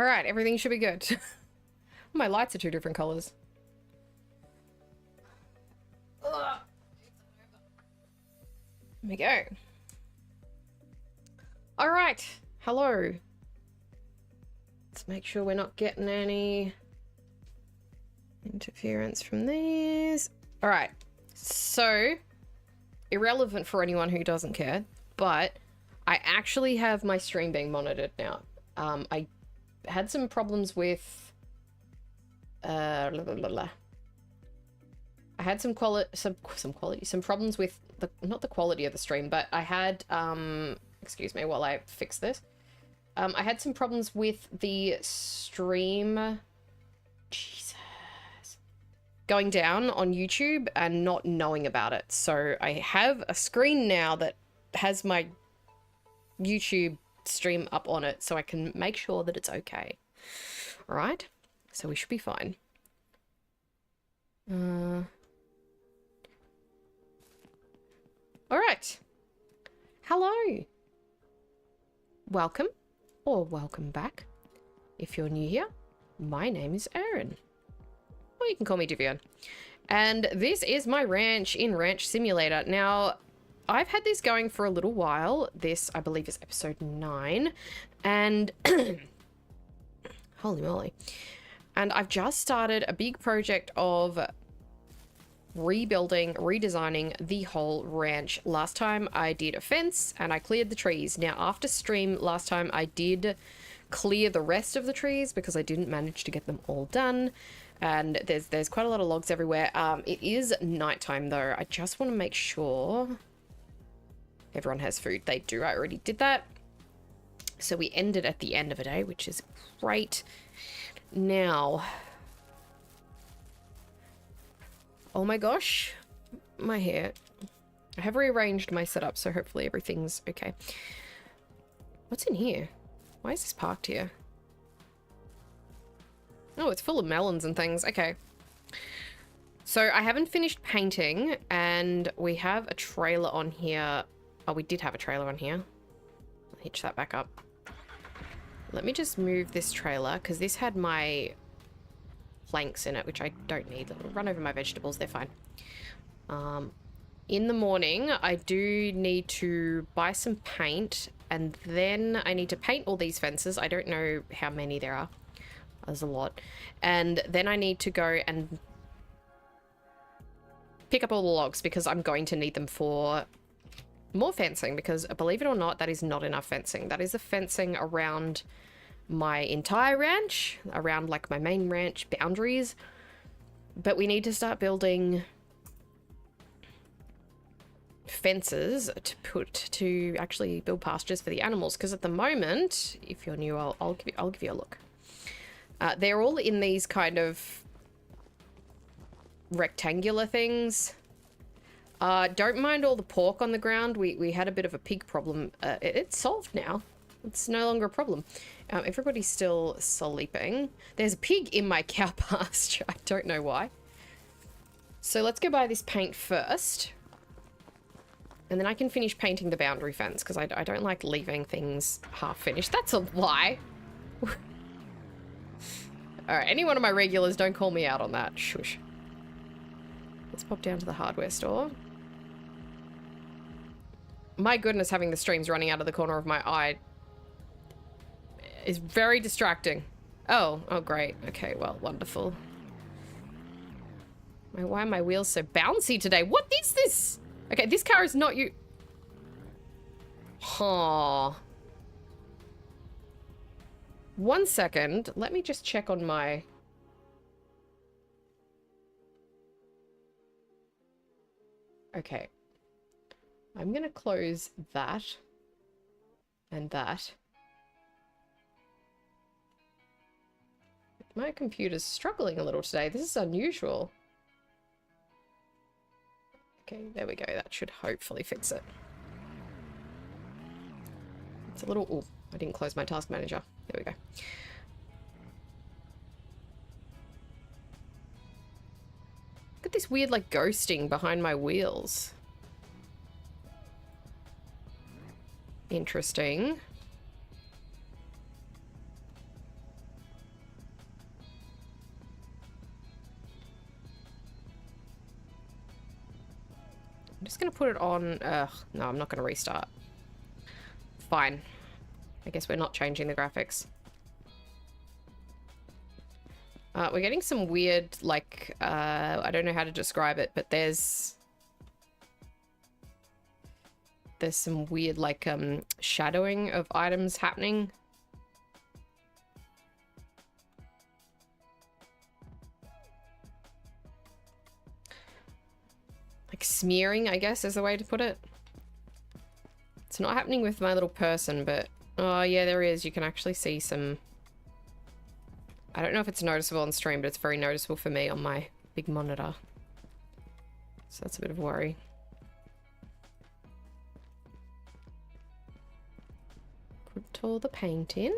All right, everything should be good. My lights are two different colors. There we go. All right, hello. Let's make sure we're not getting any interference from these. All right, so irrelevant for anyone who doesn't care, but I actually have my stream being monitored now. I had some problems with I had some problems with not the quality of the stream, but I had excuse me while I fix this. I had some problems with the stream, Jesus, going down on YouTube and not knowing about it. So I have a screen now that has my YouTube stream up on it, so I can make sure that it's okay. All right, so we should be fine. All right. Hello. Welcome, or welcome back. If you're new here, my name is Erin. Or you can call me Divion. And this is my ranch in Ranch Simulator. Now, I've had this going for a little while. This, I believe, is episode 9. And holy moly. And I've just started a big project of rebuilding, redesigning the whole ranch. Last time I did a fence and I cleared the trees. Now, after stream last time, I did clear the rest of the trees because I didn't manage to get them all done. And there's quite a lot of logs everywhere. It is nighttime though. I just want to make sure everyone has food. They do. I already did that. So we ended at the end of a day, which is great. Now, oh my gosh, my hair. I have rearranged my setup, so hopefully everything's okay. What's in here? Why is this parked here? Oh, it's full of melons and things. Okay. So I haven't finished painting, and we have a trailer on here. Oh, we did have a trailer on here. I'll hitch that back up. Let me just move this trailer, because this had my planks in it, which I don't need. It'll run over my vegetables, they're fine. In the morning, I do need to buy some paint, and then I need to paint all these fences. I don't know how many there are. There's a lot. And then I need to go and pick up all the logs, because I'm going to need them for more fencing, because believe it or not, that is not enough fencing. That is the fencing around my entire ranch, around like my main ranch boundaries. But we need to start building fences to actually build pastures for the animals, because at the moment, if you're new, I'll give you a look. They're all in these kind of rectangular things. Don't mind all the pork on the ground. We had a bit of a pig problem. It's solved now. It's no longer a problem. Everybody's still sleeping. There's a pig in my cow pasture. I don't know why. So let's go buy this paint first. And then I can finish painting the boundary fence, because I don't like leaving things half finished. That's a lie. Alright, any one of my regulars, don't call me out on that. Shush. Let's pop down to the hardware store. My goodness, having the streams running out of the corner of my eye is very distracting. Oh great. Okay, well, wonderful. Why are my wheels so bouncy today? What is this? Okay, this car is not you. Huh. 1 second. Let me just check on my... Okay. I'm gonna close that and that. My computer's struggling a little today. This is unusual. Okay, there we go. That should hopefully fix it. It's a little... Oh, I didn't close my task manager. There we go. Look at this weird, like, ghosting behind my wheels. Interesting. I'm just going to put it on... no, I'm not going to restart. Fine. I guess we're not changing the graphics. We're getting some weird, like, I don't know how to describe it, but there's some weird, like, shadowing of items happening. Like smearing, I guess, is the way to put it. It's not happening with my little person, but... Oh, yeah, there is. You can actually see some... I don't know if it's noticeable on stream, but it's very noticeable for me on my big monitor. So that's a bit of a worry. Put all the paint in.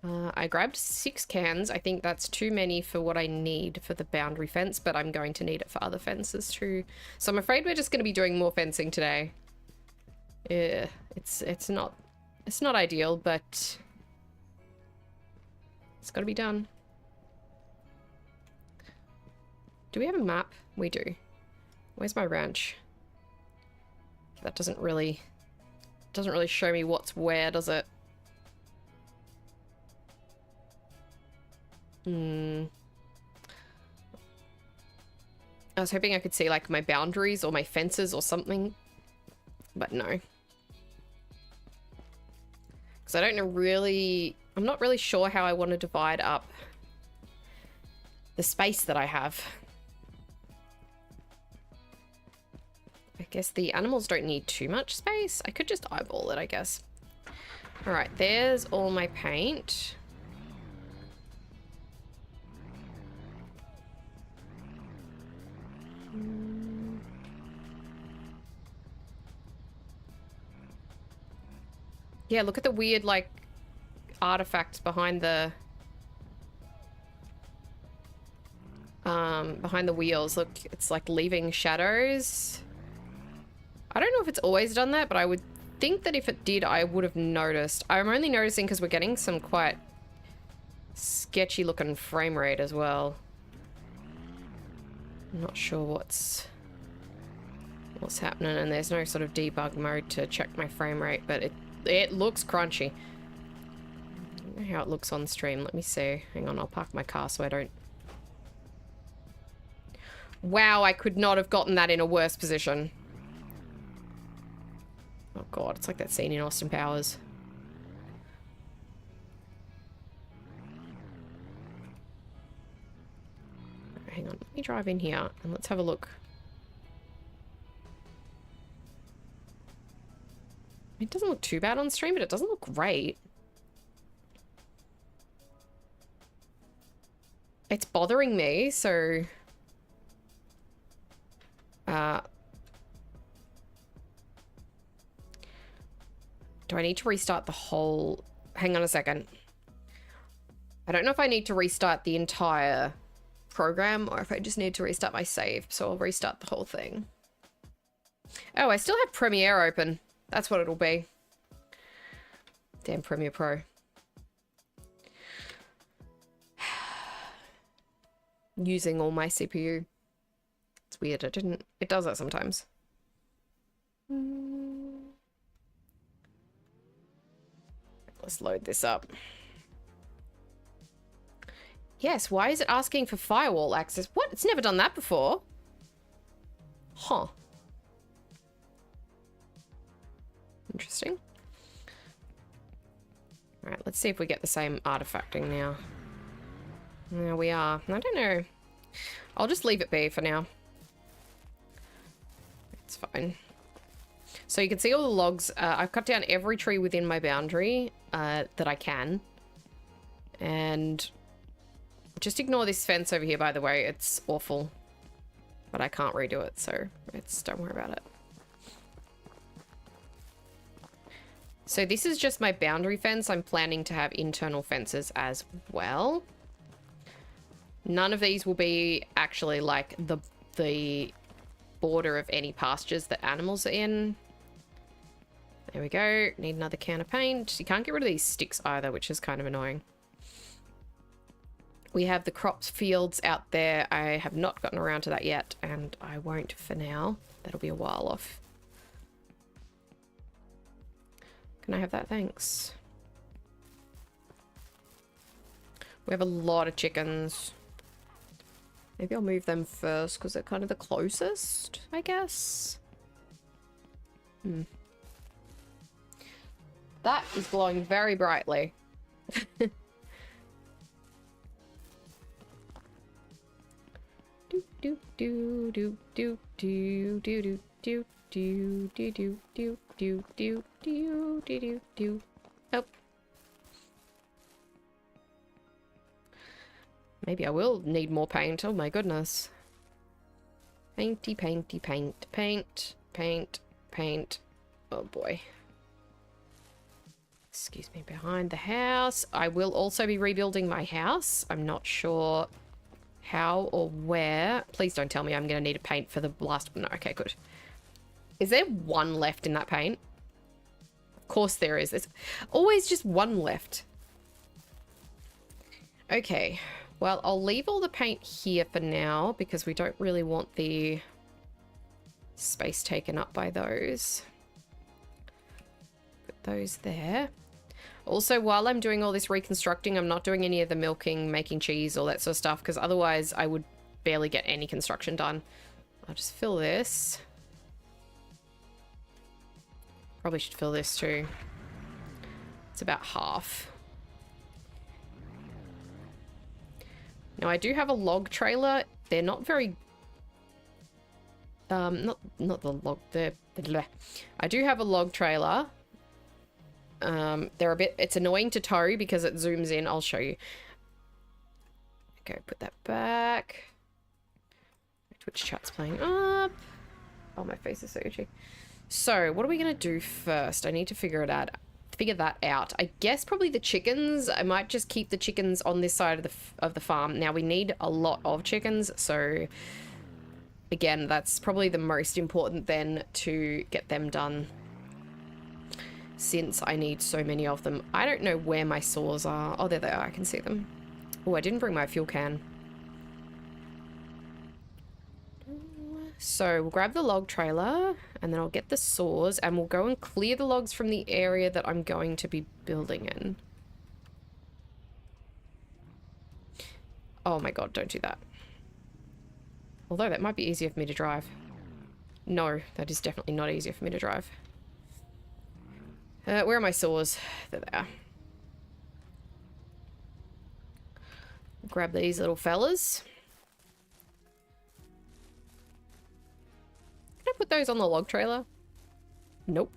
I grabbed 6 cans. I think that's too many for what I need for the boundary fence, but I'm going to need it for other fences too. So I'm afraid we're just going to be doing more fencing today. Yeah, it's not ideal, but it's got to be done. Do we have a map? We do. Where's my ranch? That doesn't really show me what's where, does it? I was hoping I could see like my boundaries or my fences or something, but no. Because I don't know really... I'm not really sure how I want to divide up the space that I have. I guess the animals don't need too much space. I could just eyeball it, I guess. Alright, there's all my paint. Yeah, look at the weird, like, artifacts behind the... behind the wheels. Look, it's like leaving shadows. I don't know if it's always done that, but I would think that if it did, I would have noticed. I'm only noticing because we're getting some quite sketchy looking frame rate as well. I'm not sure what's happening, and there's no sort of debug mode to check my frame rate, but it looks crunchy. I don't know how it looks on stream. Let me see. Hang on, I'll park my car so I don't... Wow, I could not have gotten that in a worse position. Oh god, it's like that scene in Austin Powers. Hang on, let me drive in here and let's have a look. It doesn't look too bad on stream, but it doesn't look great. It's bothering me, so... do I need to restart the whole... Hang on a second. I don't know if I need to restart the entire program or if I just need to restart my save, so I'll restart the whole thing. Oh, I still have Premiere open. That's what it'll be. Damn Premiere Pro. Using all my CPU. It's weird, it does that sometimes. Let's load this up. Yes, why is it asking for firewall access? What? It's never done that before. Huh. Interesting. Alright, let's see if we get the same artifacting now. There we are. I don't know. I'll just leave it be for now. It's fine. So you can see all the logs. I've cut down every tree within my boundary that I can. And just ignore this fence over here, by the way. It's awful. But I can't redo it, so don't worry about it. So this is just my boundary fence. I'm planning to have internal fences as well. None of these will be actually like the border of any pastures that animals are in. There we go. Need another can of paint. You can't get rid of these sticks either, which is kind of annoying. We have the crops fields out there. I have not gotten around to that yet, and I won't for now. That'll be a while off. Can I have that? Thanks. We have a lot of chickens. Maybe I'll move them first because they're kind of the closest, I guess. That is glowing very brightly. Do do do do do do do do do do do do do do do do do. Oh. Maybe I will need more paint. Oh my goodness. Painty, painty, paint, paint, paint, paint. Oh boy. Excuse me, behind the house. I will also be rebuilding my house. I'm not sure how or where. Please don't tell me I'm going to need a paint for the last one. No, okay, good. Is there one left in that paint? Of course there is. There's always just one left. Okay. Well, I'll leave all the paint here for now because we don't really want the space taken up by those. Put those there. Also, while I'm doing all this reconstructing, I'm not doing any of the milking, making cheese, all that sort of stuff, because otherwise I would barely get any construction done. I'll just fill this. Probably should fill this too. It's about half. Now, I do have a log trailer. They're not very... not the log... I do have a log trailer. They're a bit... It's annoying to tow because it zooms in. I'll show you. Okay, put that back. Twitch chat's playing up. Oh, my face is so itchy. So, what are we going to do first? I need to figure that out. I guess probably the chickens. I might just keep the chickens on this side of the farm. Now, we need a lot of chickens, so again, that's probably the most important then to get them done, since I need so many of them. I don't know where my saws are. Oh, there they are. I can see them. Oh, I didn't bring my fuel can. So we'll grab the log trailer and then I'll get the saws and we'll go and clear the logs from the area that I'm going to be building in. Oh my god, don't do that. Although that might be easier for me to drive. No, that is definitely not easier for me to drive. Where are my saws? There they are. Grab these little fellas. Can I put those on the log trailer? Nope.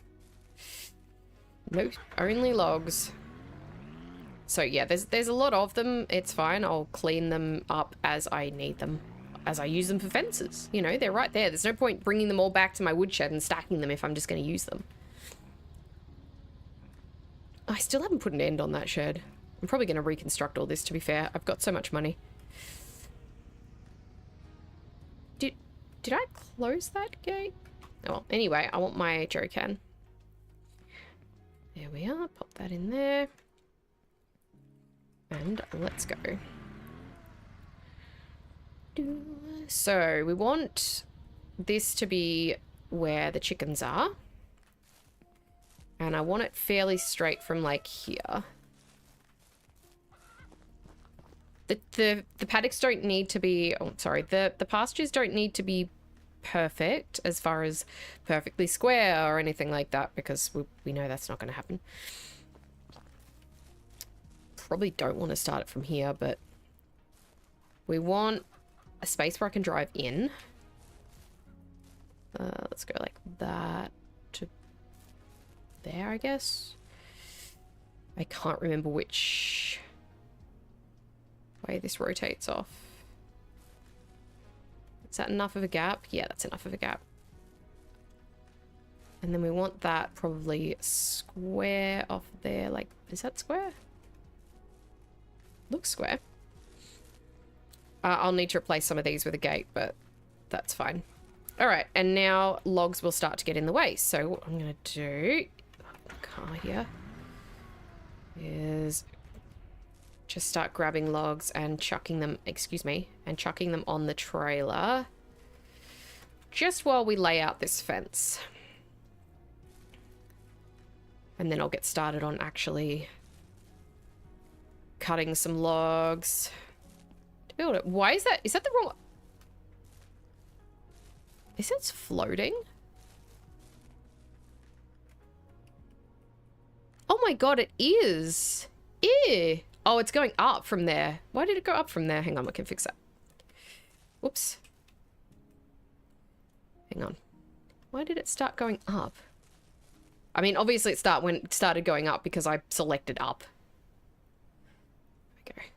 Nope, only logs. So yeah, there's a lot of them. It's fine. I'll clean them up as I need them. As I use them for fences. You know, they're right there. There's no point bringing them all back to my woodshed and stacking them if I'm just going to use them. I still haven't put an end on that shed. I'm probably going to reconstruct all this, to be fair. I've got so much money. Did I close that gate? Oh, anyway, I want my jerry can. There we are. Pop that in there. And let's go. So, we want this to be where the chickens are. And I want it fairly straight from, like, here. The paddocks don't need to be... Oh, sorry. The pastures don't need to be perfect as far as perfectly square or anything like that, because we know that's not going to happen. Probably don't want to start it from here, but we want a space where I can drive in. Let's go like that to there, I guess. I can't remember which way this rotates off. Is that enough of a gap? Yeah, that's enough of a gap. And then we want that probably square off there. Like, is that square? Looks square. I'll need to replace some of these with a gate, but that's fine. All right, and now logs will start to get in the way. So what I'm going to do, car here, is just start grabbing logs and chucking them, excuse me, and chucking them on the trailer just while we lay out this fence. And then I'll get started on actually cutting some logs to build it. Why is that? Is that the wrong... Is it floating? Oh my god, it is. Ew. Oh, it's going up from there. Why did it go up from there? Hang on, I can fix that. Whoops. Hang on. Why did it start going up? I mean, obviously it started going up because I selected up. There we go.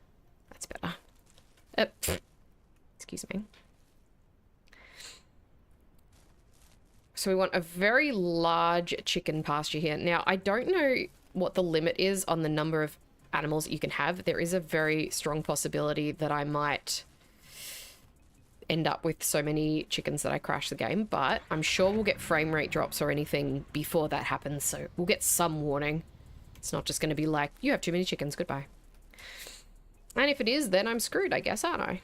That's better. Excuse me. So we want a very large chicken pasture here. Now, I don't know what the limit is on the number of animals that you can have. There is a very strong possibility that I might end up with so many chickens that I crash the game, but I'm sure we'll get frame rate drops or anything before that happens, so we'll get some warning. It's not just going to be like, you have too many chickens, goodbye. And if it is, then I'm screwed, I guess, aren't I?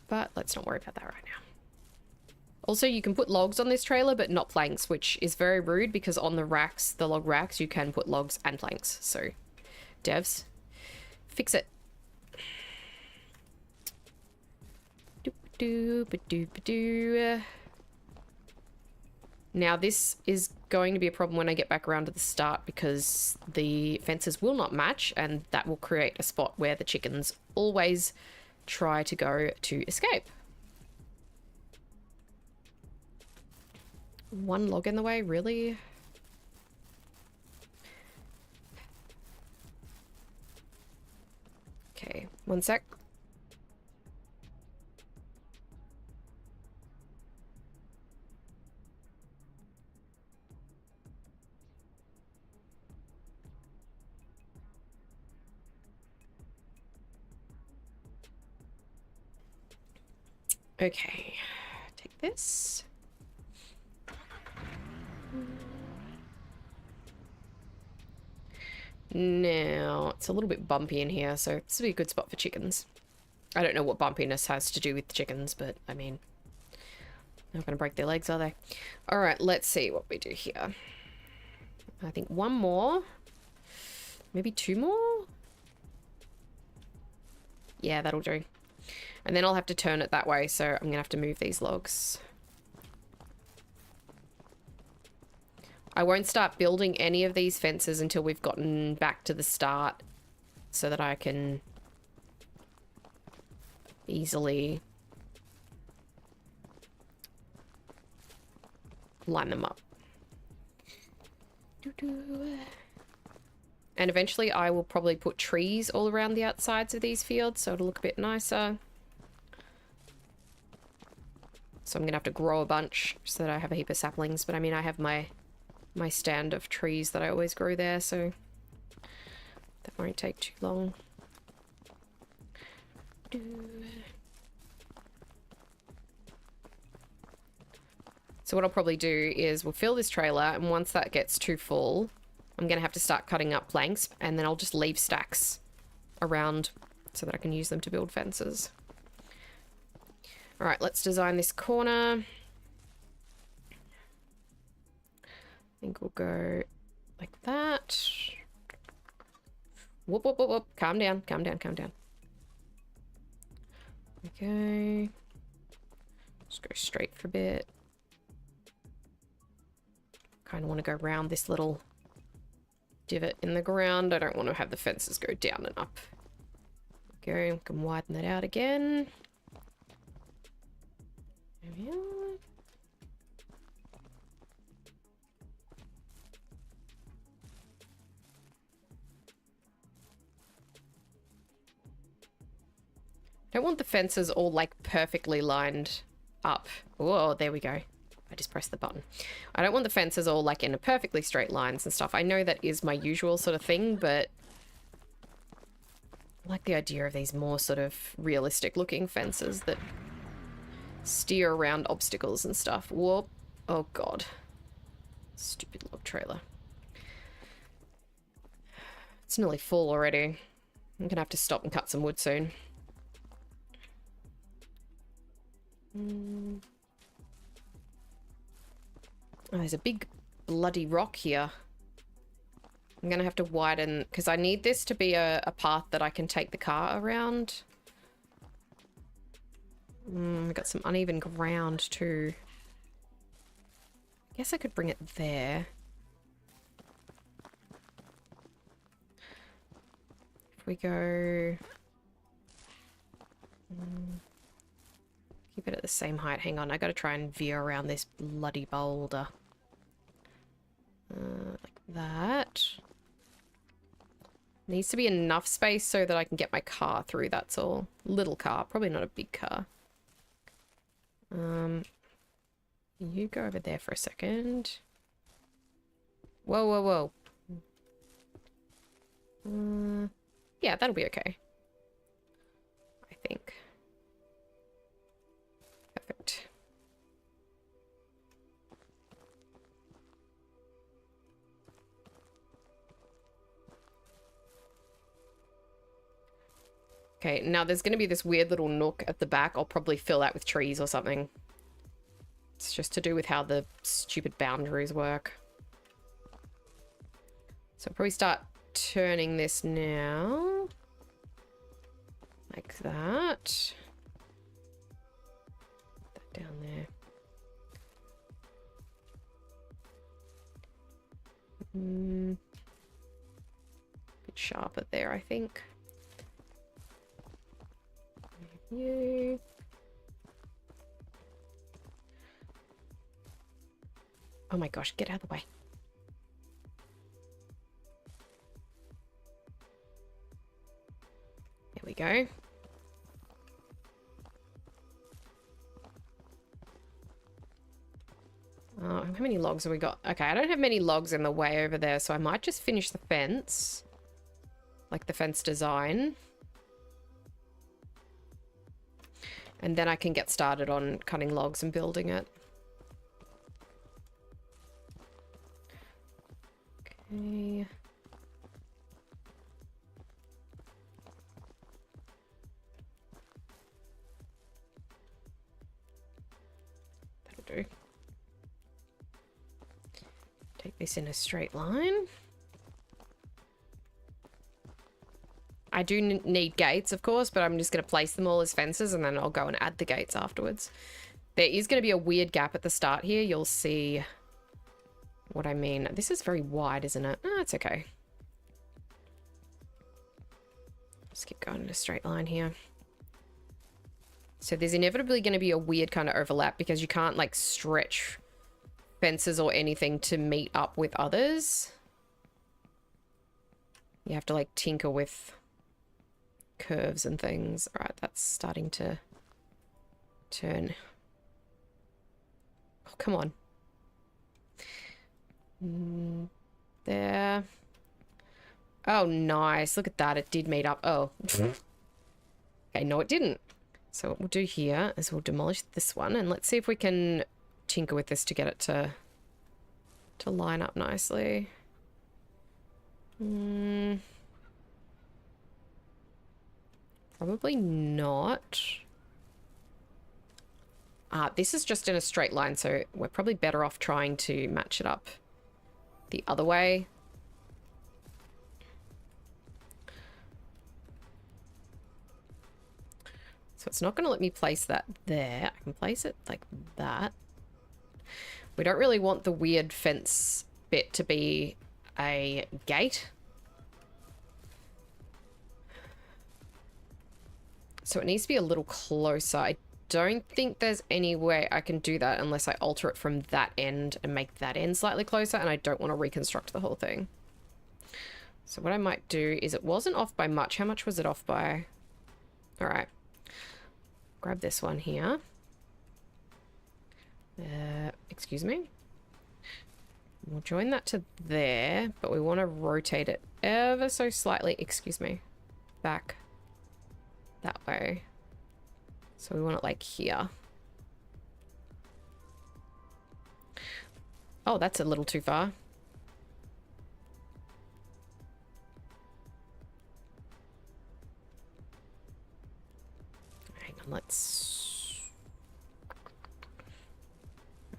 But let's not worry about that right now. Also, you can put logs on this trailer, but not planks, which is very rude because on the racks, the log racks, you can put logs and planks. So, devs, fix it. Now, this is going to be a problem when I get back around to the start because the fences will not match, and that will create a spot where the chickens always try to go to escape. One log in the way, really? Okay, one sec. Okay, take this. Now, it's a little bit bumpy in here, so this would be a good spot for chickens. I don't know what bumpiness has to do with the chickens, but, I mean, they're not going to break their legs, are they? Alright, let's see what we do here. I think one more. Maybe two more? Yeah, that'll do. And then I'll have to turn it that way, so I'm going to have to move these logs. I won't start building any of these fences until we've gotten back to the start so that I can easily line them up. And eventually I will probably put trees all around the outsides of these fields so it'll look a bit nicer. So I'm going to have to grow a bunch so that I have a heap of saplings, but I mean I have my stand of trees that I always grow there, so that won't take too long. So what I'll probably do is we'll fill this trailer, and once that gets too full, I'm going to have to start cutting up planks, and then I'll just leave stacks around so that I can use them to build fences. Alright, let's design this corner. I think we'll go like that. Whoop, whoop, whoop, whoop. Calm down, calm down, calm down. Okay. Just go straight for a bit. Kind of want to go around this little divot in the ground. I don't want to have the fences go down and up. There we go. We can widen that out again. There we are. I don't want the fences all like perfectly lined up. Oh, there we go. I just pressed the button. I don't want the fences all like in a perfectly straight lines and stuff. I know that is my usual sort of thing, but I like the idea of these more sort of realistic looking fences that steer around obstacles and stuff. Whoop. Oh god. Stupid log trailer. It's nearly full already. I'm gonna have to stop and cut some wood soon. Oh, there's a big bloody rock here. I'm gonna have to widen, because I need this to be a path that I can take the car around. We've got some uneven ground too. I guess I could bring it there. If we go... keep it at the same height. Hang on, I gotta try and veer around this bloody boulder. Like that. Needs to be enough space so that I can get my car through, that's all. Little car, probably not a big car. You go over there for a second. Whoa, whoa, whoa. Yeah, that'll be okay. I think. Perfect. Okay, now there's going to be this weird little nook at the back. I'll probably fill that with trees or something. It's just to do with how the stupid boundaries work. So I'll probably start turning this now. Like that. Put that down there. Bit sharper there, I think. You. Oh my gosh, get out of the way. There we go. How many logs have we got? Okay, I don't have many logs in the way over there, so I might just finish the fence. Like the fence design. And then I can get started on cutting logs and building it. Okay. That'll do. Take this in a straight line. I do need gates, of course, but I'm just going to place them all as fences and then I'll go and add the gates afterwards. There is going to be a weird gap at the start here. You'll see what I mean. This is very wide, isn't it? Oh, it's okay. Just keep going in a straight line here. So there's inevitably going to be a weird kind of overlap because you can't like stretch fences or anything to meet up with others. You have to like tinker with curves and things. All right, that's starting to turn. Oh, come on. There. Oh, nice. Look at that. It did meet up. Oh. Okay, no, it didn't. So what we'll do here is we'll demolish this one and let's see if we can tinker with this to get it to line up nicely. Probably not. This is just in a straight line, so we're probably better off trying to match it up the other way. So it's not going to let me place that there. I can place it like that. We don't really want the weird fence bit to be a gate. So it needs to be a little closer. I don't think there's any way I can do that unless I alter it from that end and make that end slightly closer, and I don't want to reconstruct the whole thing. So what I might do is, it wasn't off by much. How much was it off by? All right. Grab this one here. Excuse me. We'll join that to there, but we want to rotate it ever so slightly, excuse me, back that way. So we want it like here. Oh, that's a little too far. hang on, let's...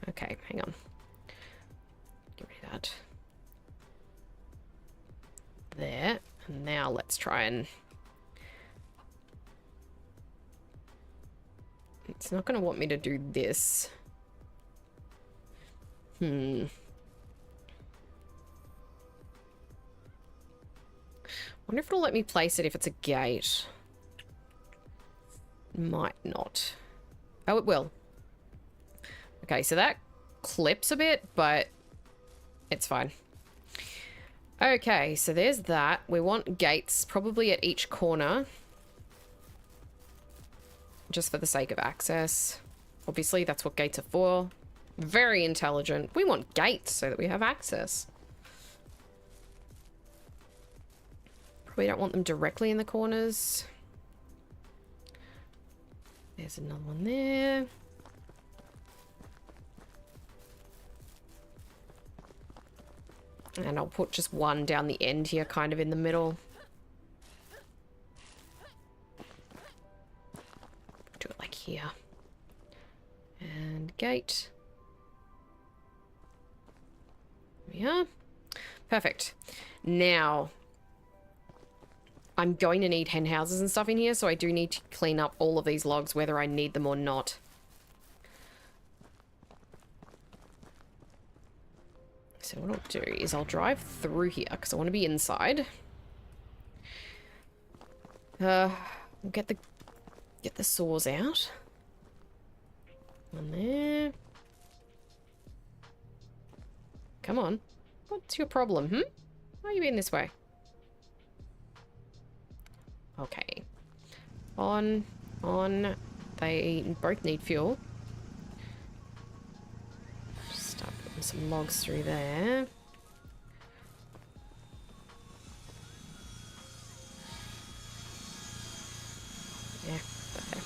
Okay, hang on. Get rid of that. There. And now let's try and... It's not going to want me to do this. Wonder if it'll let me place it if it's a gate. Might not. Oh, it will. Okay, so that clips a bit, but it's fine. Okay, so there's that. We want gates probably at each corner. Just for the sake of access. Obviously, that's what gates are for. Very intelligent. We want gates so that we have access. Probably don't want them directly in the corners. There's another one there. And I'll put just one down the end here, kind of in the middle. Do it like here. And gate. There we are. Perfect. Now, I'm going to need hen houses and stuff in here, so I do need to clean up all of these logs, whether I need them or not. So what I'll do is I'll drive through here, because I want to be inside. Get the saws out. One there. Come on. What's your problem, Why are you being this way? Okay. On. They both need fuel. Just start putting some logs through there. Yeah, okay.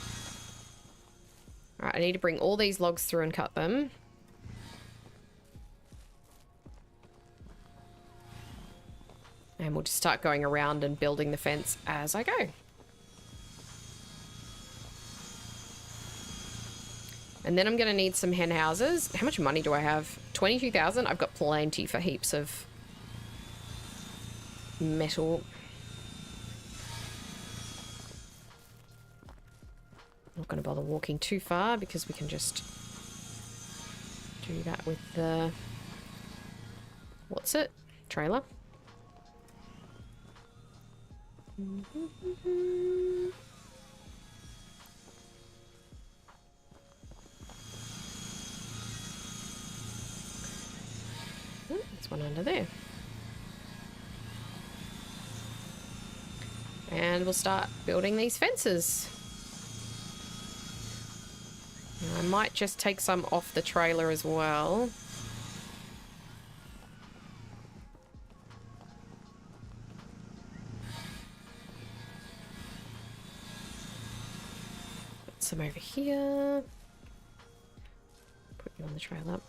Alright, I need to bring all these logs through and cut them. And we'll just start going around and building the fence as I go. And then I'm going to need some hen houses. How much money do I have? 22,000? I've got plenty for heaps of metal. Not going to bother walking too far because we can just do that with the... What's it? Trailer? There's one under there. And we'll start building these fences. Now, I might just take some off the trailer as well. Put some over here. Put you on the trailer.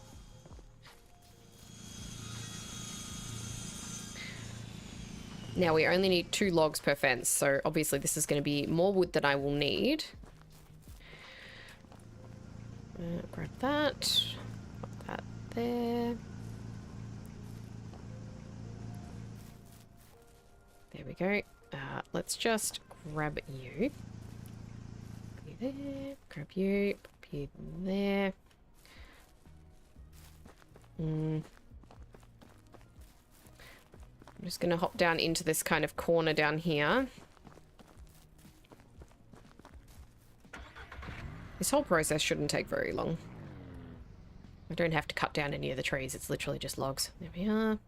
Now we only need 2 logs per fence, so obviously this is going to be more wood than I will need. Grab that. Put that there. There we go. Let's just grab you. Put you there. Grab you. Put you there. I'm just going to hop down into this kind of corner down here. This whole process shouldn't take very long. I don't have to cut down any of the trees. It's literally just logs. There we are.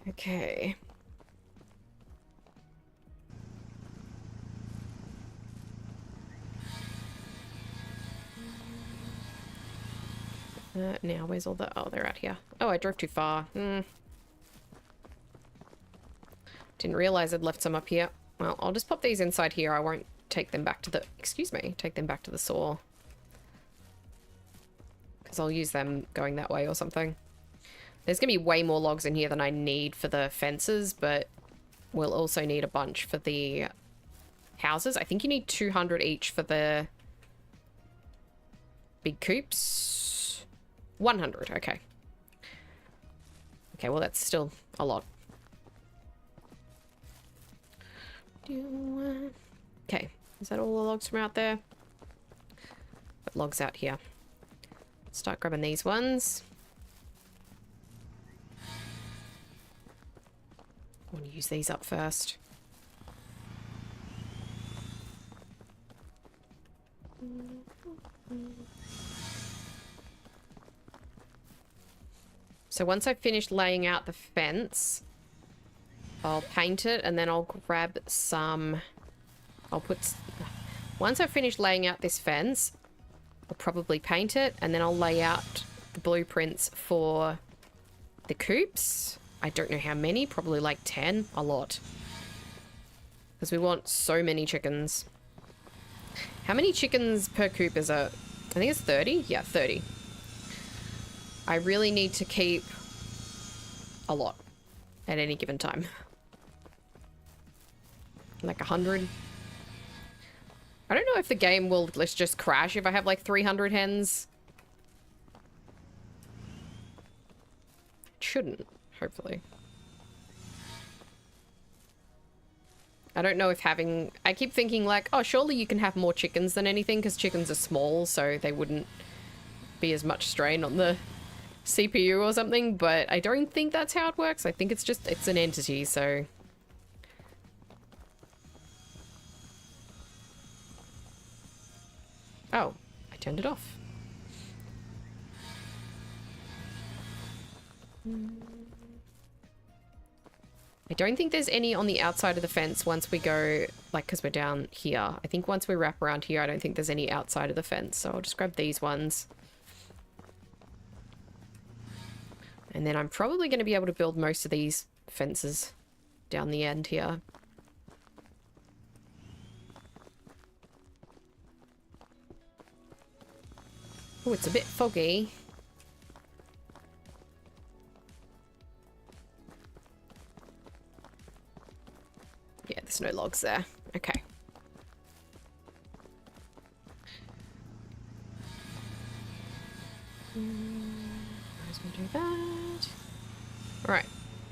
Okay. Now, where's all the... Oh, they're out here. Oh, I drove too far. Didn't realize I'd left some up here. Well, I'll just pop these inside here. I won't take them back to the... Excuse me. Take them back to the saw. Because I'll use them going that way or something. There's going to be way more logs in here than I need for the fences, but we'll also need a bunch for the houses. I think you need 200 each for the big coops. 100, okay. Okay, well, that's still a lot. Okay, is that all the logs from out there? Got logs out here. Start grabbing these ones. I want to use these up first. So once I've finished laying out the fence, I'll paint it and then I'll grab some... Once I've finished laying out this fence, I'll probably paint it and then I'll lay out the blueprints for the coops. I don't know how many, probably like 10, a lot. Because we want so many chickens. How many chickens per coop is it? I think it's 30? Yeah, 30. I really need to keep a lot at any given time. Like 100. I don't know if the game will just crash if I have like 300 hens. It shouldn't, hopefully. I don't know if having... I keep thinking like, oh, surely you can have more chickens than anything because chickens are small, so they wouldn't be as much strain on the CPU or something, but I don't think that's how it works. I think it's just, it's an entity, so... Oh, I turned it off. I don't think there's any on the outside of the fence once we go, like, because we're down here. I think once we wrap around here, I don't think there's any outside of the fence, so I'll just grab these ones. And then I'm probably going to be able to build most of these fences down the end here. Oh, it's a bit foggy. Yeah, there's no logs there. Okay. Might as well do that. Alright.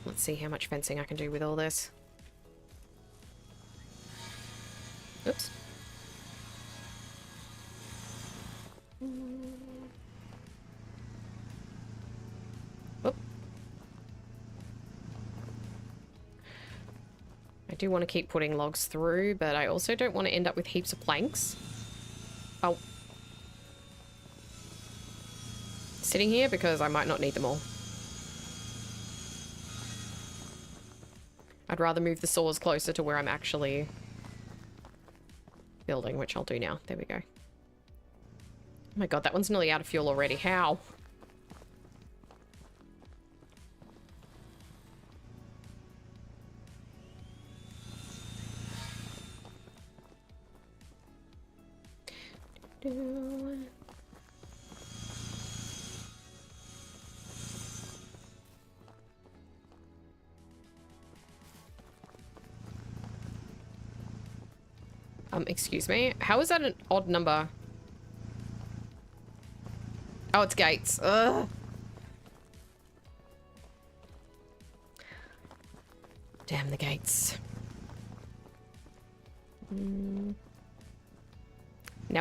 Let's see how much fencing I can do with all this. Oops. Oop. I do want to keep putting logs through, but I also don't want to end up with heaps of planks. Oh. Sitting here because I might not need them all. I'd rather move the saws closer to where I'm actually building, which I'll do now. There we go. Oh my god, that one's nearly out of fuel already. How? Excuse me. How is that an odd number? Oh, it's gates. Ugh. Damn the gates. Now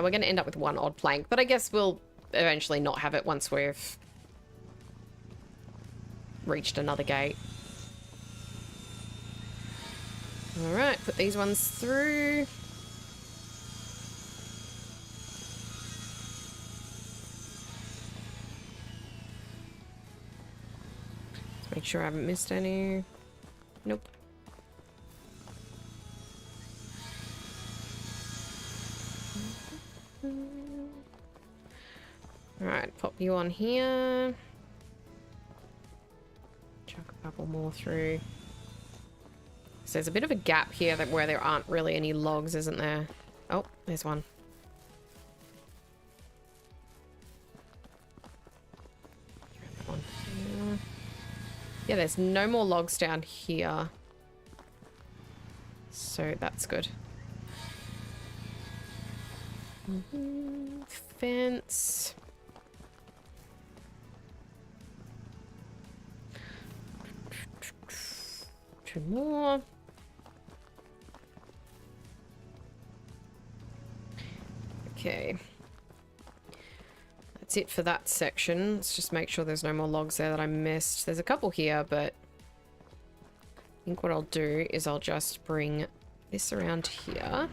we're going to end up with one odd plank, but I guess we'll eventually not have it once we've reached another gate. Alright, put these ones through. Make sure I haven't missed any. Nope. Alright, pop you on here. Chuck a couple more through. So there's a bit of a gap here that where there aren't really any logs, isn't there? Oh, there's one. Yeah, there's no more logs down here. So that's good. Fence. Two more. Okay. That's it for that section. Let's just make sure there's no more logs there that I missed. There's a couple here, but I think what I'll do is I'll just bring this around here.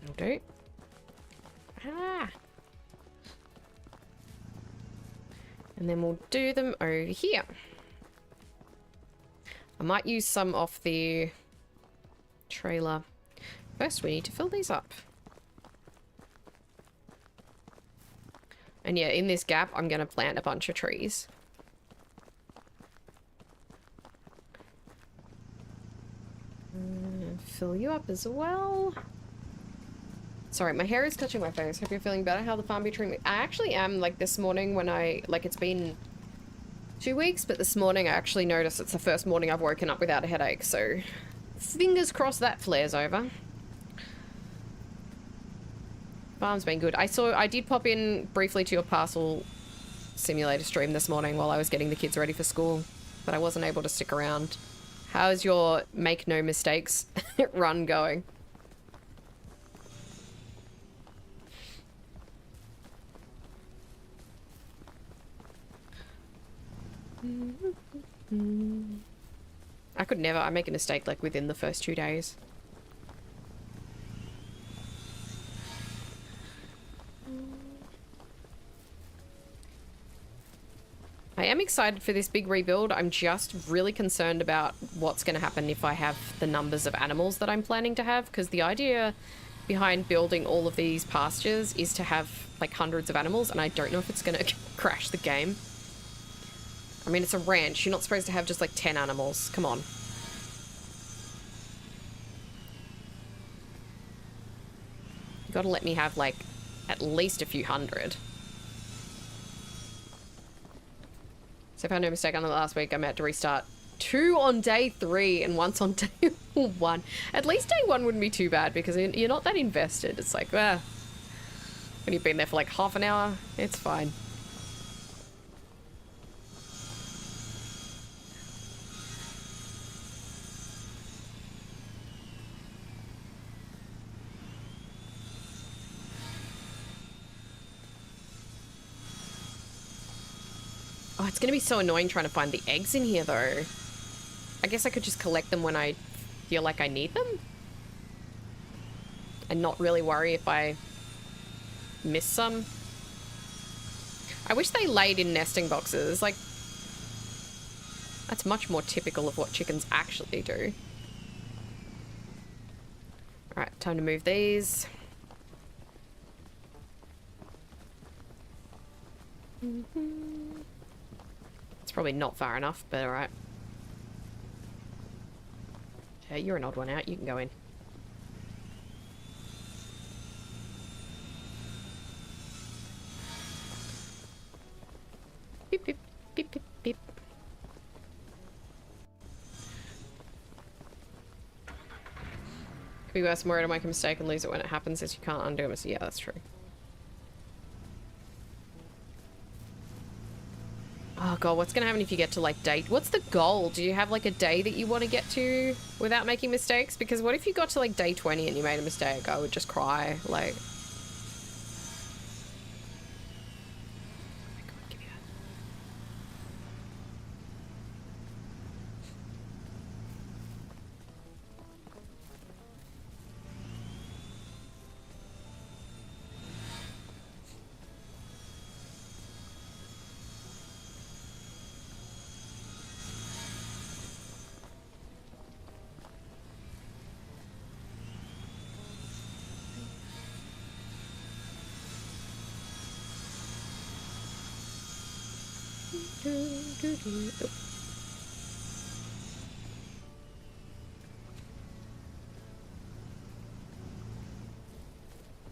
That'll do. Ah! And then we'll do them over here. I might use some off the trailer. First, we need to fill these up. And yeah, in this gap, I'm going to plant a bunch of trees. Fill you up as well. Sorry, my hair is touching my face. Hope you're feeling better. How the farm be treating me? I actually am, like, this morning when it's been 2 weeks, but this morning I actually noticed it's the first morning I've woken up without a headache, so fingers crossed that flares over. Farm's been good. I did pop in briefly to your parcel simulator stream this morning while I was getting the kids ready for school, but I wasn't able to stick around. How's your make no mistakes run going? I could never. I make a mistake like within the first 2 days. I am excited for this big rebuild. I'm just really concerned about what's going to happen if I have the numbers of animals that I'm planning to have, because the idea behind building all of these pastures is to have like hundreds of animals, and I don't know if it's going to crash the game. I mean, it's a ranch. You're not supposed to have just like 10 animals. Come on. You gotta let me have like at least a few hundred. So if I made no mistake on the last week, I'm about to restart 2 on day 3 and once on day 1. At least day 1 wouldn't be too bad because you're not that invested. It's like, when you've been there for like half an hour, it's fine. Oh, it's going to be so annoying trying to find the eggs in here, though. I guess I could just collect them when I feel like I need them. And not really worry if I miss some. I wish they laid in nesting boxes. Like, that's much more typical of what chickens actually do. Alright, time to move these. It's probably not far enough, but alright. Yeah, you're an odd one out. You can go in. Beep, beep, beep, beep, beep. Could be worse. I'm worried I make a mistake and lose it when it happens, as you can't undo it. So yeah, that's true. Oh god, what's gonna happen if you get to like day... What's the goal? Do you have like a day that you want to get to without making mistakes? Because what if you got to like day 20 and you made a mistake? I would just cry, like...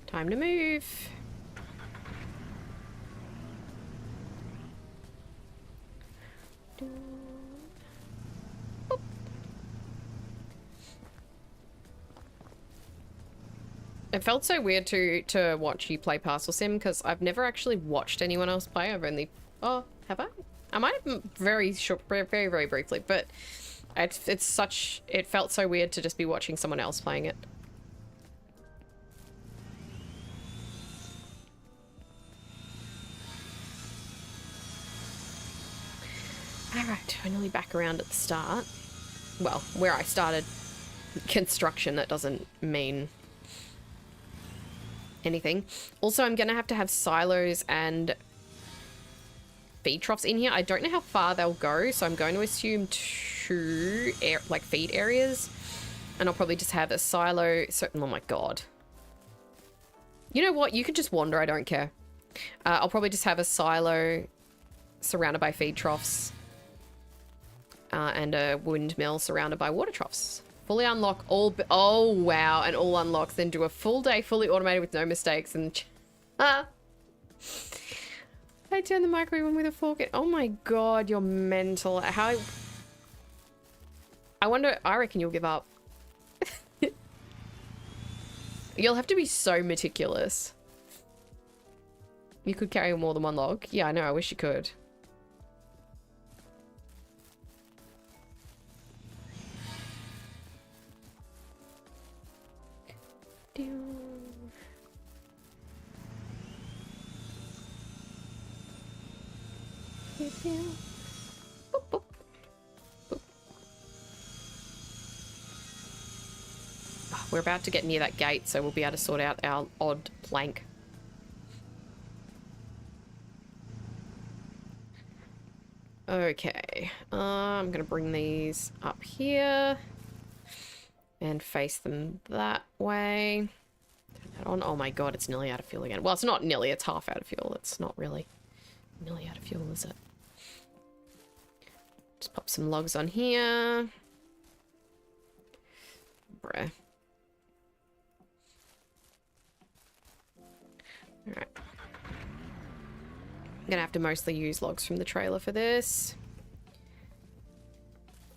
Time to move. It felt so weird to watch you play Parcel Sim because I've never actually watched anyone else play. I've only... Oh, have I? I might have very short, very briefly, but it's such... It felt so weird to just be watching someone else playing it. Alright, finally back around at the start. Well, where I started construction, that doesn't mean anything. Also, I'm gonna have to have silos and feed troughs in here. I don't know how far they'll go, so I'm going to assume 2 feed areas, and I'll probably just have a silo. So, oh my god. You know what? You can just wander. I don't care. I'll probably just have a silo surrounded by feed troughs, and a windmill surrounded by water troughs. Fully unlock all... Oh, wow. And all unlocks. Then do a full day fully automated with no mistakes. And... I turn the microwave on with a fork. Oh my god, you're mental. How... I wonder... I reckon you'll give up. You'll have to be so meticulous. You could carry more than one log. Yeah, I know. I wish you could. Boop, boop. Boop. Oh, we're about to get near that gate, so we'll be able to sort out our odd plank. Okay, I'm gonna bring these up here and face them that way. Turn that on. Oh my god, it's nearly out of fuel again. Well, it's not nearly, it's half out of fuel. It's not really nearly out of fuel, is it? Just pop some logs on here. Bruh. Alright. I'm gonna have to mostly use logs from the trailer for this.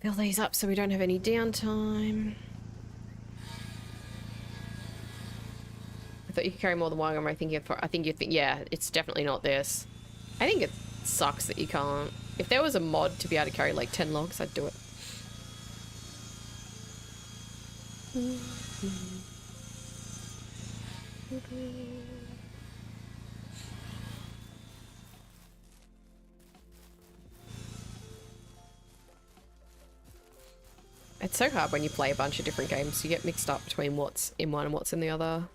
Fill these up so we don't have any downtime. I thought you could carry more than one. I think you think, yeah, it's definitely not this. I think it sucks that you can't. If there was a mod to be able to carry like 10 logs, I'd do it. It's so hard when you play a bunch of different games. You get mixed up between what's in one and what's in the other.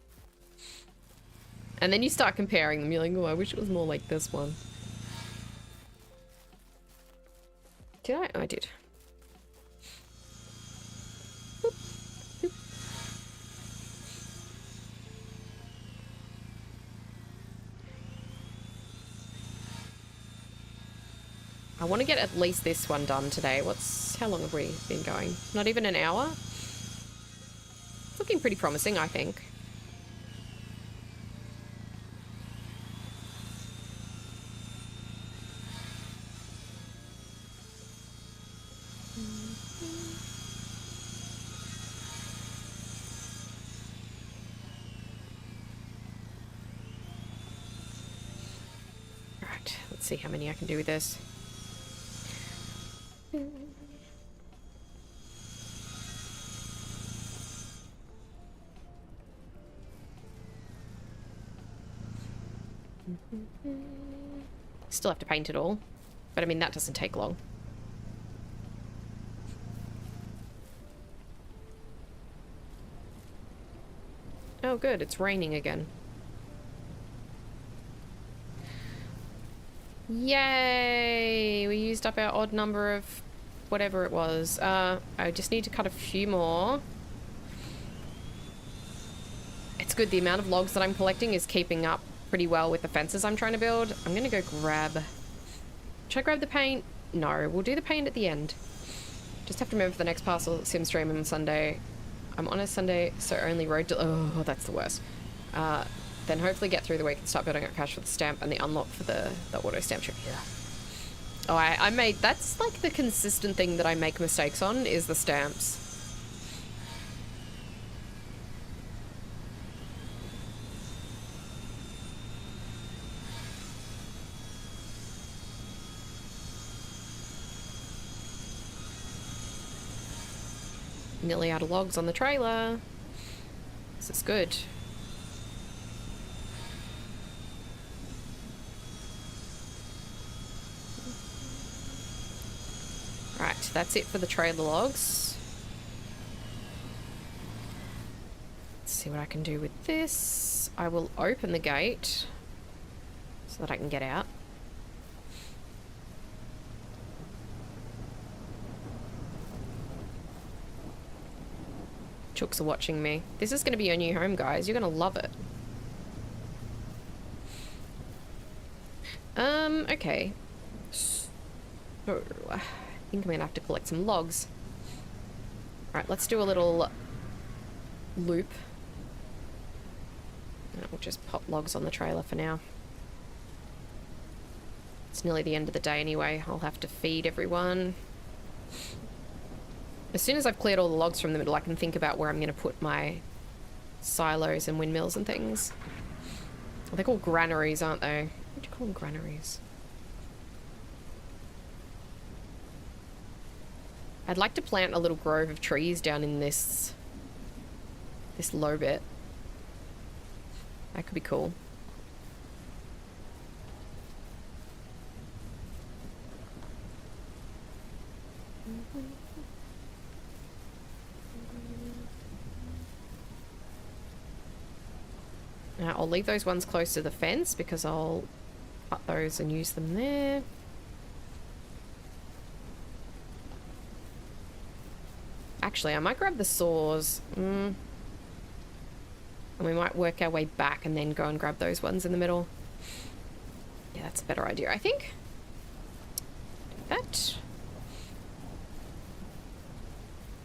And then you start comparing them. You're like, oh, I wish it was more like this one. Did I? Oh, I did. Boop, boop. I want to get at least this one done today. How long have we been going? Not even an hour? It's looking pretty promising, I think. Right, let's see how many I can do with this. Still have to paint it all, but I mean that doesn't take long. Oh good, it's raining again. Yay! We used up our odd number of whatever it was. I just need to cut a few more. It's good, the amount of logs that I'm collecting is keeping up pretty well with the fences I'm trying to build. I'm gonna go grab... Should I grab the paint? No, we'll do the paint at the end. Just have to remember for the next Parcel Sim stream on Sunday. I'm on a Sunday, so only road to... Oh, that's the worst. Then hopefully get through the week and start building up cash for the stamp and the unlock for the auto stamp trip. Yeah. Oh, I made... That's like the consistent thing that I make mistakes on, is the stamps. nearly out of logs on the trailer. This is good. Right, that's it for the trailer logs. Let's see what I can do with this. I will open the gate so that I can get out. Chooks are watching me. This is going to be your new home, guys. You're going to love it. Okay. So, I think I'm going to have to collect some logs. Alright, let's do a little loop. And we'll just pop logs on the trailer for now. It's nearly the end of the day anyway. I'll have to feed everyone. As soon as I've cleared all the logs from the middle, I can think about where I'm going to put my silos and windmills and things. They're called granaries, aren't they? What do you call them, granaries? I'd like to plant a little grove of trees down in this low bit. That could be cool. Now, I'll leave those ones close to the fence because I'll cut those and use them there. Actually, I might grab the saws. And we might work our way back and then go and grab those ones in the middle. Yeah, that's a better idea, I think. Do that.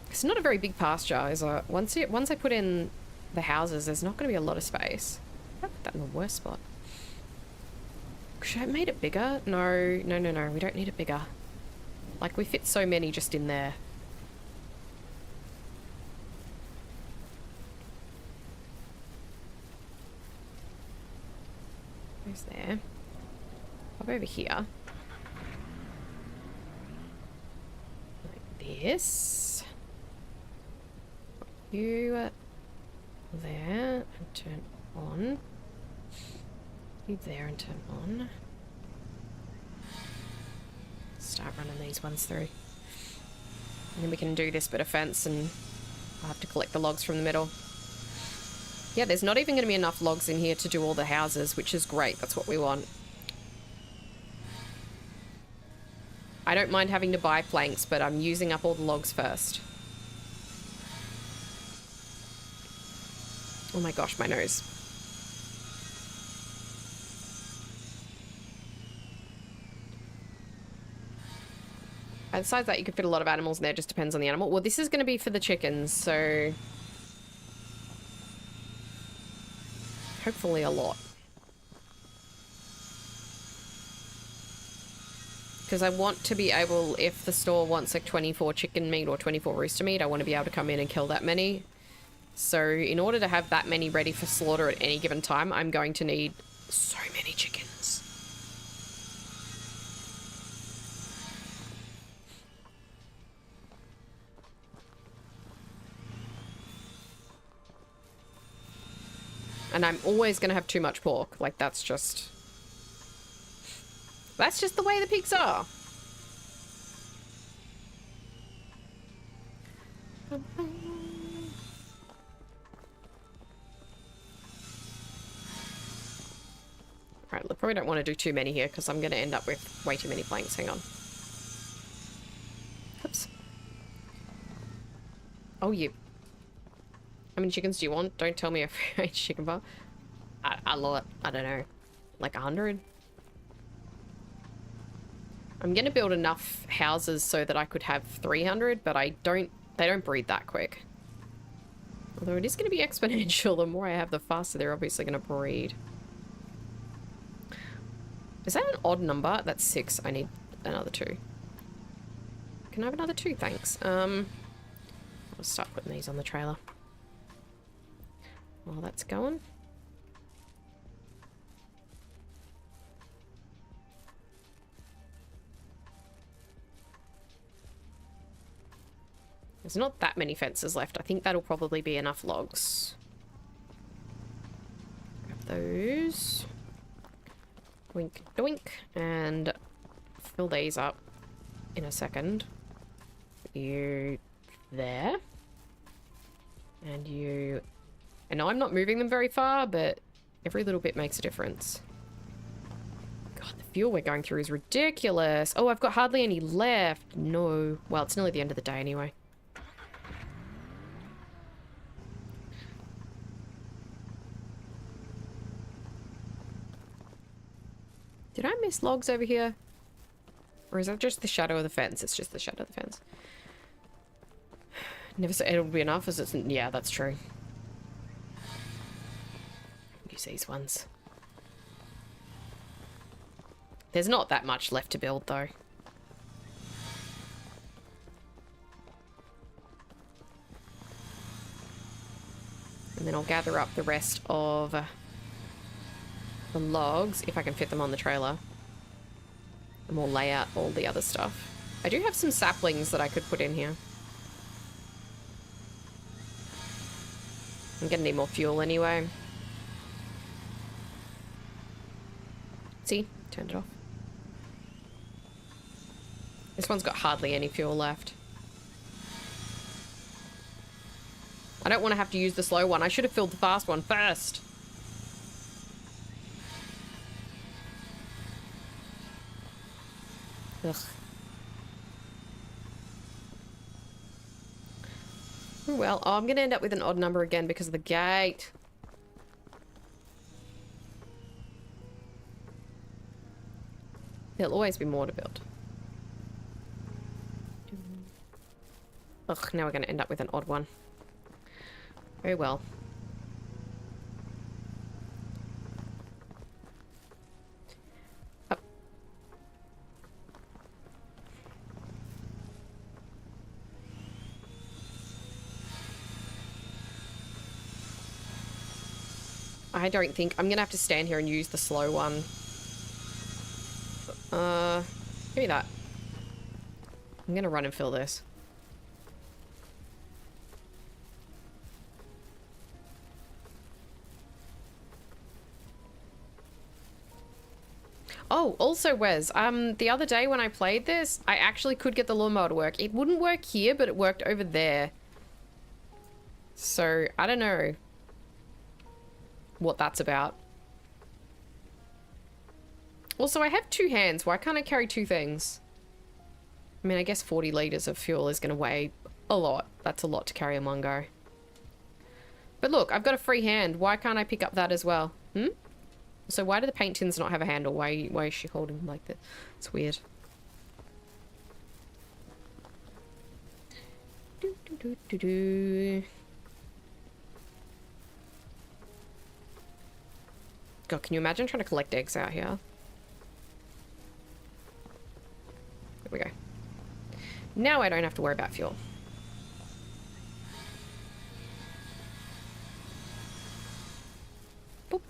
It's not a very big pasture, is it? Once I put in the houses, there's not going to be a lot of space. I put that in the worst spot. Should I have made it bigger? No, no, no, no. We don't need it bigger. Like, we fit so many just in there. Who's there? Pop over here. Like this. You there and turn on. You there and turn on. Start running these ones through. And then we can do this bit of fence and I'll have to collect the logs from the middle. Yeah, there's not even going to be enough logs in here to do all the houses, which is great. That's what we want. I don't mind having to buy planks, but I'm using up all the logs first. Oh my gosh, my nose. Besides that, you could fit a lot of animals in there. Just depends on the animal. Well, this is going to be for the chickens, so... hopefully a lot. Because I want to be able, if the store wants like 24 chicken meat or 24 rooster meat, I want to be able to come in and kill that many. So in order to have that many ready for slaughter at any given time, I'm going to need so many chickens. And I'm always going to have too much pork. Like, that's just the way the pigs are. Alright, I probably don't want to do too many here because I'm going to end up with way too many planks. Hang on. Oops. Oh, you. How many chickens do you want? Don't tell me a free chicken bar. A lot. I don't know. Like 100? I'm going to build enough houses so that I could have 300, but they don't breed that quick. Although it is going to be exponential. The more I have, the faster they're obviously going to breed. Is that an odd number? That's 6. I need another 2. Can I have another 2? Thanks. I'll start putting these on the trailer. While that's going. There's not that many fences left. I think that'll probably be enough logs. Grab those. Wink, doink. And fill these up in a second. You there. And you... I know I'm not moving them very far, but every little bit makes a difference. God, the fuel we're going through is ridiculous. Oh, I've got hardly any left. No. Well, it's nearly the end of the day anyway. Did I miss logs over here? Or is that just the shadow of the fence? It's just the shadow of the fence. Never said it'll be enough, as it's... Yeah, that's true. Use these ones. There's not that much left to build, though. And then I'll gather up the rest of the logs, if I can fit them on the trailer. And we'll lay out all the other stuff. I do have some saplings that I could put in here. I'm gonna need more fuel anyway. See? Turned it off. This one's got hardly any fuel left. I don't want to have to use the slow one. I should have filled the fast one first. Ugh. Oh, well, I'm going to end up with an odd number again because of the gate. There'll always be more to build. Ugh, now we're going to end up with an odd one. Very well. Up. I don't think... I'm going to have to stand here and use the slow one. Give me that. I'm going to run and fill this. Oh, also, Wes, the other day when I played this, I actually could get the lawnmower to work. It wouldn't work here, but it worked over there. So, I don't know what that's about. Also, I have 2 hands. Why can't I carry 2 things? I mean, I guess 40 liters of fuel is going to weigh a lot. That's a lot to carry in one go. But look, I've got a free hand. Why can't I pick up that as well? Hmm? So why do the paint tins not have a handle? Why is she holding them like that? It's weird. Do, do, do, do, do. God, can you imagine trying to collect eggs out here? There we go. Now I don't have to worry about fuel. Boop.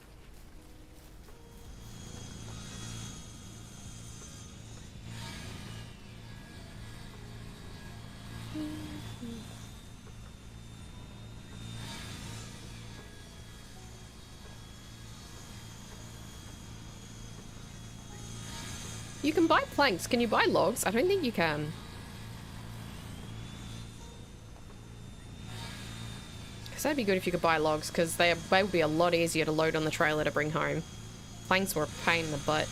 You can buy planks. Can you buy logs? I don't think you can. Because that'd be good if you could buy logs, because they would be a lot easier to load on the trailer to bring home. Planks were a pain in the butt.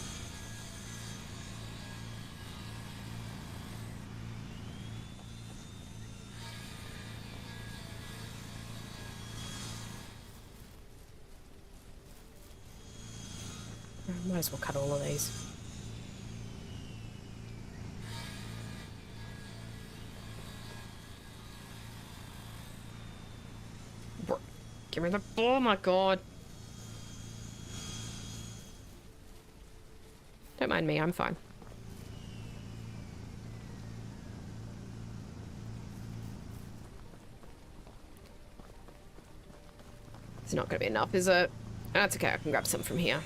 Might as well cut all of these. Give me the... Oh my god. Don't mind me, I'm fine. It's not going to be enough, is it? That's okay, I can grab some from here.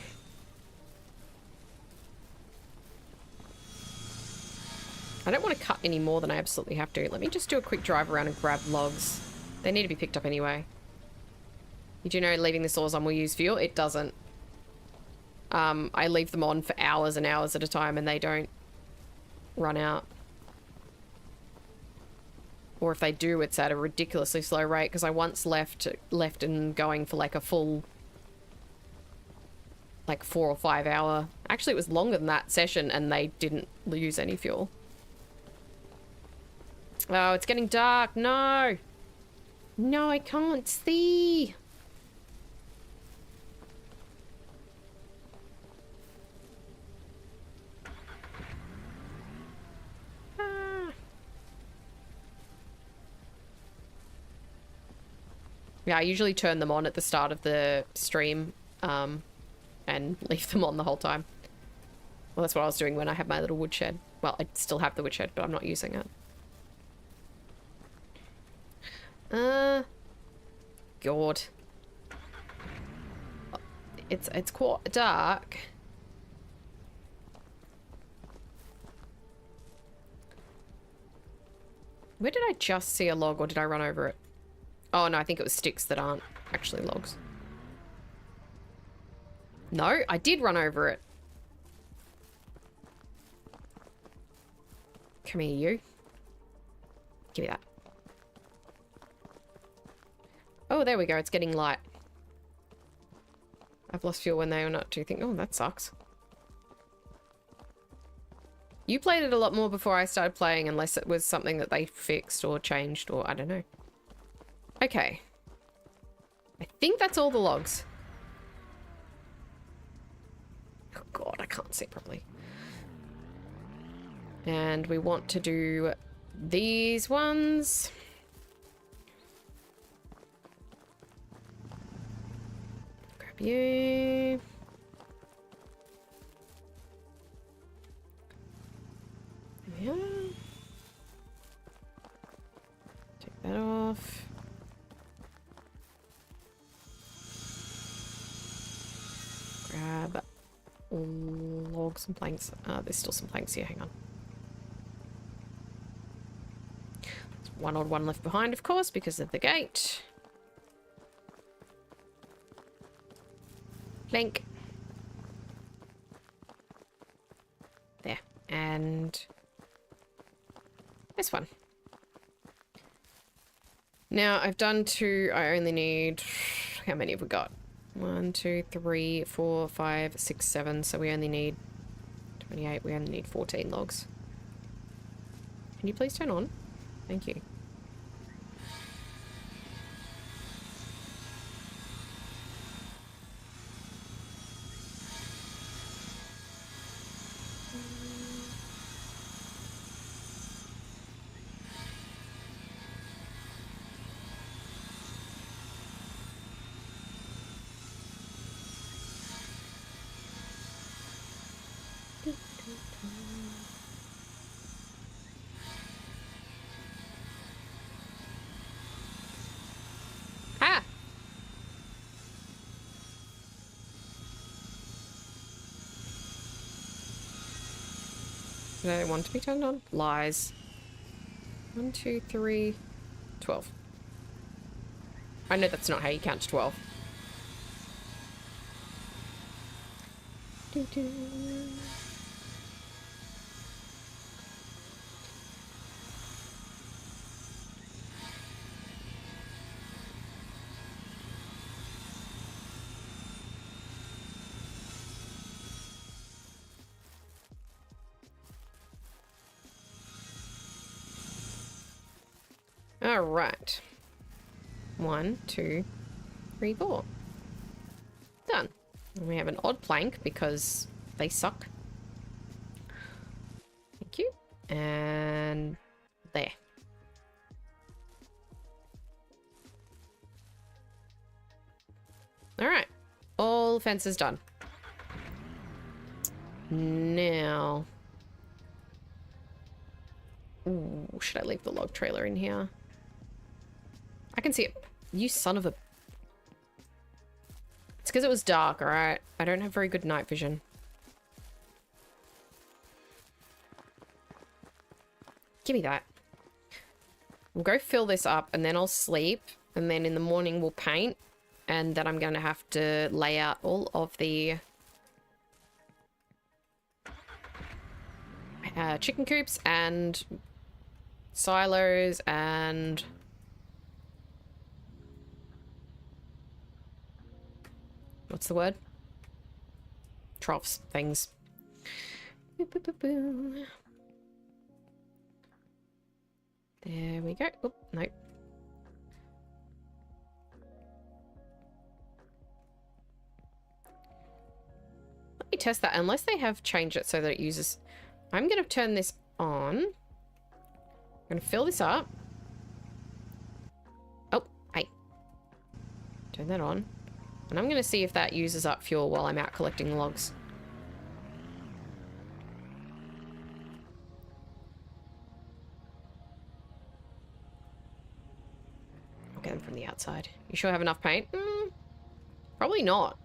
I don't want to cut any more than I absolutely have to. Let me just do a quick drive around and grab logs. They need to be picked up anyway. Did you know leaving the saws on will use fuel? It doesn't. I leave them on for hours and hours at a time and they don't run out. Or if they do, it's at a ridiculously slow rate, because I once left and going for like a full, like 4 or 5 hour. Actually, it was longer than that session and they didn't use any fuel. Oh, it's getting dark. No. No, I can't see. Yeah, I usually turn them on at the start of the stream, and leave them on the whole time. Well, that's what I was doing when I had my little woodshed. Well, I still have the woodshed, but I'm not using it. God. It's quite dark. Where did I just see a log, or did I run over it? Oh, no, I think it was sticks that aren't actually logs. No, I did run over it. Come here, you. Give me that. Oh, there we go. It's getting light. I've lost fuel when they were not too Oh, that sucks. You played it a lot more before I started playing, unless it was something that they fixed or changed, or I don't know. Okay. I think that's all the logs. Oh God, I can't see properly. And we want to do these ones. Grab you. Yeah. Take that off. Grab logs and planks. There's still some planks here, hang on. There's one odd one left behind, of course, because of the gate. Plank. There. And this one. Now, I've done 2. I only need... How many have we got? 1, 2, 3, 4, 5, 6, 7. So we only need 28. We only need 14 logs. Can you please turn on? Thank you. Ah! Do I want to be turned on? Lies. 1, 2, 3, 12. I know that's not how you count to 12. Doo -doo. All right. 1, 2, 3, 4. Done. And we have an odd plank because they suck. Thank you. And there. All right. All fences done. Now... Ooh, should I leave the log trailer in here? I can see it. You son of a... It's because it was dark, alright? I don't have very good night vision. Give me that. We'll go fill this up and then I'll sleep. And then in the morning we'll paint. And then I'm going to have to lay out all of the chicken coops and silos and what's the word? Troughs things. Boo, boo, boo, boo. There we go. Oh, no. Let me test that. Unless they have changed it so that it uses... I'm going to turn this on. I'm going to fill this up. Oh, hey. Turn that on. And I'm going to see if that uses up fuel while I'm out collecting logs. I'll get them from the outside. You sure have enough paint? Probably not.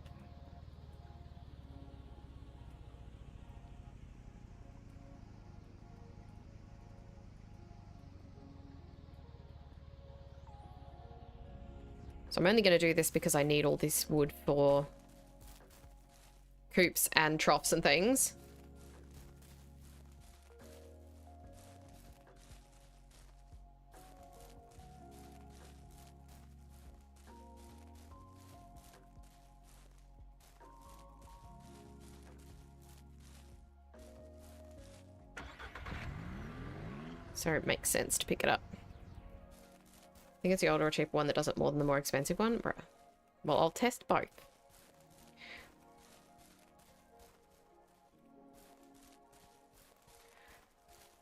So I'm only going to do this because I need all this wood for coops and troughs and things. So it makes sense to pick it up. I think it's the older or cheaper one that does it more than the more expensive one. Bruh. Well, I'll test both.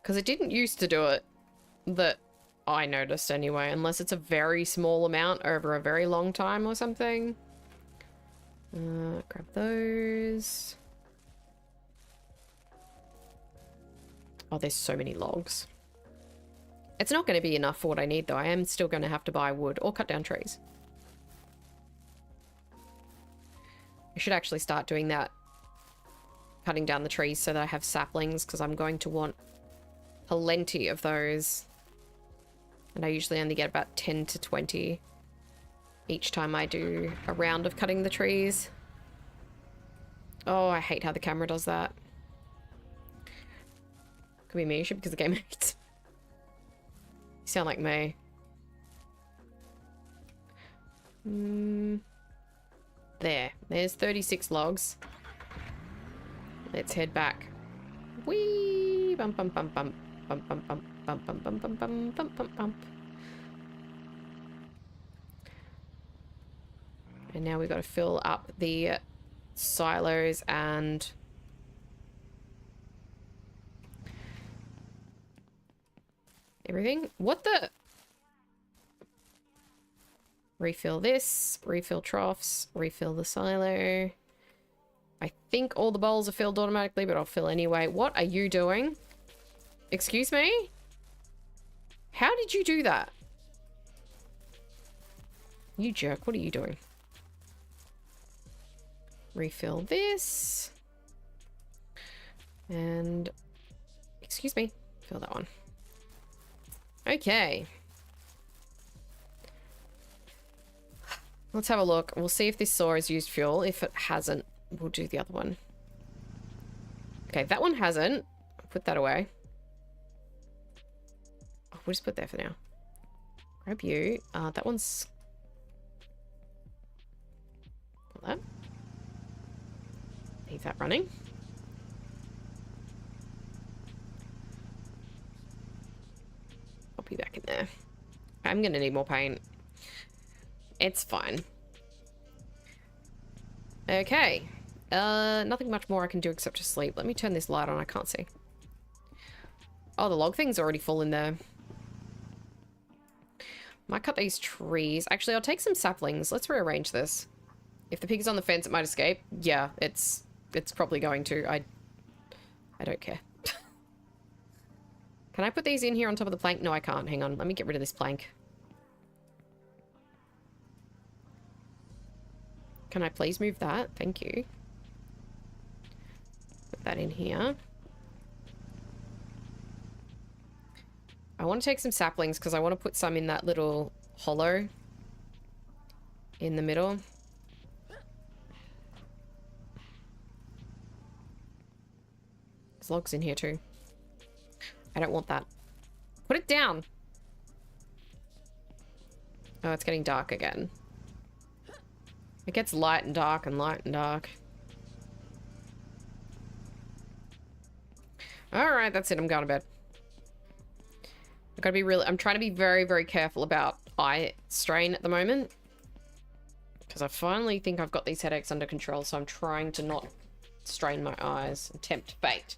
Because it didn't used to do it, that I noticed anyway, unless it's a very small amount over a very long time or something. Grab those. Oh, there's so many logs. It's not going to be enough for what I need, though. I am still going to have to buy wood or cut down trees. I should actually start doing that. Cutting down the trees so that I have saplings, because I'm going to want plenty of those. And I usually only get about 10 to 20 each time I do a round of cutting the trees. Oh, I hate how the camera does that. Could be me, because the game hates. You sound like me. There's 36 logs. Let's head back. Whee! Bump, bump, bump, bump. Bump, bump, bump, bump, bump, bump, bump, bump, bump, bump, bump. And now we've got to fill up the silos and... everything. What the... Refill this, refill troughs, refill the silo. I think all the bowls are filled automatically, but I'll fill anyway. What are you doing? Excuse me? How did you do that? You jerk, what are you doing? Refill this. And... excuse me. Fill that one. Okay. Let's have a look. We'll see if this saw has used fuel. If it hasn't, we'll do the other one. Okay, that one hasn't. Put that away. Oh, we'll just put there for now. Grab you. That one's... Put that. Leave that running. I'll be back in there. I'm gonna need more paint. It's fine. Okay. Nothing much more I can do except to sleep. Let me turn this light on. I can't see. Oh, the log thing's already full in there. Might cut these trees. Actually, I'll take some saplings. Let's rearrange this. If the pig is on the fence, it might escape. Yeah, it's probably going to. I don't care. Can I put these in here on top of the plank? No, I can't. Hang on. Let me get rid of this plank. Can I please move that? Thank you. Put that in here. I want to take some saplings because I want to put some in that little hollow in the middle. There's logs in here too. I don't want that. Put it down. Oh, it's getting dark again. It gets light and dark and light and dark. Alright, that's it. I'm going to bed. I've got to be really... I'm trying to be very, very careful about eye strain at the moment. Because I finally think I've got these headaches under control, so I'm trying to not strain my eyes and tempt fate.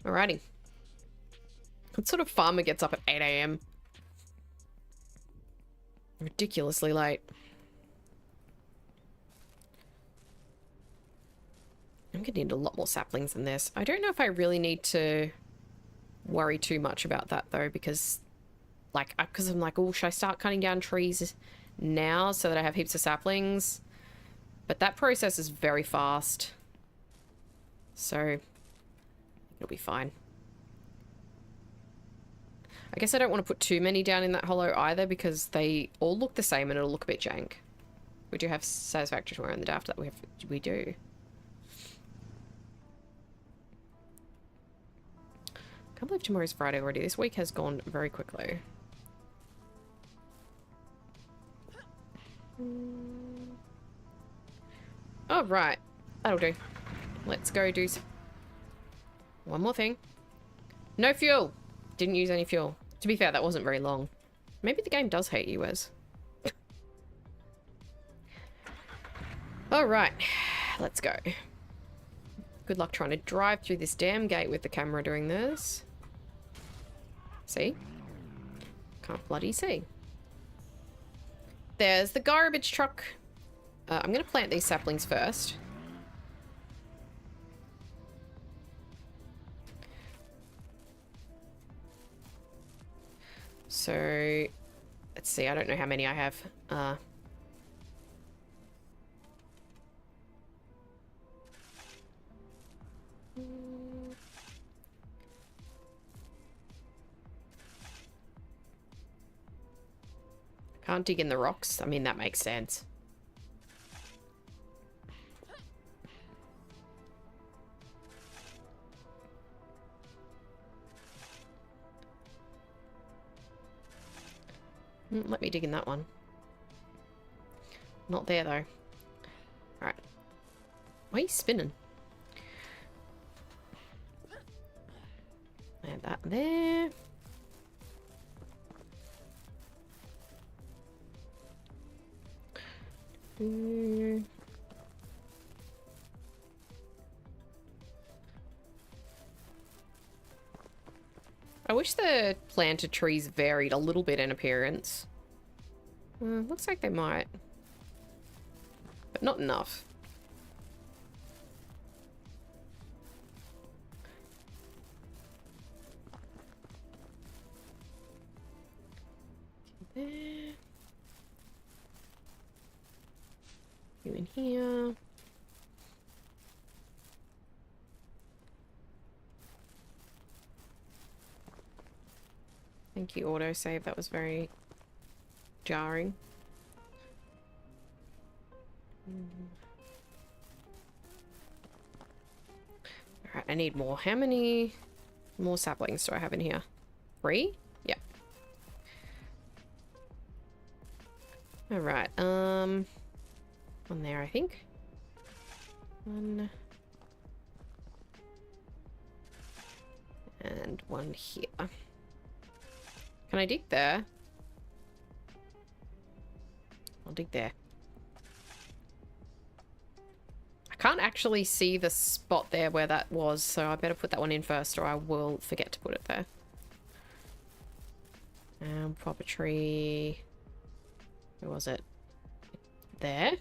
Alrighty. What sort of farmer gets up at 8 AM? Ridiculously late. I'm gonna need a lot more saplings than this. I don't know if I really need to worry too much about that though, because like, because I'm like, oh, should I start cutting down trees now so that I have heaps of saplings? But that process is very fast. So it'll be fine. I guess I don't want to put too many down in that hollow either because they all look the same and it'll look a bit jank. We do have satisfactory tomorrow in the daft that we do. Can't believe tomorrow's Friday already. This week has gone very quickly. Oh, right. That'll do. Let's go do one more thing. No fuel. Didn't use any fuel. To be fair, that wasn't very long. Maybe the game does hate you, Wes. Alright. Let's go. Good luck trying to drive through this damn gate with the camera doing this. See? Can't bloody see. There's the garbage truck. I'm going to plant these saplings first. So, let's see. I don't know how many I have. Can't dig in the rocks. I mean, that makes sense. Let me dig in that one. Not there, though. Alright. Why are you spinning? Add that there. I wish the planted trees varied a little bit in appearance. Looks like they might. But not enough. There. You in here. Thank you, autosave. That was very jarring. Alright, I need more. How many more saplings do I have in here? 3? Yeah. Alright, one there, I think. One. And one here. Can I dig there? I'll dig there. I can't actually see the spot there where that was, so I better put that one in first or I will forget to put it there. Proper tree. Where was it? There.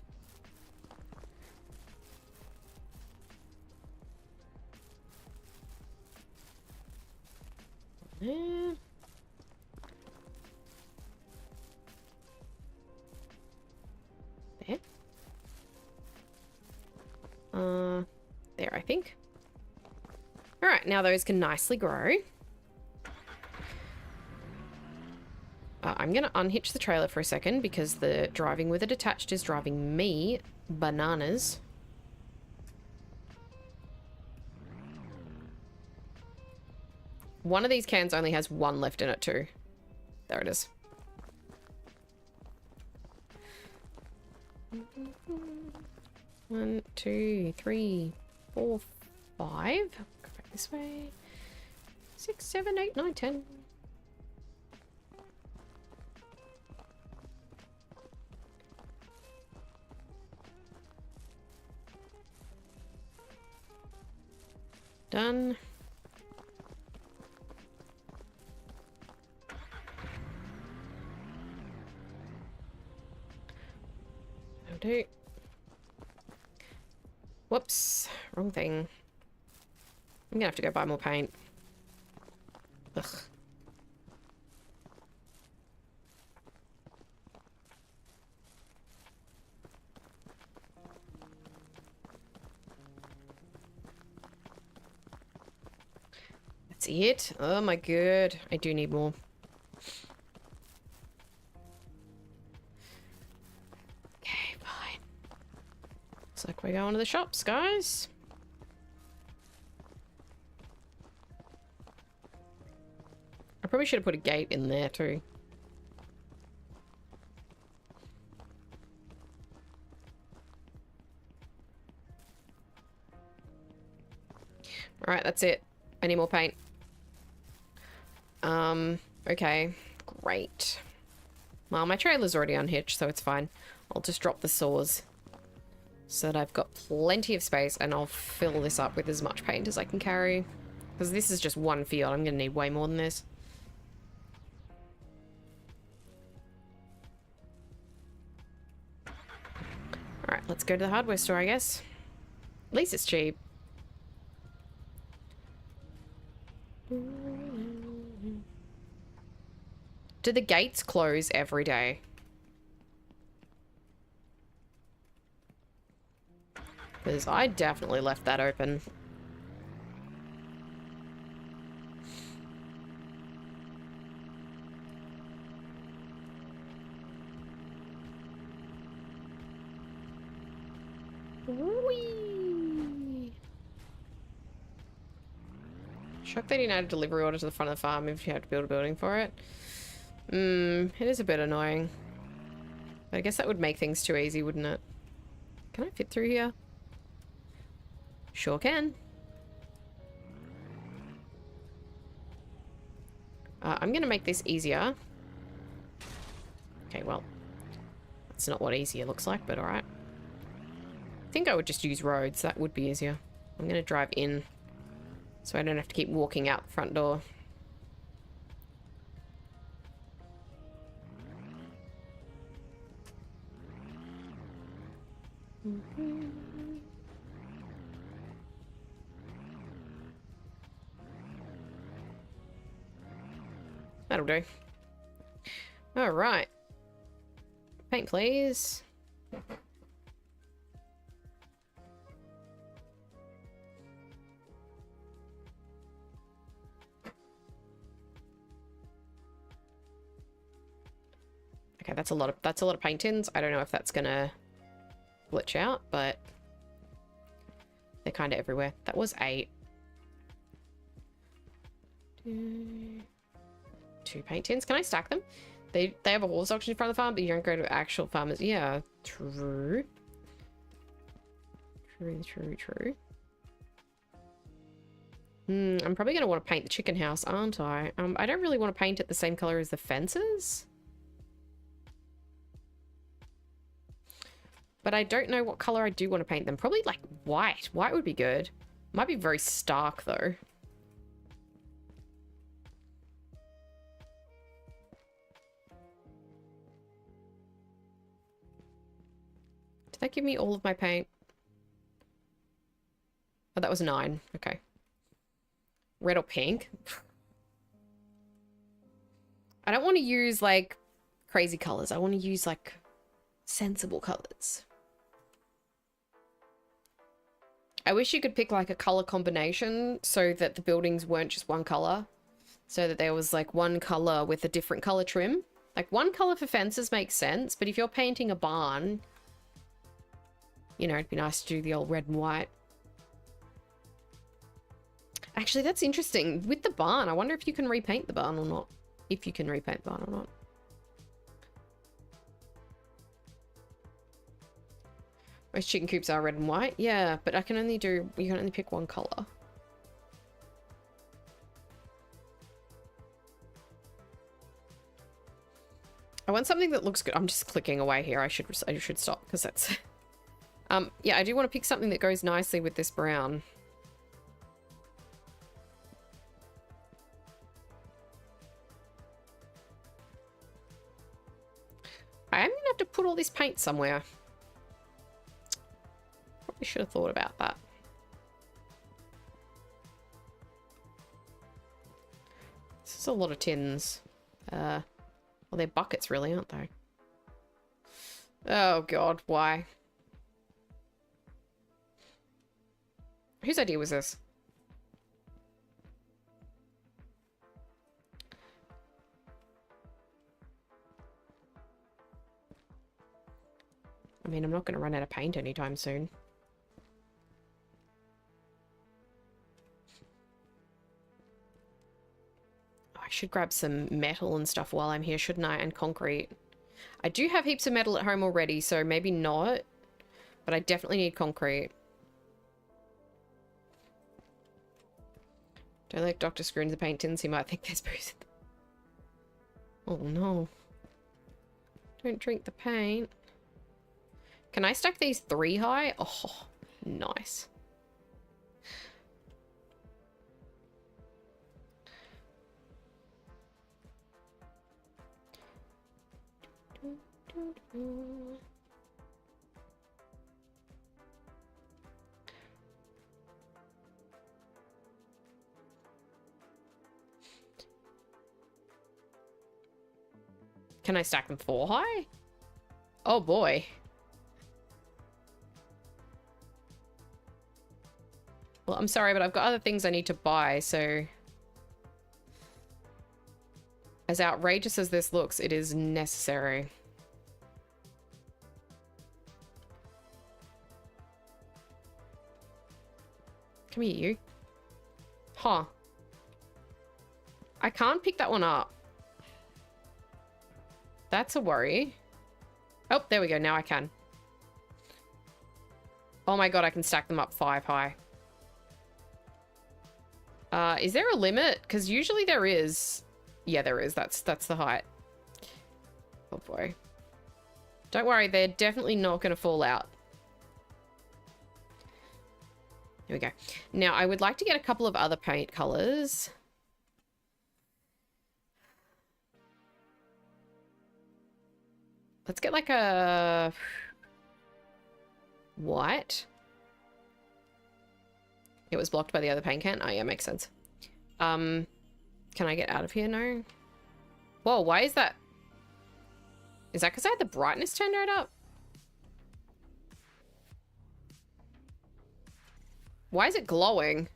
There. There. there, I think. All right, now those can nicely grow. I'm going to unhitch the trailer for a second because the driving with it attached is driving me bananas. One of these cans only has one left in it too. There it is. One, two, three, 4, 5. Go back this way. 6, 7, 8, 9, 10. Done. That'll do. Whoops. Wrong thing. I'm gonna have to go buy more paint. Ugh. That's it? Oh my god. I do need more. Okay, fine. Looks like we're going to the shops, guys. I probably should have put a gate in there too. Alright, that's it. I need more paint. Okay. Great. Well, my trailer's already unhitched, so it's fine. I'll just drop the saws so that I've got plenty of space, and I'll fill this up with as much paint as I can carry. Because this is just one field. I'm going to need way more than this. Alright, let's go to the hardware store, I guess. At least it's cheap. Do the gates close every day? Because I definitely left that open. Whee! Shocked they didn't add a delivery order to the front of the farm if you had to build a building for it. It is a bit annoying. But I guess that would make things too easy, wouldn't it? Can I fit through here? Sure can. I'm gonna make this easier. Okay, well, that's not what easier looks like, but alright. I think I would just use roads. That would be easier. I'm gonna drive in so I don't have to keep walking out the front door. That'll do. Alright. Paint, please. Okay, that's a lot of paint tins. I don't know if that's gonna glitch out, but they're kind of everywhere. That was 8. 2 paint tins. Can I stack them? They have a horse auction in front of the farm, but you don't go to actual farmers. Yeah, true. True. I'm probably going to want to paint the chicken house, aren't I? I don't really want to paint it the same color as the fences. But I don't know what color I do want to paint them. Probably like white. White would be good. Might be very stark though. Did that give me all of my paint? Oh, that was 9. Okay. Red or pink? I don't want to use like crazy colors. I want to use like sensible colors. I wish you could pick like a color combination so that the buildings weren't just one color. So that there was like one color with a different color trim. Like one color for fences makes sense, but if you're painting a barn, you know, it'd be nice to do the old red and white. Actually, that's interesting. With the barn, I wonder if you can repaint the barn or not. If you can repaint the barn or not. Most chicken coops are red and white. Yeah, but you can only pick one color. I want something that looks good. I'm just clicking away here. I should stop because that's yeah, I do want to pick something that goes nicely with this brown. I am gonna have to put all this paint somewhere. Probably should have thought about that. This is a lot of tins. Well, they're buckets really, aren't they? Oh god, why? Whose idea was this? I mean, I'm not going to run out of paint anytime soon. I should grab some metal and stuff while I'm here, shouldn't I? And concrete. I do have heaps of metal at home already, so maybe not. But I definitely need concrete. Don't let Dr. Screw into the paint tins. He might think there's booze in them. Oh no. Don't drink the paint. Can I stack these 3 high? Oh, nice. Can I stack them 4 high? Oh boy. Well, I'm sorry, but I've got other things I need to buy, so... As outrageous as this looks, it is necessary. Come here, you. Huh. I can't pick that one up. That's a worry. Oh, there we go. Now I can. Oh my god, I can stack them up 5 high. Is there a limit? Because usually there is. Yeah, there is. That's the height. Oh boy. Don't worry, they're definitely not going to fall out. Here we go. Now, I would like to get a couple of other paint colors. Let's get like a white. It was blocked by the other paint can. Oh yeah, makes sense. Can I get out of here? No. Whoa, why is that? Is that because I had the brightness turned right up? Why is it glowing?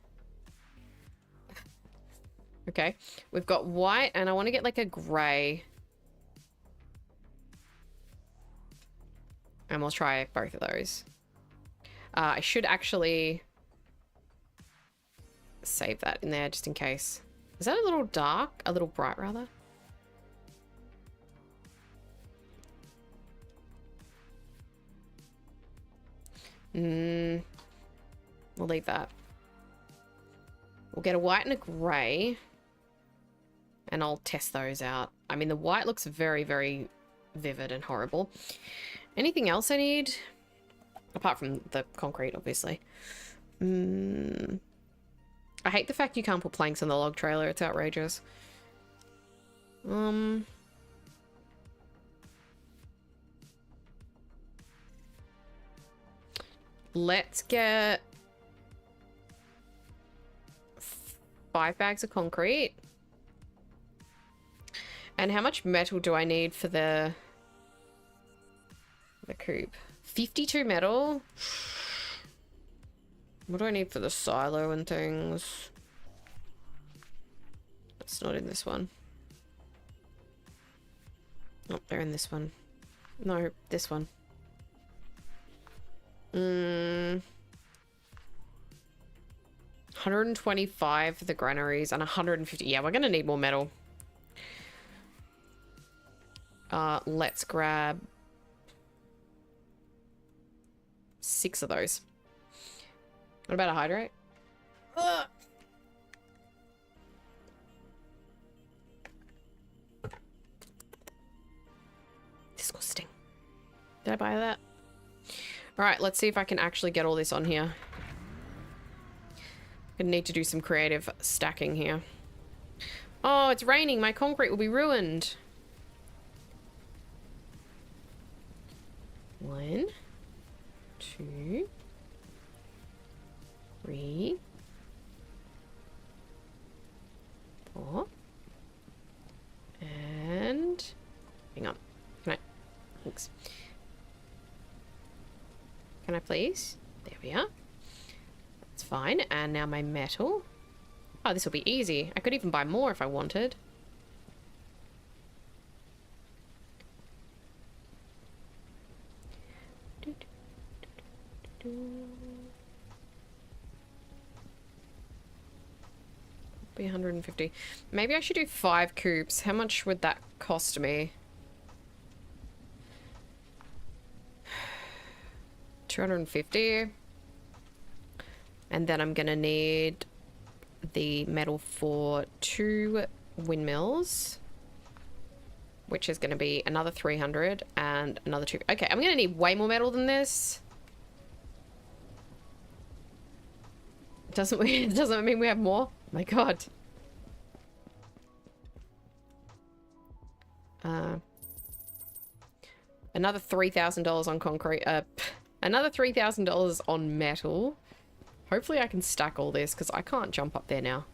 Okay, we've got white and I want to get like a gray. And we'll try both of those. I should actually save that in there just in case. Is that a little dark? A little bright, rather? We'll leave that. We'll get a white and a grey. And I'll test those out. I mean, the white looks very, very vivid and horrible. Anything else I need? Apart from the concrete, obviously. I hate the fact you can't put planks on the log trailer. It's outrageous. Let's get 5 bags of concrete. And how much metal do I need for the coop? 52 metal. What do I need for the silo and things? That's not in this one. Oh, they're in this one. No, this one. 125 for the granaries and 150. Yeah, we're gonna need more metal. Let's grab 6 of those. What about a hydrate? Ugh. Disgusting. Did I buy that? Alright, let's see if I can actually get all this on here. Gonna need to do some creative stacking here. Oh, it's raining. My concrete will be ruined. 1, 2, 3, 4. And hang on. Can I? Thanks. Can I please? There we are. That's fine. And now my metal. Oh, this will be easy. I could even buy more if I wanted. Be 150. Maybe I should do 5 coops. How much would that cost me? 250. And then I'm gonna need the metal for 2 windmills, which is gonna be another 300 and another 2. Okay, I'm gonna need way more metal than this. Doesn't mean we have more? My god. Another $3,000 on concrete. Another $3,000 on metal. Hopefully I can stack all this because I can't jump up there now.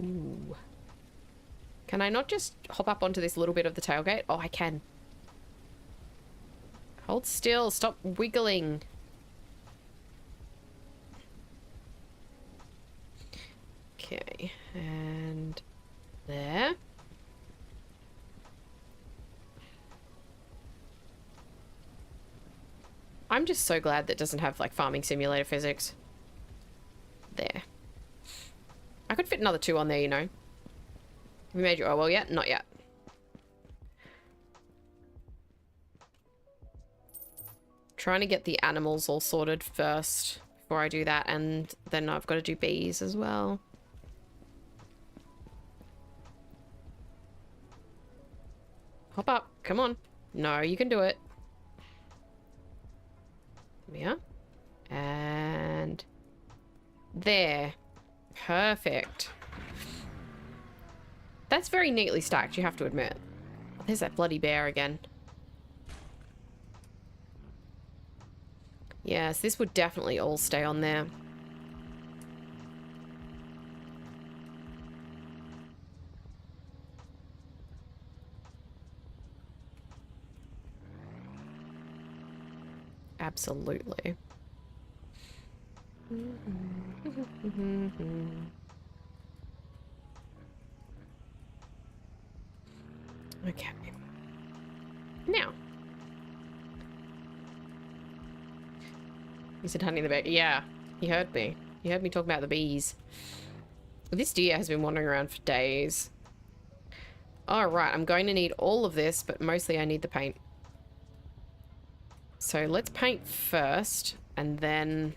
Ooh. Can I not just hop up onto this little bit of the tailgate? Oh, I can. Hold still. Stop wiggling. Okay. And there. I'm just so glad that doesn't have like farming simulator physics. There. I could fit another 2 on there, you know. Have you made your oil well yet? Not yet. Trying to get the animals all sorted first before I do that, and then I've got to do bees as well. Hop up. Come on. No, you can do it. Yeah. And there. Perfect. That's very neatly stacked, you have to admit. There's that bloody bear again. Yes, this would definitely all stay on there. Absolutely. Okay. Now. He said honey in the bag. Yeah, he heard me. He heard me talk about the bees. This deer has been wandering around for days. Alright, I'm going to need all of this, but mostly I need the paint. So let's paint first, and then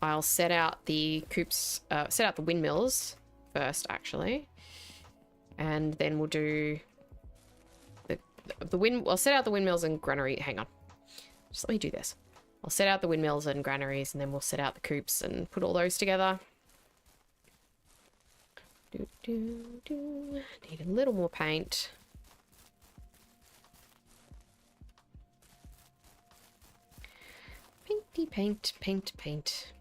I'll set out the coops, set out the windmills first, actually. And then we'll do I'll set out the windmills and granary. Hang on. Just let me do this. I'll set out the windmills and granaries, and then we'll set out the coops and put all those together. Need a little more paint. Painty paint, paint, paint.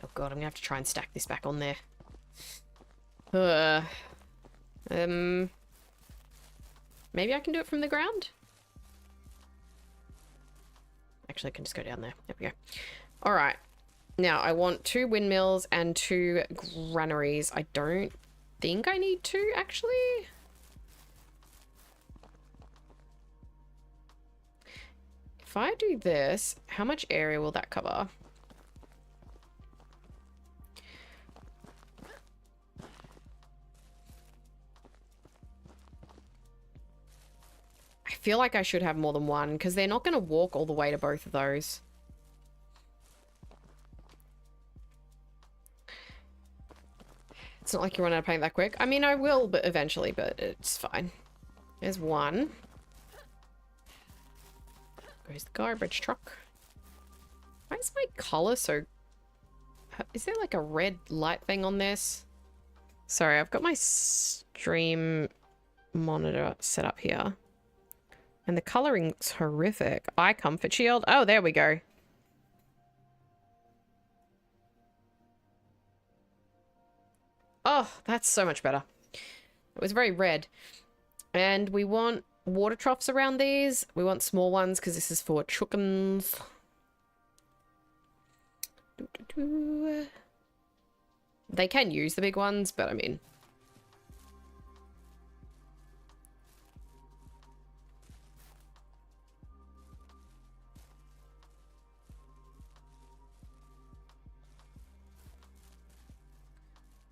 Oh god, I'm gonna have to try and stack this back on there. Maybe I can do it from the ground? Actually, I can just go down there. There we go. All right. Now, I want 2 windmills and 2 granaries. I don't think I need 2, actually. If I do this, how much area will that cover? I feel like I should have more than one because they're not going to walk all the way to both of those. It's not like you run out of paint that quick. I mean, I will, but eventually, but it's fine. There's one. Goes the garbage truck. Why is my color so... Is there like a red light thing on this? Sorry, I've got my stream monitor set up here. And the coloring's horrific. Eye comfort shield. Oh, there we go. Oh, that's so much better. It was very red. And we want water troughs around these. We want small ones because this is for chickens. They can use the big ones, but I mean...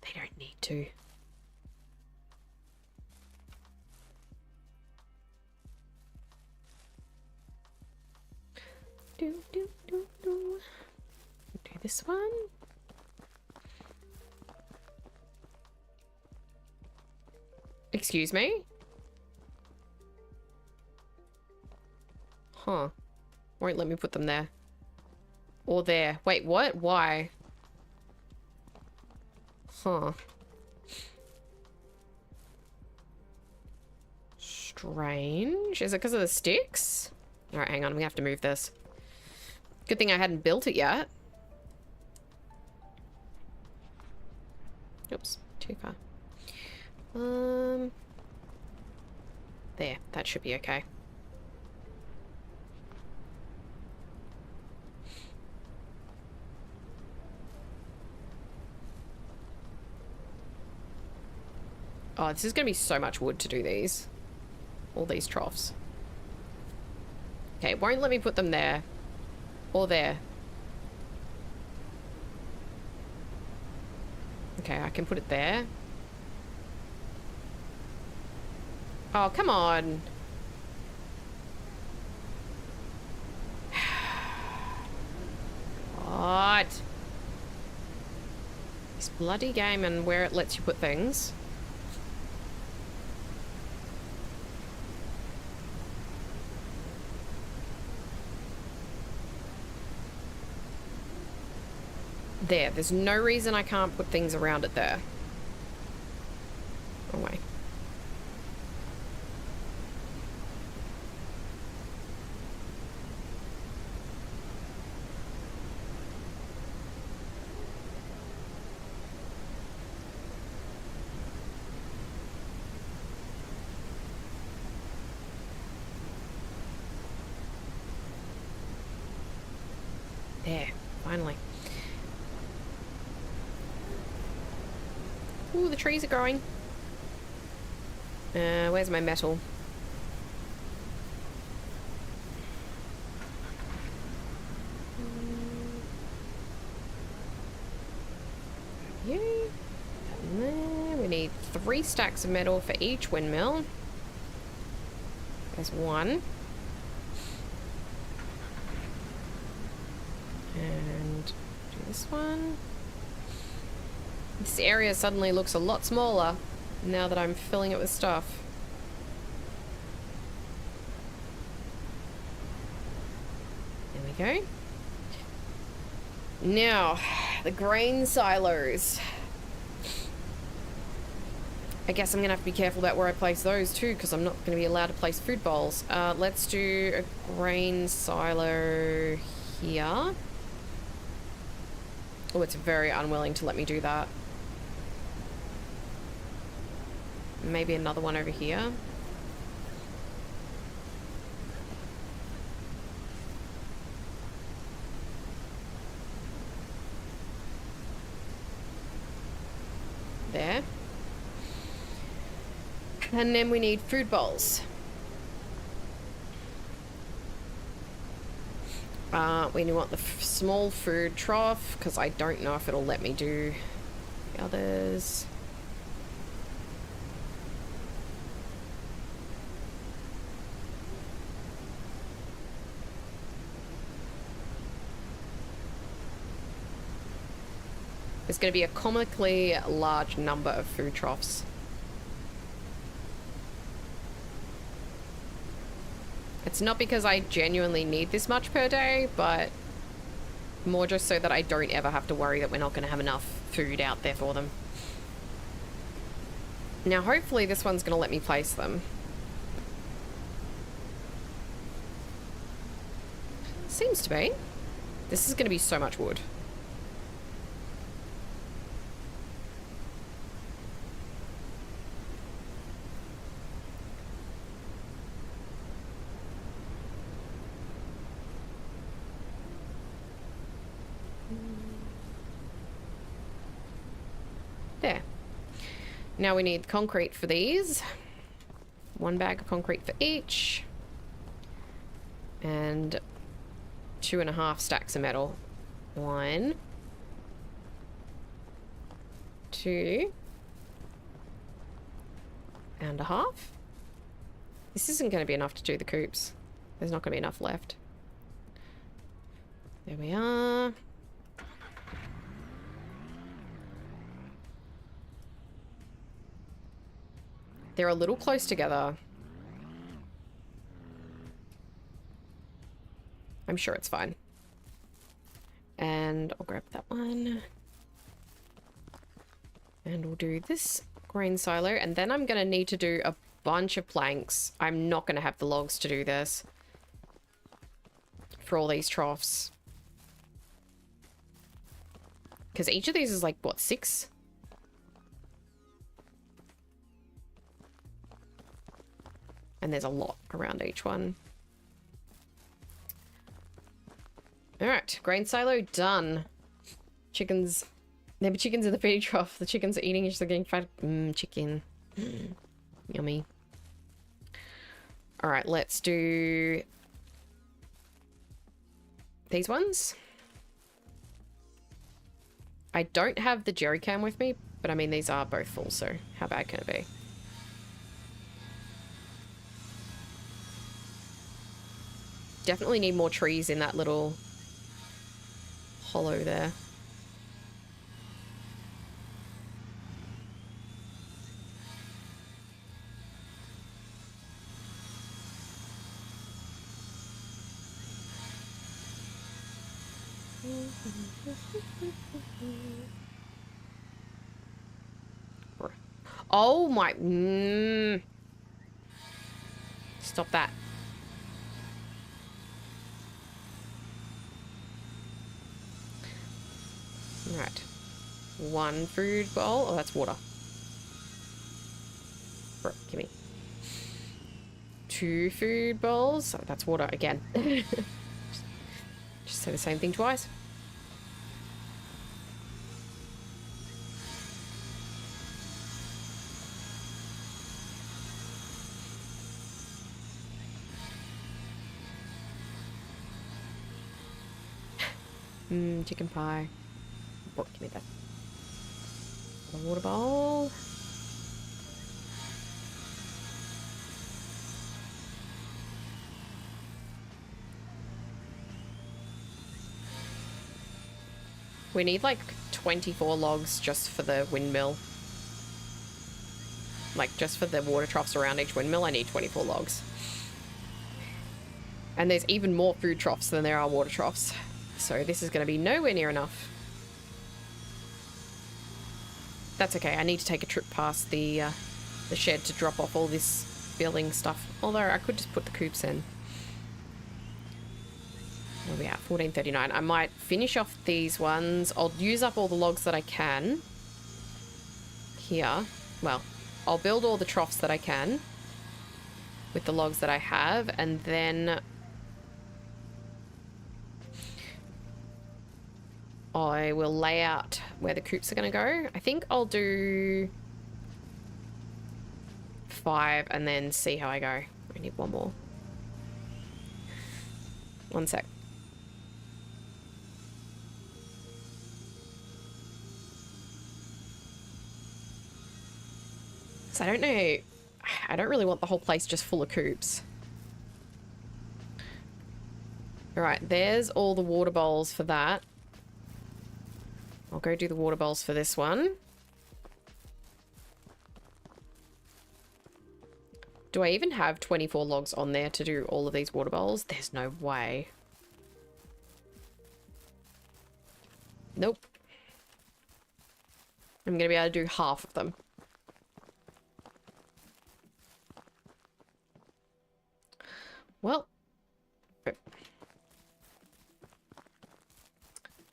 They don't need to. Do this one. Excuse me? Huh. Won't let me put them there. Or there. Wait, what? Why? Huh. Strange. Is it because of the sticks? Alright, hang on. We have to move this. Good thing I hadn't built it yet. Oops. Too far. There. That should be okay. Oh, this is going to be so much wood to do these. All these troughs. Okay, it won't let me put them there. Or there. Okay, I can put it there. Oh, come on. What? This bloody game and where it lets you put things. There's no reason I can't put things around it there. Oh, wait. There, finally. Ooh, the trees are growing. Where's my metal? Yeah. And there. We need 3 stacks of metal for each windmill. There's 1. And do this one. This area suddenly looks a lot smaller now that I'm filling it with stuff. There we go. Now, the grain silos. I guess I'm going to have to be careful about where I place those too, because I'm not going to be allowed to place food bowls. Let's do a grain silo here. Oh, it's very unwilling to let me do that. Maybe another one over here. There. And then we need food bowls. We want the small food trough, because I don't know if it'll let me do the others. There's going to be a comically large number of food troughs. It's not because I genuinely need this much per day, but more just so that I don't ever have to worry that we're not going to have enough food out there for them. Now, hopefully this one's going to let me place them. Seems to be. This is going to be so much wood. There. Now we need concrete for these. 1 bag of concrete for each. And 2.5 stacks of metal. 1, 2 and a half. This isn't going to be enough to do the coops. There's not going to be enough left. There we are. They're a little close together. I'm sure it's fine. And I'll grab that one. And we'll do this grain silo. And then I'm going to need to do a bunch of planks. I'm not going to have the logs to do this. For all these troughs. Because each of these is like, what, 6? And there's a lot around each one. Alright, grain silo done. Chickens. There be chickens in the feeding trough. The chickens are eating, just getting fat. Chicken. Yummy. Alright, let's do these ones. I don't have the jerry can with me, but I mean, these are both full, so how bad can it be? Definitely need more trees in that little hollow there. Oh my... Stop that. Right. 1 food bowl. Oh, that's water. Bro, gimme. 2 food bowls. Oh, that's water again. Just say the same thing twice. Chicken pie. Oh, give me that. A water bowl. We need like 24 logs just for the windmill. Like just for the water troughs around each windmill, I need 24 logs. And there's even more food troughs than there are water troughs. So this is going to be nowhere near enough. That's okay. I need to take a trip past the shed to drop off all this building stuff. Although I could just put the coops in. Where are we at? 1439. I might finish off these ones. I'll use up all the logs that I can. Here. Well, I'll build all the troughs that I can with the logs that I have, and then I will lay out where the coops are going to go. I think I'll do 5 and then see how I go. I need one more. One sec. So I don't know. I don't really want the whole place just full of coops. Alright, there's all the water bowls for that. I'll go do the water bowls for this one. Do I even have 24 logs on there to do all of these water bowls? There's no way. Nope. I'm going to be able to do half of them. Well.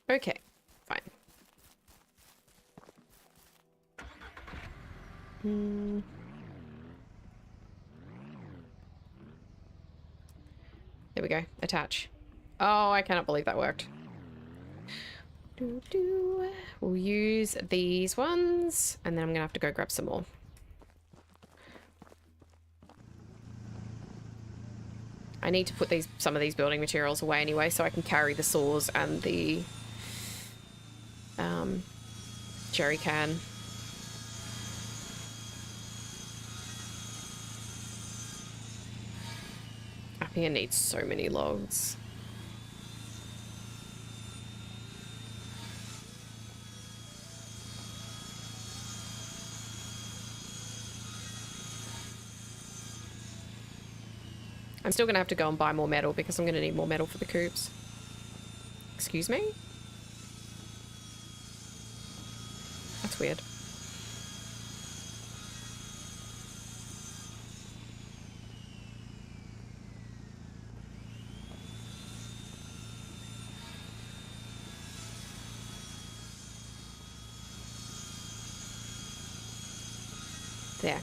Okay, fine. There we go. Attach. Oh, I cannot believe that worked. We'll use these ones, and then I'm gonna have to go grab some more. I need to put some of these building materials away anyway, so I can carry the saws and the jerry can. I think I need so many logs. I'm still going to have to go and buy more metal because I'm going to need more metal for the coops. Excuse me? That's weird. There.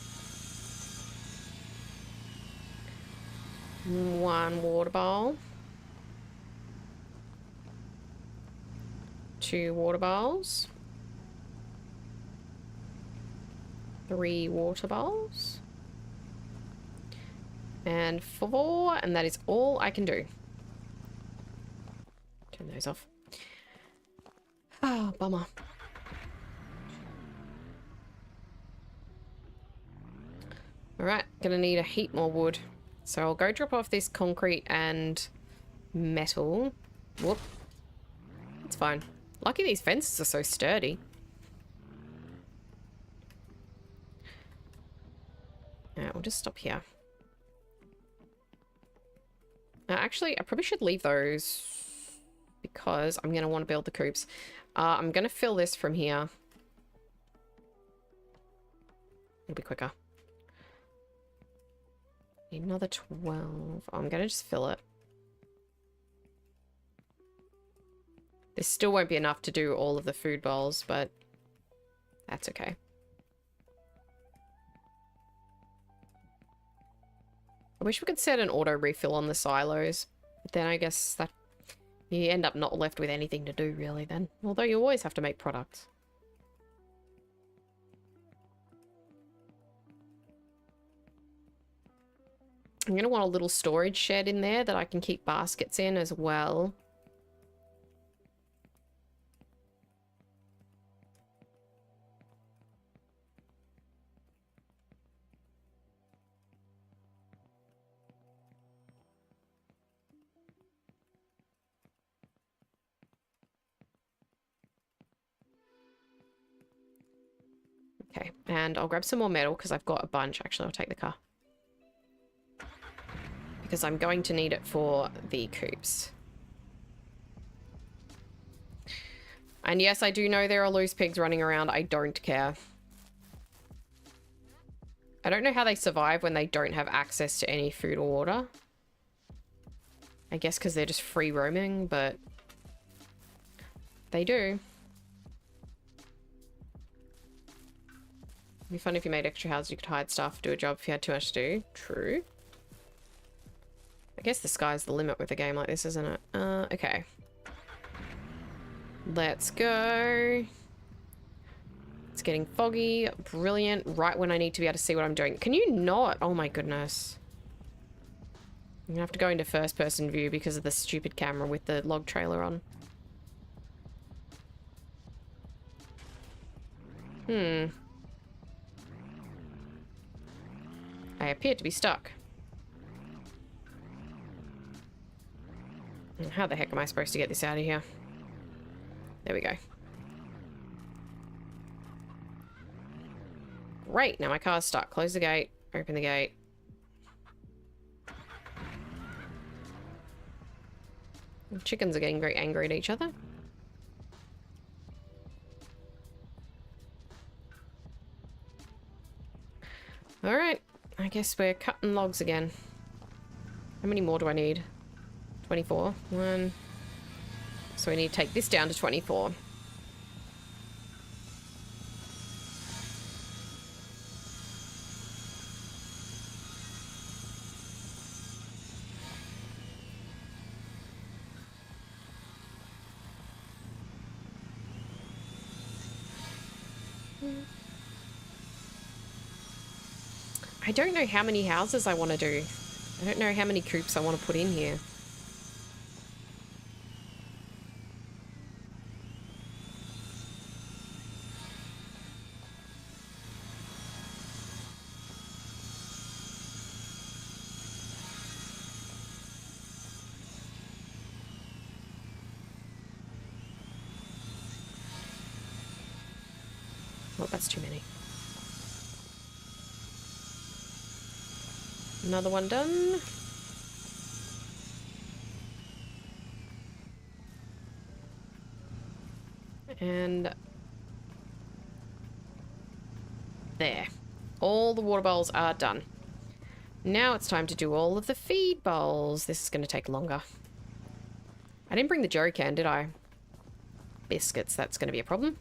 One water bowl. 2 water bowls. 3 water bowls. And 4, and that is all I can do. Turn those off. Ah, bummer. Alright, gonna need a heap more wood. So I'll go drop off this concrete and metal. Whoop. It's fine. Lucky these fences are so sturdy. We'll just stop here. Actually, I probably should leave those because I'm going to want to build the coops. I'm going to fill this from here. It'll be quicker. Need another 12. I'm going to just fill it. This still won't be enough to do all of the food bowls, but that's okay. I wish we could set an auto refill on the silos. But then I guess that you end up not left with anything to do really then. Although you always have to make products. I'm going to want a little storage shed in there that I can keep baskets in as well. Okay, and I'll grab some more metal because I've got a bunch. Actually, I'll take the car. Because I'm going to need it for the coops. And yes, I do know there are loose pigs running around. I don't care. I don't know how they survive when they don't have access to any food or water. I guess because they're just free roaming, but they do. be fun if you made extra houses you could hide stuff, do a job if you had too much to do. True. I guess the sky's the limit with a game like this, isn't it? Okay. Let's go. It's getting foggy. Brilliant. Right when I need to be able to see what I'm doing. Can you not? Oh my goodness. I'm gonna have to go into first person view because of the stupid camera with the log trailer on. I appear to be stuck. How the heck am I supposed to get this out of here? There we go. Great, now my car's stuck. Close the gate, open the gate. The chickens are getting very angry at each other. Alright, I guess we're cutting logs again. How many more do I need? 24. 1. So we need to take this down to 24. I don't know how many houses I want to do. I don't know how many coops I want to put in here. Oh, that's too many. Another one done. And there. All the water bowls are done. Now it's time to do all of the feed bowls. This is going to take longer. I didn't bring the jerry can, did I? Biscuits, that's going to be a problem.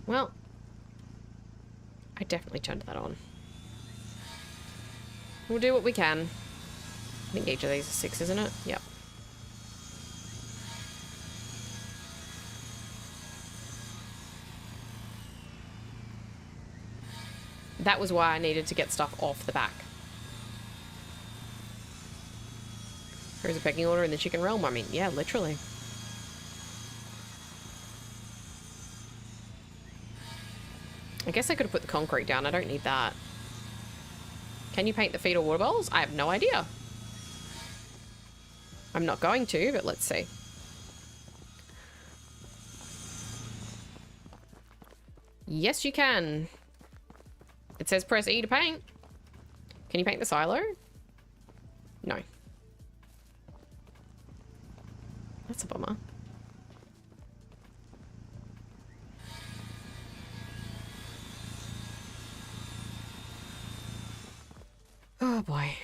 Well, I definitely turned that on. We'll do what we can. I think each of these is 6, isn't it? Yep. That was why I needed to get stuff off the back. There's a pecking order in the chicken realm. I mean, yeah, literally. I guess I could have put the concrete down. I don't need that. Can you paint the feed or water bowls? I have no idea. I'm not going to, but let's see. Yes, you can. It says press E to paint. Can you paint the silo? No. That's a bummer. Oh boy.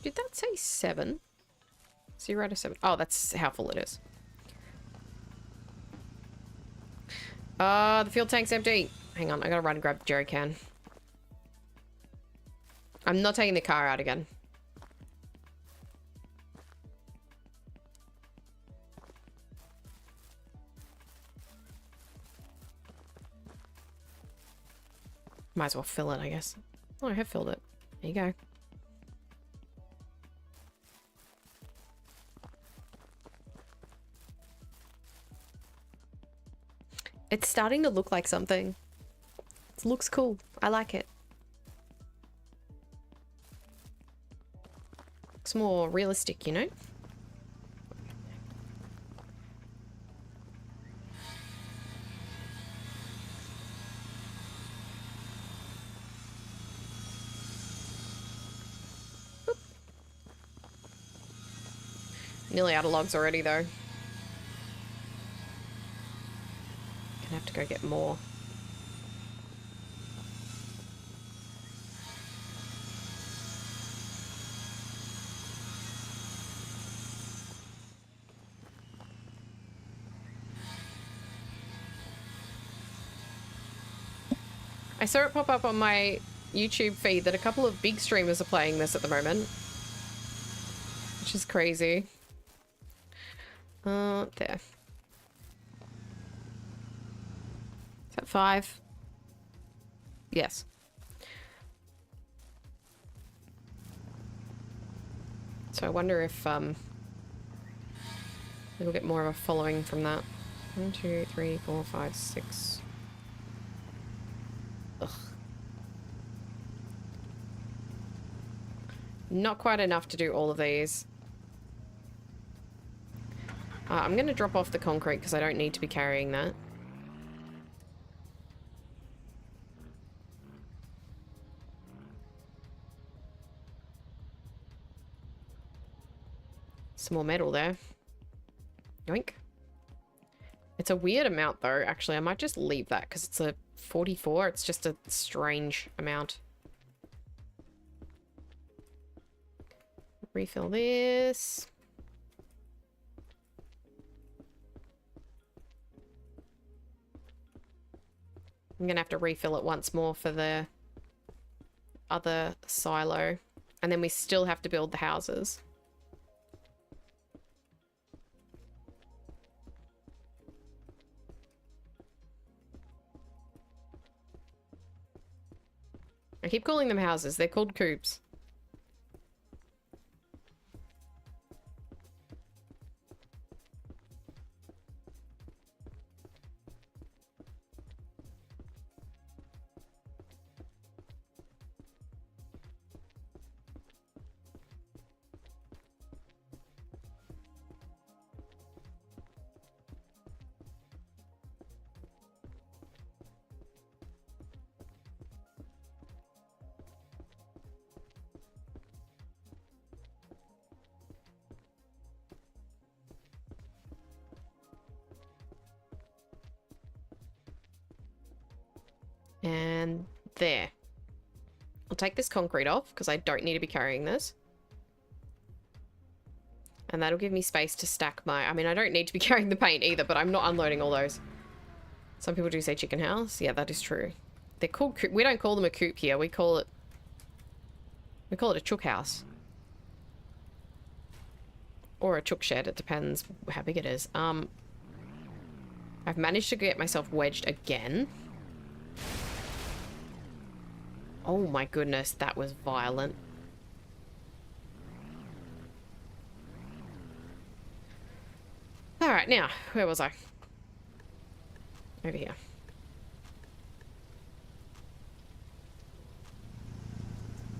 Did that say 7? 0 to 7. Oh, that's how full it is. The fuel tank's empty. Hang on, I gotta run and grab the jerry can. I'm not taking the car out again. Might as well fill it, I guess. Oh, I have filled it. There you go. It's starting to look like something. It looks cool. I like it. Looks more realistic, you know? Nearly out of logs already, though. Gonna have to go get more. I saw it pop up on my YouTube feed that a couple of big streamers are playing this at the moment. Which is crazy. There. Is that 5? Yes. So I wonder if, we'll get more of a following from that. 1, 2, 3, 4, 5, 6. Ugh. Not quite enough to do all of these. I'm going to drop off the concrete because I don't need to be carrying that. Some more metal there. Yoink. It's a weird amount though, actually. I might just leave that because it's a 44. It's just a strange amount. Refill this. I'm gonna have to refill it once more for the other silo. And then we still have to build the houses. I keep calling them houses. They're called coops. And there. I'll take this concrete off because I don't need to be carrying this. And that'll give me space to stack my... I mean, I don't need to be carrying the paint either, but I'm not unloading all those. Some people do say chicken house. Yeah, that is true. They're called coop. We don't call them a coop here. We call it a chook house. Or a chook shed. It depends how big it is. I've managed to get myself wedged again. Oh my goodness, that was violent. Alright, now, where was I? Over here.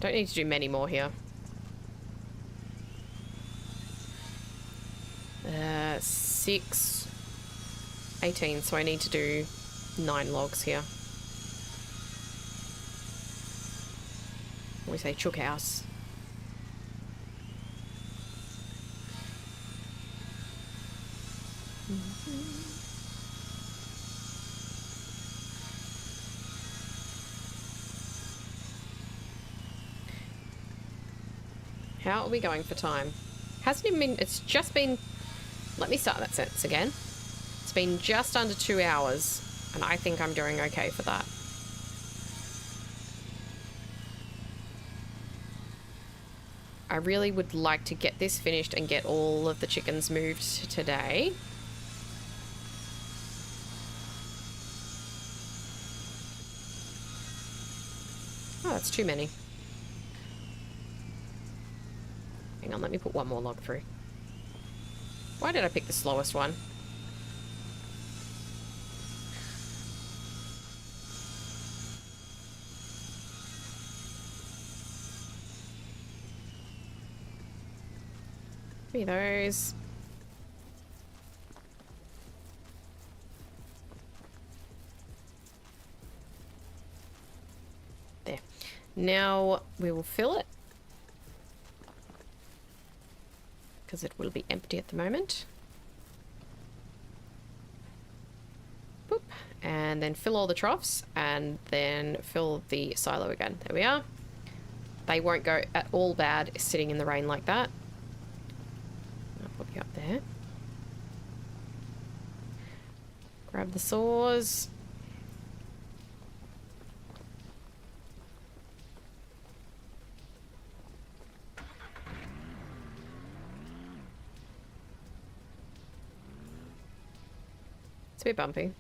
Don't need to do many more here. 6, 18, so I need to do 9 logs here. We say chook house. How are we going for time? Hasn't even been, it's just been, let me start that sentence again. It's been just under 2 hours, and I think I'm doing okay for that. I really would like to get this finished and get all of the chickens moved today. Oh, that's too many. Hang on, let me put one more log through. Why did I pick the slowest one? Give me those. There. Now we will fill it. because it will be empty at the moment. Boop. And then fill all the troughs and then fill the silo again. There we are. They won't go at all bad sitting in the rain like that. I'll put you up there. Grab the saws. It's a bit bumpy.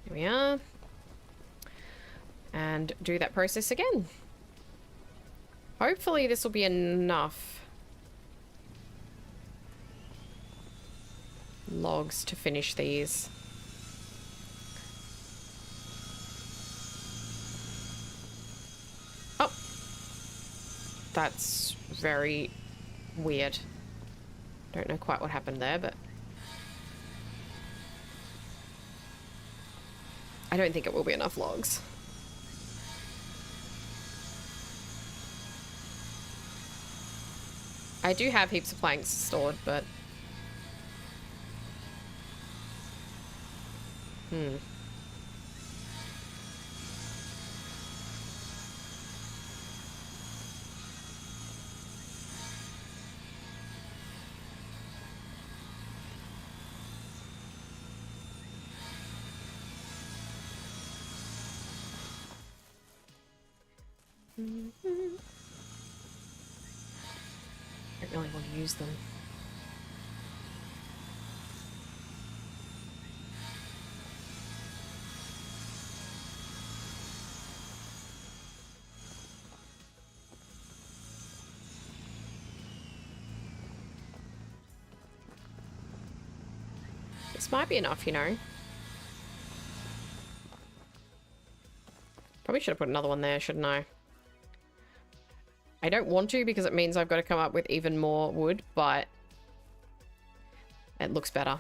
Here we are. And do that process again. Hopefully this will be enough logs to finish these. Oh! That's very weird. Don't know quite what happened there, but I don't think it will be enough logs. I do have heaps of planks stored, but... I don't really want to use them. This might be enough, you know. Probably should have put another one there, shouldn't I? I don't want to because it means I've got to come up with even more wood, but it looks better.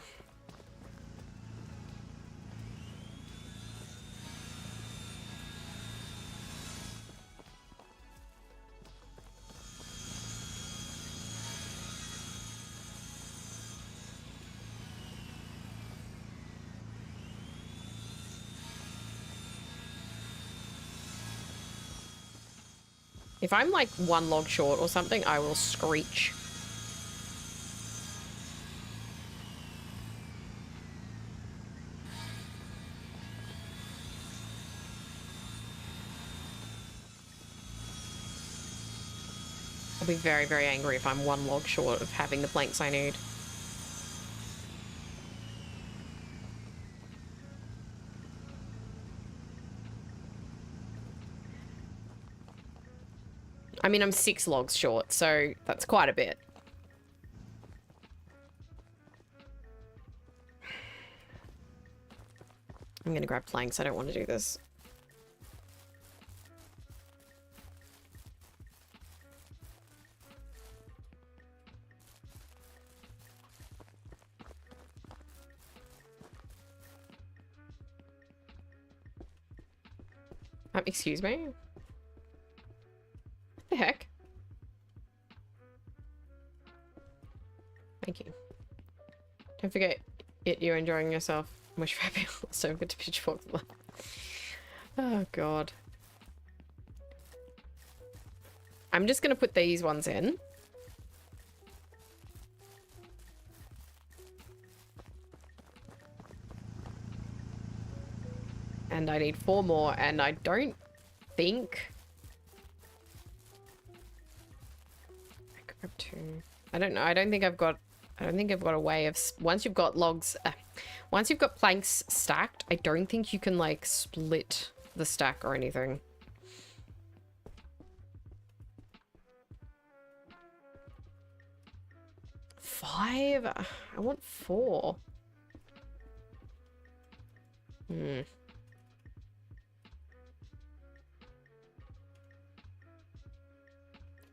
If I'm like one log short or something, I will screech. I'll be very, very angry if I'm one log short of having the planks I need. I mean, I'm 6 logs short, so that's quite a bit. I'm gonna grab planks. I don't want to do this. Excuse me? What the heck? Thank you. Don't forget you're enjoying yourself. Wish for happy also good to pitchfork. Oh god. I'm just gonna put these ones in. And I need 4 more, and I don't think... I could grab 2. I don't know. I don't think I've got a way of... Once you've got logs... once you've got planks stacked, I don't think you can, like, split the stack or anything. Five? I want 4.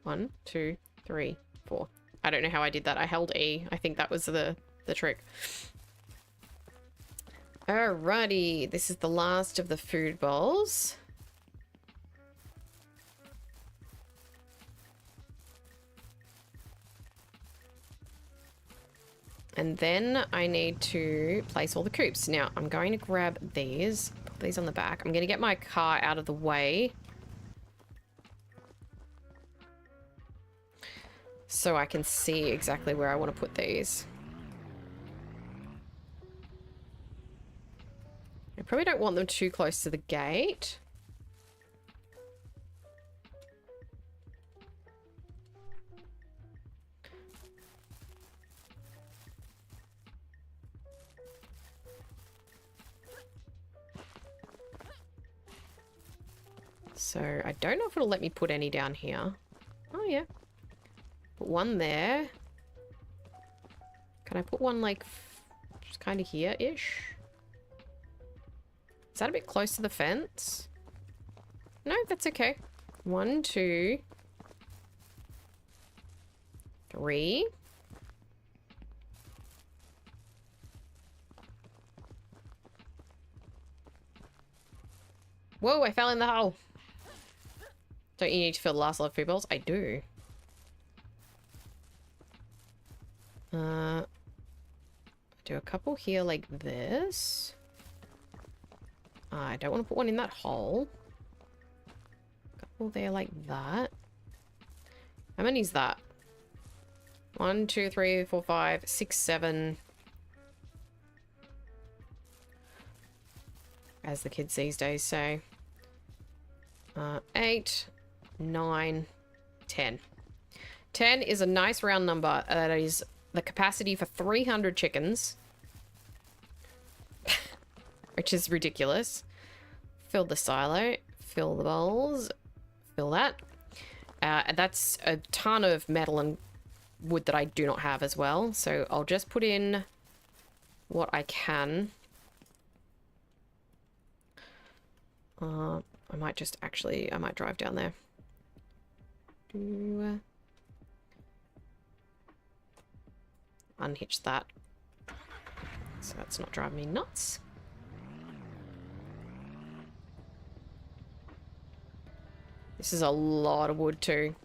1, 2, 3, 4. I don't know how I did that. I held E. I think that was the trick. Alrighty, this is the last of the food bowls. And then I need to place all the coops. Now, I'm going to grab these, put these on the back. I'm going to get my car out of the way so I can see exactly where I want to put these. I probably don't want them too close to the gate. So I don't know if it'll let me put any down here. Oh yeah. Put one there. Can I put one like just kind of here-ish? Is that a bit close to the fence? No, that's okay. 1, 2, 3. Whoa, I fell in the hole. Don't you need to fill the last lot of food balls? I do. Do a couple here like this. I don't want to put one in that hole. A couple there like that. How many is that? 1, 2, 3, 4, 5, 6, 7. As the kids these days say. 8, 9, 10. 10 is a nice round number. That is the capacity for 300 chickens. Which is ridiculous. Fill the silo. Fill the bowls. Fill that. That's a ton of metal and wood that I do not have as well. So I'll just put in what I can. I might just actually, I might drive down there. Unhitch that. So that's not driving me nuts. This is a lot of wood too.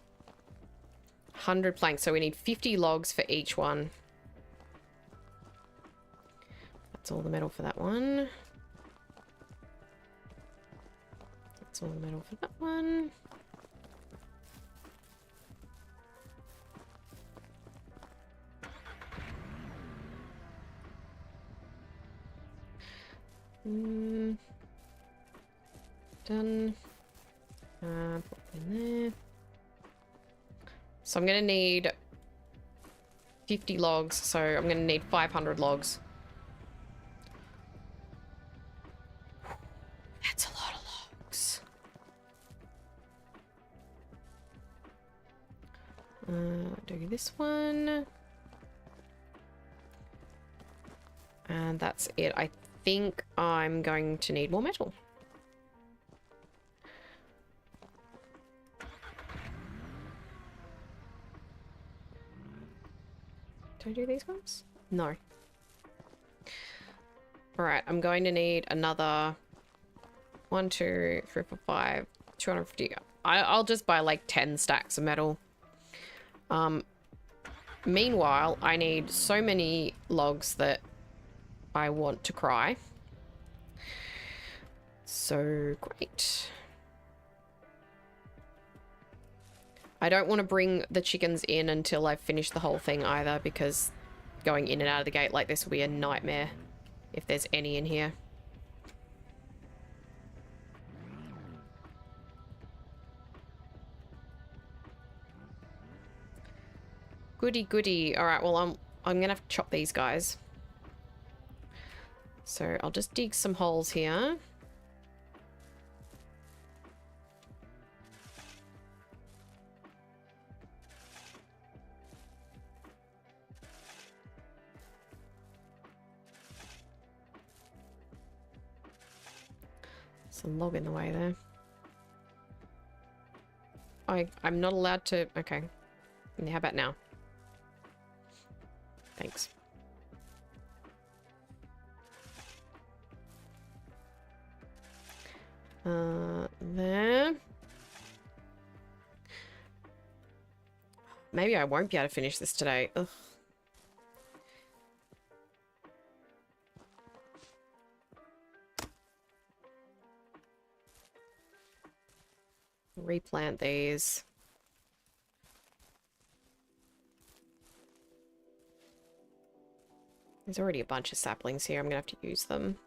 100 planks, so we need 50 logs for each one. That's all the metal for that one. That's all the metal for that one. Done. Put in there. So I'm going to need 50 logs, so I'm going to need 500 logs. That's a lot of logs. Do this one. And that's it. I think I'm going to need more metal. Do I do these ones? No. Alright, I'm going to need another 1, 2, 3, 4, 5, 250. I'll just buy like 10 stacks of metal. Meanwhile, I need so many logs that I want to cry. So great. I don't want to bring the chickens in until I've finished the whole thing either, because going in and out of the gate like this will be a nightmare if there's any in here. Goody goody. Alright, well I'm gonna have to chop these guys. So I'll just dig some holes here. There's a log in the way there. I'm not allowed to... Okay. How about now? Thanks. There. Maybe I won't be able to finish this today. Ugh. Replant these. There's already a bunch of saplings here. I'm gonna have to use them.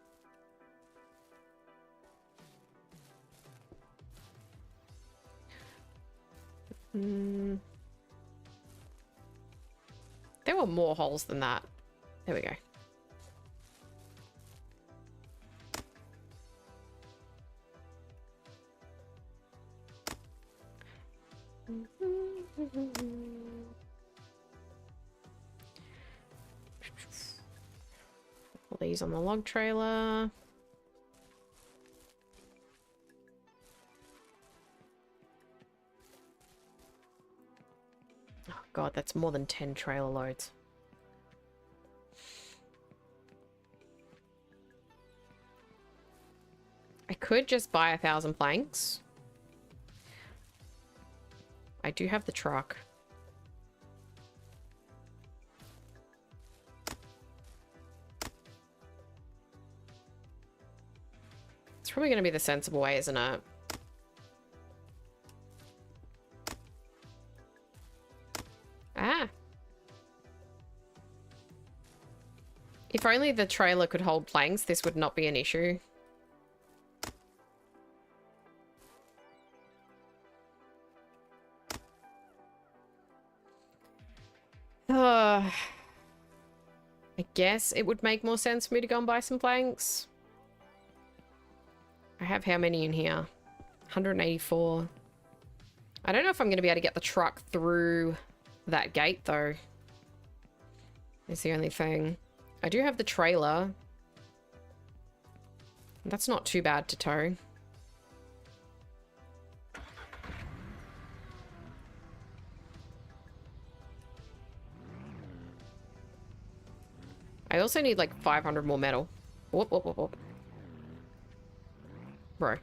There were more holes than that. There we go. All these on the log trailer. Oh god, that's more than 10 trailer loads. I could just buy 1,000 planks. I do have the truck. It's probably going to be the sensible way, isn't it? Ah. If only the trailer could hold planks, this would not be an issue. I guess it would make more sense for me to go and buy some planks. I have how many in here? 184. I don't know if I'm going to be able to get the truck through that gate, though. It's the only thing. I do have the trailer. That's not too bad to tow. I also need like 500 more metal. Whoop, whoop, whoop, whoop. Bro.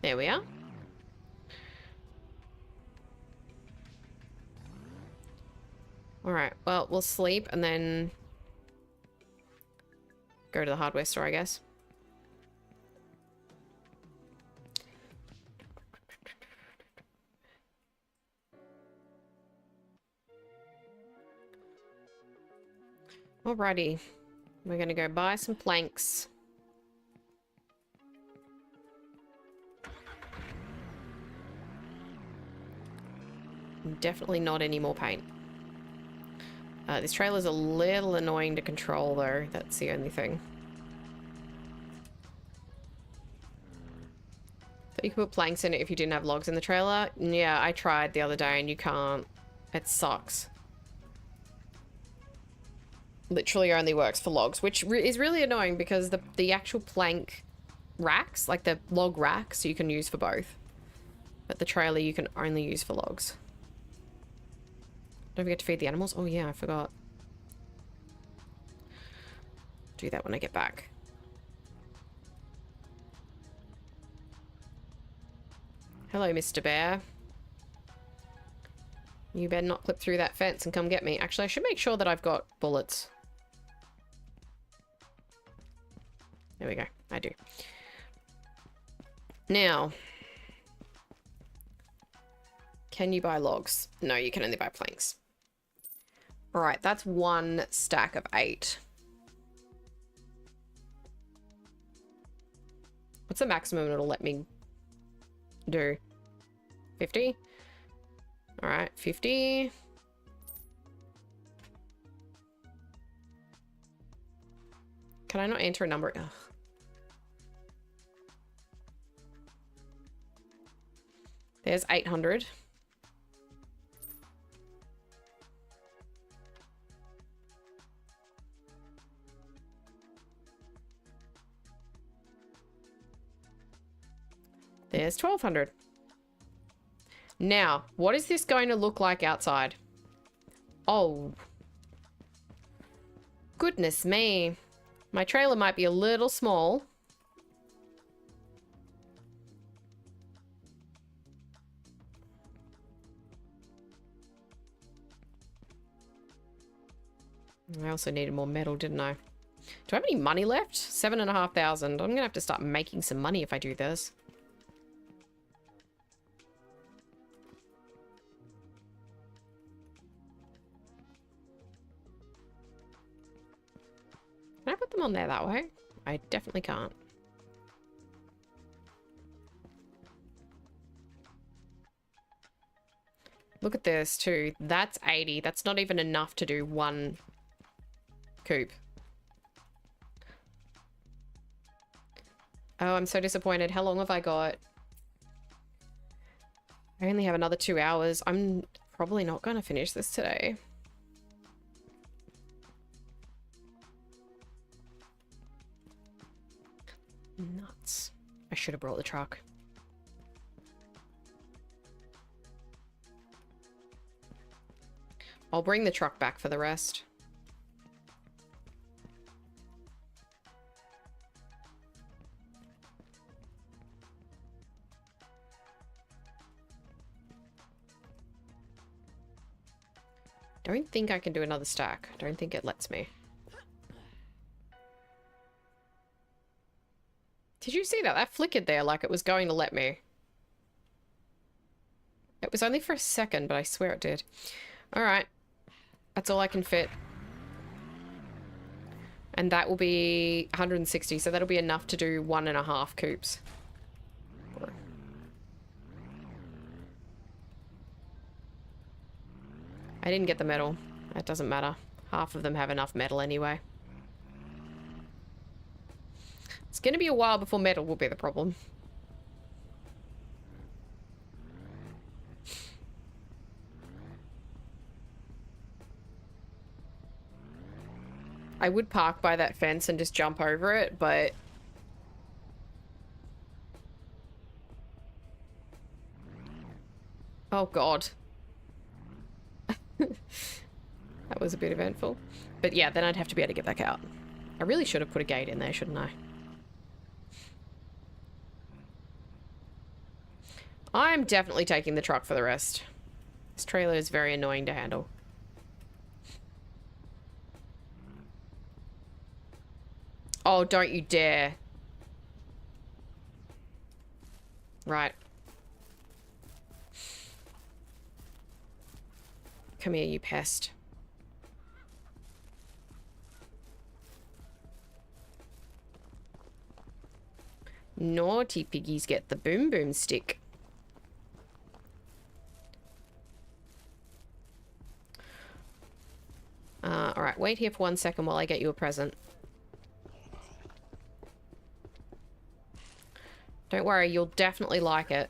There we are. Alright, well, we'll sleep and then go to the hardware store, I guess. Alrighty. We're gonna go buy some planks. Definitely not any more paint. This trailer's a little annoying to control, though. That's the only thing. But you could put planks in it if you didn't have logs in the trailer. Yeah, I tried the other day and you can't. It sucks. Literally only works for logs, which is really annoying because the actual plank racks, like the log racks, you can use for both. But the trailer you can only use for logs. Don't forget to feed the animals. Oh yeah, I forgot. Do that when I get back. Hello, Mr. Bear. You better not clip through that fence and come get me. Actually, I should make sure that I've got bullets. There we go. I do. Now, can you buy logs? No, you can only buy planks. All right, that's 1 stack of 8. What's the maximum it'll let me do? 50? All right, 50. Can I not enter a number? Ugh. There's 800. There's 1200. Now, what is this going to look like outside? Oh. Goodness me. My trailer might be a little small. I also needed more metal, didn't I? Do I have any money left? 7,500. I'm gonna have to start making some money if I do this. Can I put them on there that way? I definitely can't. Look at this too. That's 80. That's not even enough to do one coupe. Oh, I'm so disappointed. How long have I got? I only have another 2 hours. I'm probably not going to finish this today. Nuts. I should have brought the truck. I'll bring the truck back for the rest. Don't think I can do another stack. Don't think it lets me. Did you see that? That flickered there like it was going to let me. It was only for a second, but I swear it did. Alright. That's all I can fit. And that will be 160, so that'll be enough to do 1.5 coupes. I didn't get the metal. That doesn't matter. Half of them have enough metal anyway. It's going to be a while before metal will be the problem. I would park by that fence and just jump over it, but... Oh, God. That was a bit eventful. But yeah, then I'd have to be able to get back out. I really should have put a gate in there, shouldn't I? I'm definitely taking the truck for the rest. This trailer is very annoying to handle. Oh, don't you dare. Right. Come here, you pest. Naughty piggies get the boom boom stick. Alright, wait here for 1 second while I get you a present. Don't worry, you'll definitely like it.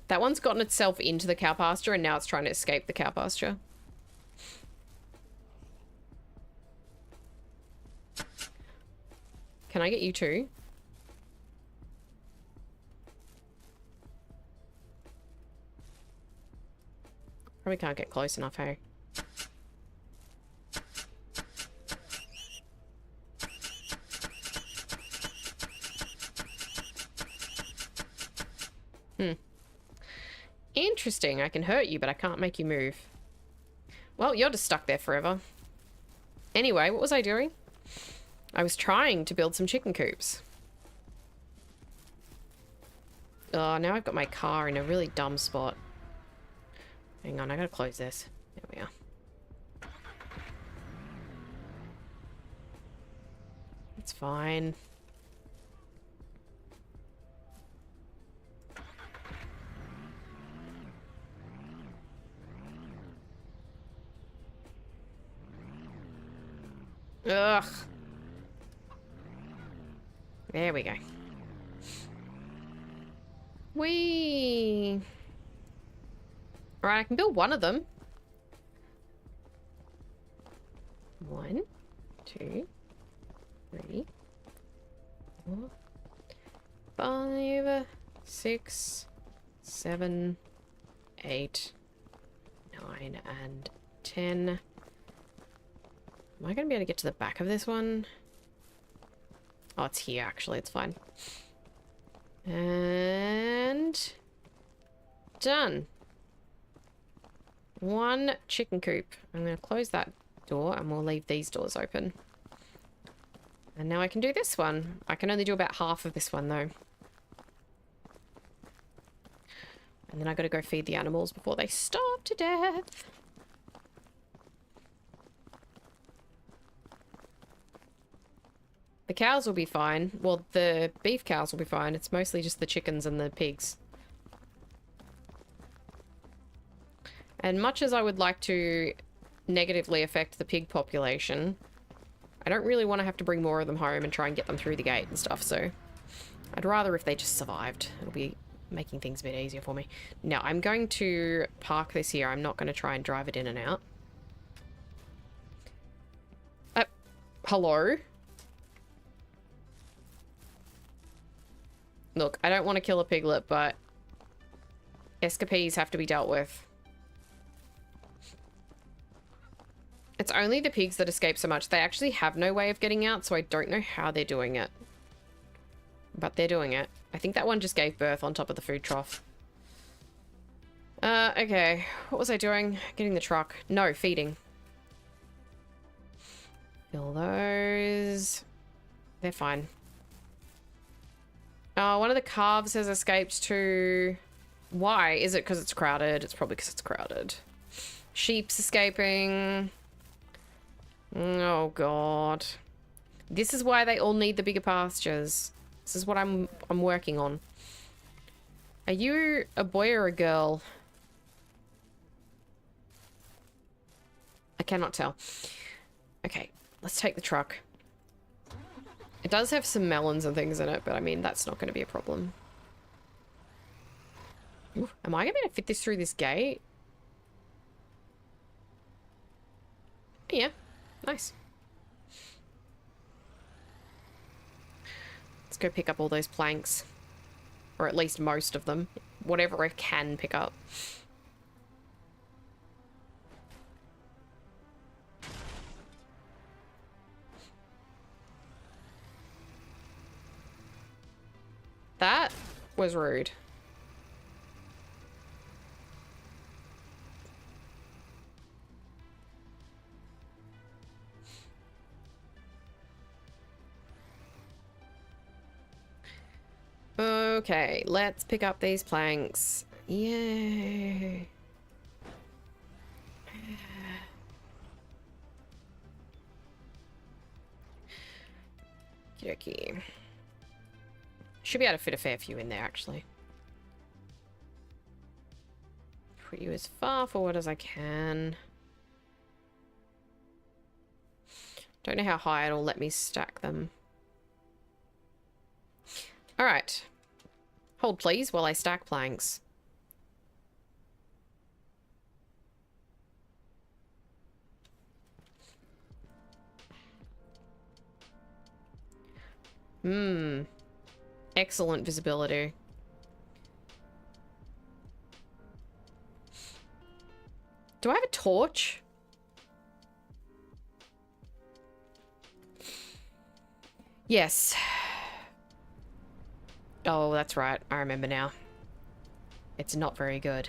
That one's gotten itself into the cow pasture and now it's trying to escape the cow pasture. Can I get you too? Probably can't get close enough, hey? Interesting. I can hurt you, but I can't make you move. Well, you're just stuck there forever. Anyway, what was I doing? I was trying to build some chicken coops. Oh, now I've got my car in a really dumb spot. Hang on, I gotta close this. There we are. It's fine. Ugh. There we go. Whee! Alright, I can build one of them. 1, 2, 3, 4, 5, 6, 7, 8, 9, and 10. Am I going to be able to get to the back of this one? Oh, it's here, actually. It's fine. And... done. One chicken coop. I'm going to close that door and we'll leave these doors open. And now I can do this one. I can only do about half of this one though. And then I got to go feed the animals before they starve to death. The cows will be fine. Well, the beef cows will be fine. It's mostly just the chickens and the pigs. And much as I would like to negatively affect the pig population, I don't really want to have to bring more of them home and try and get them through the gate and stuff, so I'd rather if they just survived. It'll be making things a bit easier for me. Now, I'm going to park this here. I'm not going to try and drive it in and out. Hello? Look, I don't want to kill a piglet, but escapees have to be dealt with. It's only the pigs that escape so much. They actually have no way of getting out, so I don't know how they're doing it. But they're doing it. I think that one just gave birth on top of the food trough. Okay. What was I doing? Getting the truck. No, feeding. Fill those. They're fine. One of the calves has escaped to... Why? Is it because it's crowded? It's probably because it's crowded. Sheep's escaping... Oh god. This is why they all need the bigger pastures. This is what I'm working on. Are you a boy or a girl? I cannot tell. Okay, let's take the truck. It does have some melons and things in it, but I mean, that's not going to be a problem. Ooh, am I going to be able to fit this through this gate? Yeah. Nice. Let's go pick up all those planks. Or at least most of them. Whatever I can pick up. That was rude. Okay, let's pick up these planks. Yay. Okey-dokey. Should be able to fit a fair few in there, actually. Put you as far forward as I can. Don't know how high it'll let me stack them. Alright. Hold please while I stack planks. Excellent visibility. Do I have a torch? Yes. Oh, that's right. I remember now. It's not very good.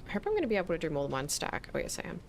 I hope I'm going to be able to do more than one stack. Oh, yes, I am.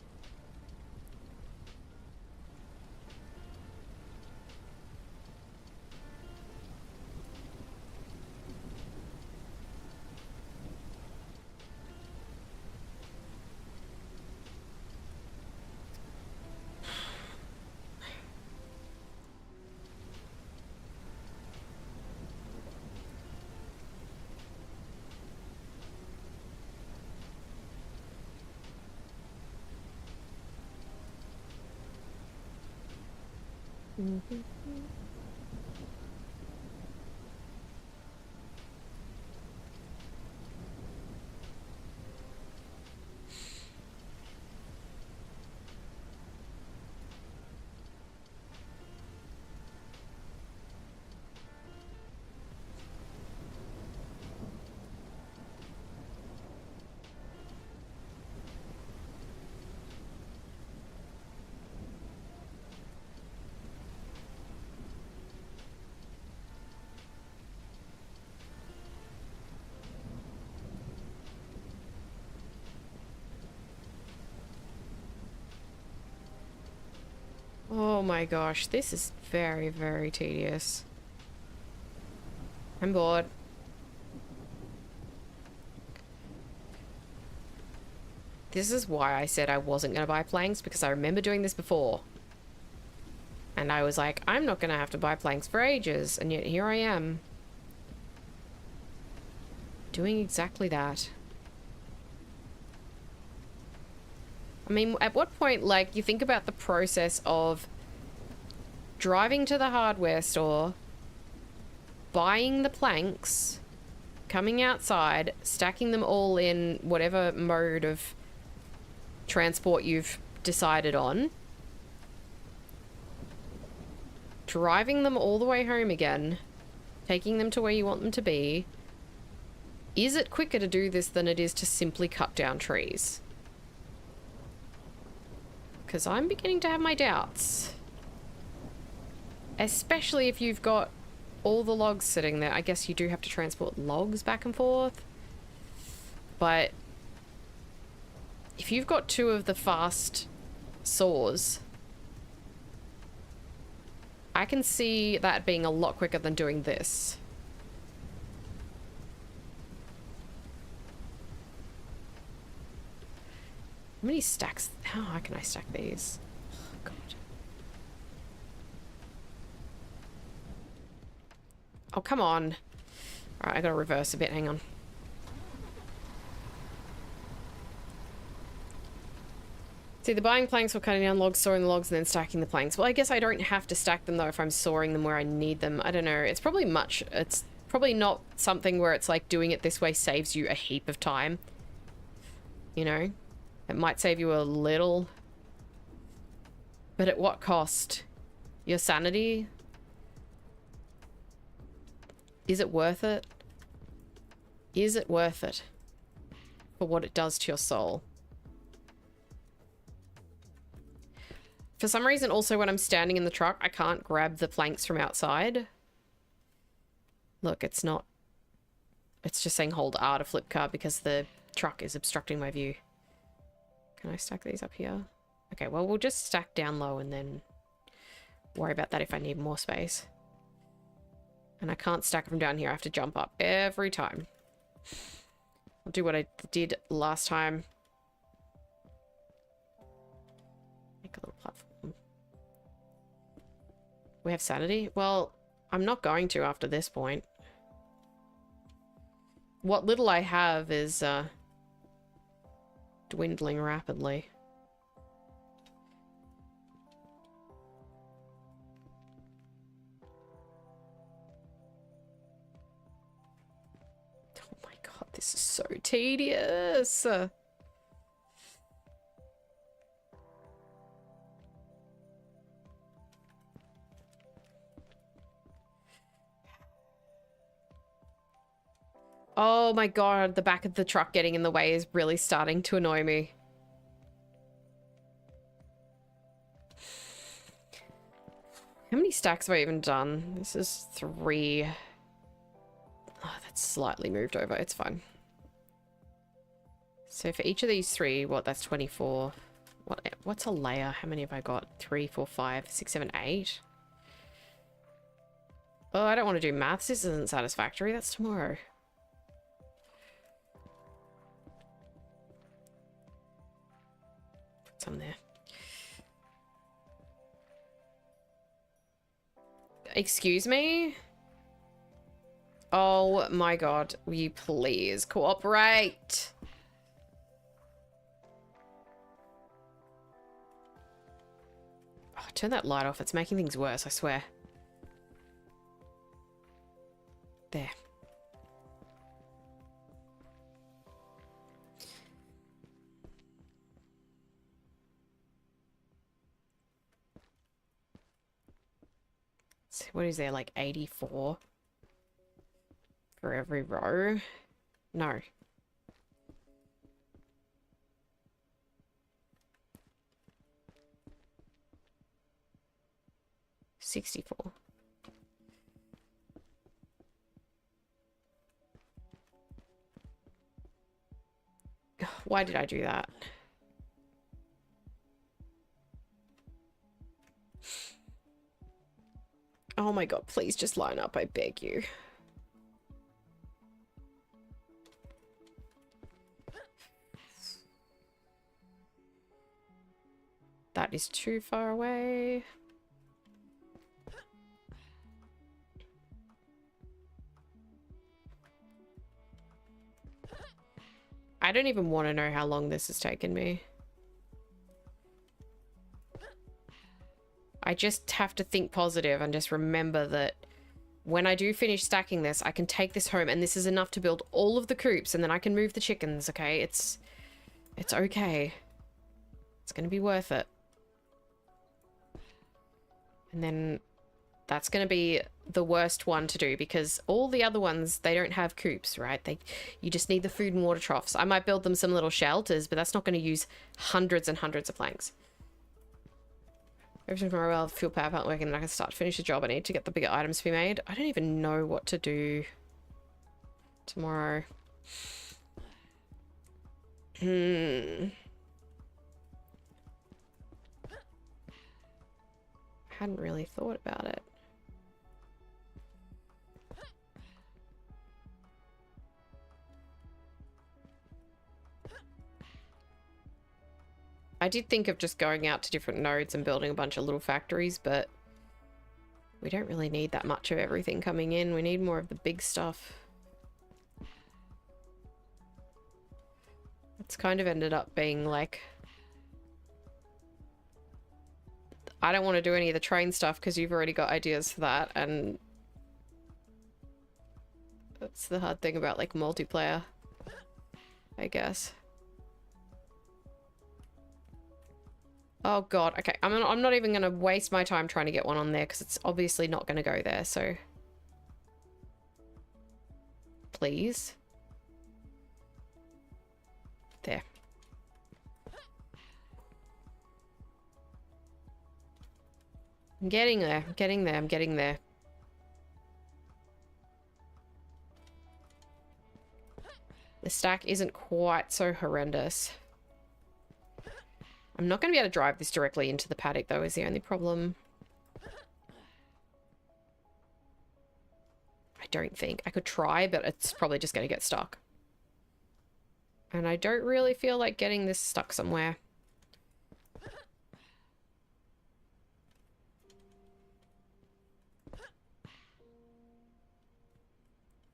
Oh my gosh, this is very, very tedious. I'm bored. This is why I said I wasn't going to buy planks, because I remember doing this before. And I was like, I'm not going to have to buy planks for ages, and yet here I am. Doing exactly that. I mean, at what point, like, you think about the process of driving to the hardware store, buying the planks, coming outside, stacking them all in whatever mode of transport you've decided on, driving them all the way home again, taking them to where you want them to be. Is it quicker to do this than it is to simply cut down trees? Because I'm beginning to have my doubts. Especially if you've got all the logs sitting there. I guess you do have to transport logs back and forth. But if you've got 2 of the fast saws, I can see that being a lot quicker than doing this. How many stacks? How high can I stack these? Oh, God. Oh, come on. Alright, I gotta reverse a bit. Hang on. See, the buying planks or cutting down logs, sawing the logs, and then stacking the planks. Well, I guess I don't have to stack them, though, if I'm sawing them where I need them. I don't know. It's probably it's probably not something where it's like doing it this way saves you a heap of time. You know? It might save you a little. But at what cost? Your sanity? Is it worth it? Is it worth it? For what it does to your soul? For some reason, also, when I'm standing in the truck, I can't grab the planks from outside. Look, it's not... It's just saying hold R to flip car because the truck is obstructing my view. Can I stack these up here? Okay, well, we'll just stack down low and then worry about that if I need more space. And I can't stack them down here. I have to jump up every time. I'll do what I did last time. Make a little platform. We have sanity? Well, I'm not going to after this point. What little I have is dwindling rapidly. Oh my God, this is so tedious. Oh my God, the back of the truck getting in the way is really starting to annoy me. How many stacks have I even done? This is 3. Oh, that's slightly moved over. It's fine. So for each of these 3, what? That's 24. What's a layer? How many have I got? 3, 4, 5, 6, 7, 8. Oh, I don't want to do maths. This isn't satisfactory. That's tomorrow. Put some there. Excuse me? Oh my God, will you please cooperate? Oh, turn that light off. It's making things worse, I swear. There. So what is there, like 84 for every row? No. $64. Why did I do that? Oh my god, please just line up, I beg you. That is too far away. I don't even want to know how long this has taken me. I just have to think positive and just remember that when I do finish stacking this, I can take this home and this is enough to build all of the coops and then I can move the chickens, okay? It's okay. It's gonna be worth it. And then that's gonna be the worst one to do because all the other ones, they don't have coops, right? You just need the food and water troughs. I might build them some little shelters, but that's not going to use hundreds and hundreds of planks. Everything tomorrow, I'll fuel power plant working and I can start to finish the job. I need to get the bigger items to be made. I don't even know what to do tomorrow. I hadn't really thought about it. I did think of just going out to different nodes and building a bunch of little factories, but we don't really need that much of everything coming in. We need more of the big stuff. It's kind of ended up being like... I don't want to do any of the train stuff because you've already got ideas for that, and that's the hard thing about like multiplayer, I guess. Oh god, okay, I'm not even gonna waste my time trying to get one on there because it's obviously not gonna go there, so please. There. I'm getting there, I'm getting there, I'm getting there. The stack isn't quite so horrendous. I'm not going to be able to drive this directly into the paddock, though, is the only problem. I don't think. I could try, but it's probably just going to get stuck. And I don't really feel like getting this stuck somewhere.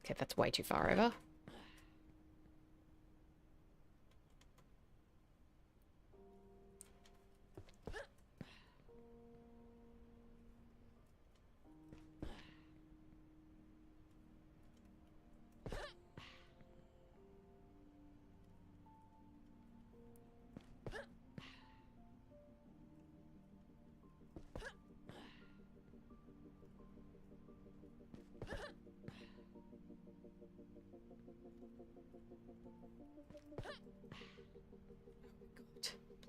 Okay, that's way too far over.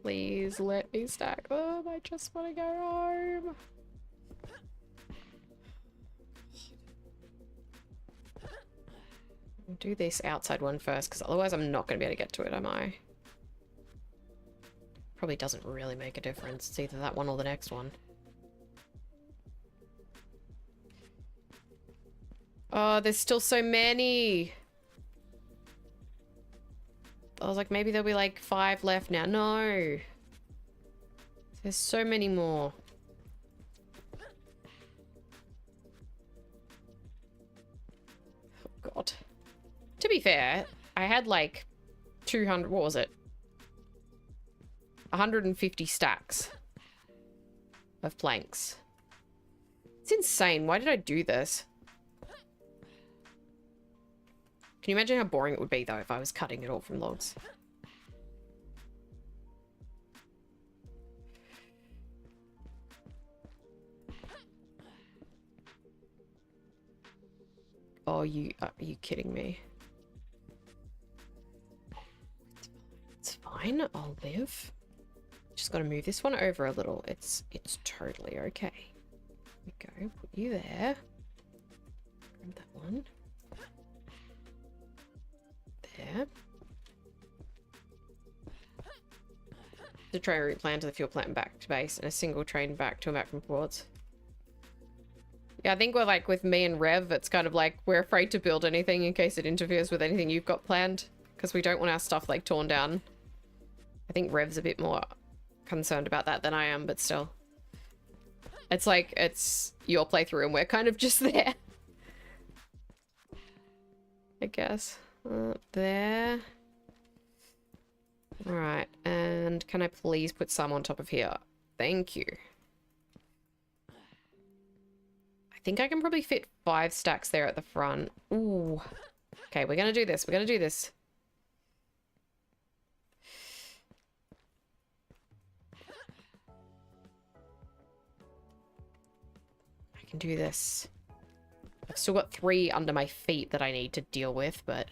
Please let me stack them. I just want to go home. I'll do this outside one first, because otherwise I'm not going to be able to get to it, am I? Probably doesn't really make a difference. It's either that one or the next one. Oh, there's still so many. I was like, maybe there'll be like 5 left now. No. There's so many more. Oh, God. To be fair, I had like 200, what was it? 150 stacks of planks. It's insane. Why did I do this? Can you imagine how boring it would be, though, if I was cutting it all from logs? Oh, are you kidding me? It's fine. I'll live. Just got to move this one over a little. It's totally okay. There we go. Put you there. Grab that one. There. The train route plan to the fuel plant and back to base, and a single train back to and back from ports. Yeah, I think we're like with me and Rev, it's kind of like we're afraid to build anything in case it interferes with anything you've got planned. Because we don't want our stuff like torn down. I think Rev's a bit more concerned about that than I am, but still. It's like, it's your playthrough and we're kind of just there. I guess. There. Alright, and can I please put some on top of here? Thank you. I think I can probably fit 5 stacks there at the front. Ooh. Okay, we're gonna do this. We're gonna do this. I can do this. I've still got 3 under my feet that I need to deal with, but...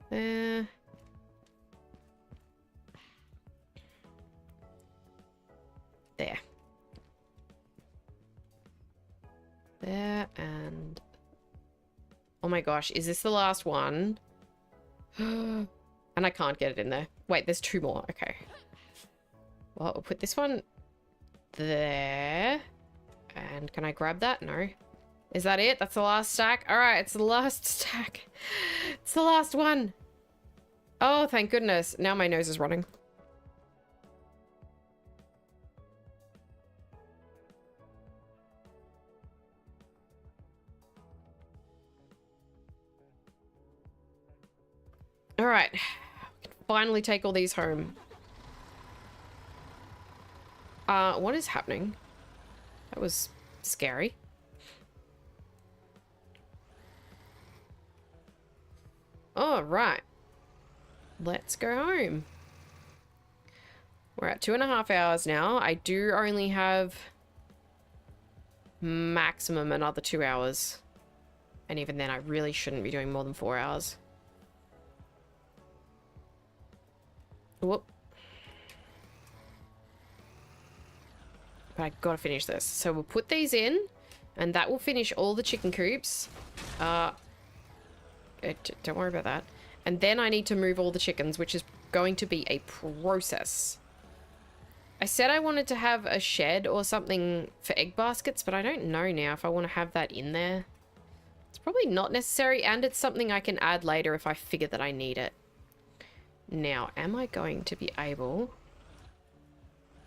there. There. There, and... oh my gosh, is this the last one? And I can't get it in there. Wait, there's 2 more. Okay. Well, we'll put this one there. And can I grab that? No. Is that it? That's the last stack? Alright, it's the last stack. It's the last one. Oh, thank goodness. Now my nose is running. Alright. We can finally take all these home. What is happening? That was scary. All right. Let's go home. We're at 2.5 hours now. I do only have maximum another 2 hours. And even then, I really shouldn't be doing more than 4 hours. Whoop. But I gotta finish this. So we'll put these in, and that will finish all the chicken coops. Don't worry about that. And then I need to move all the chickens, which is going to be a process. I said I wanted to have a shed or something for egg baskets, but I don't know now if I want to have that in there. It's probably not necessary, and it's something I can add later if I figure that I need it. Now, am I going to be able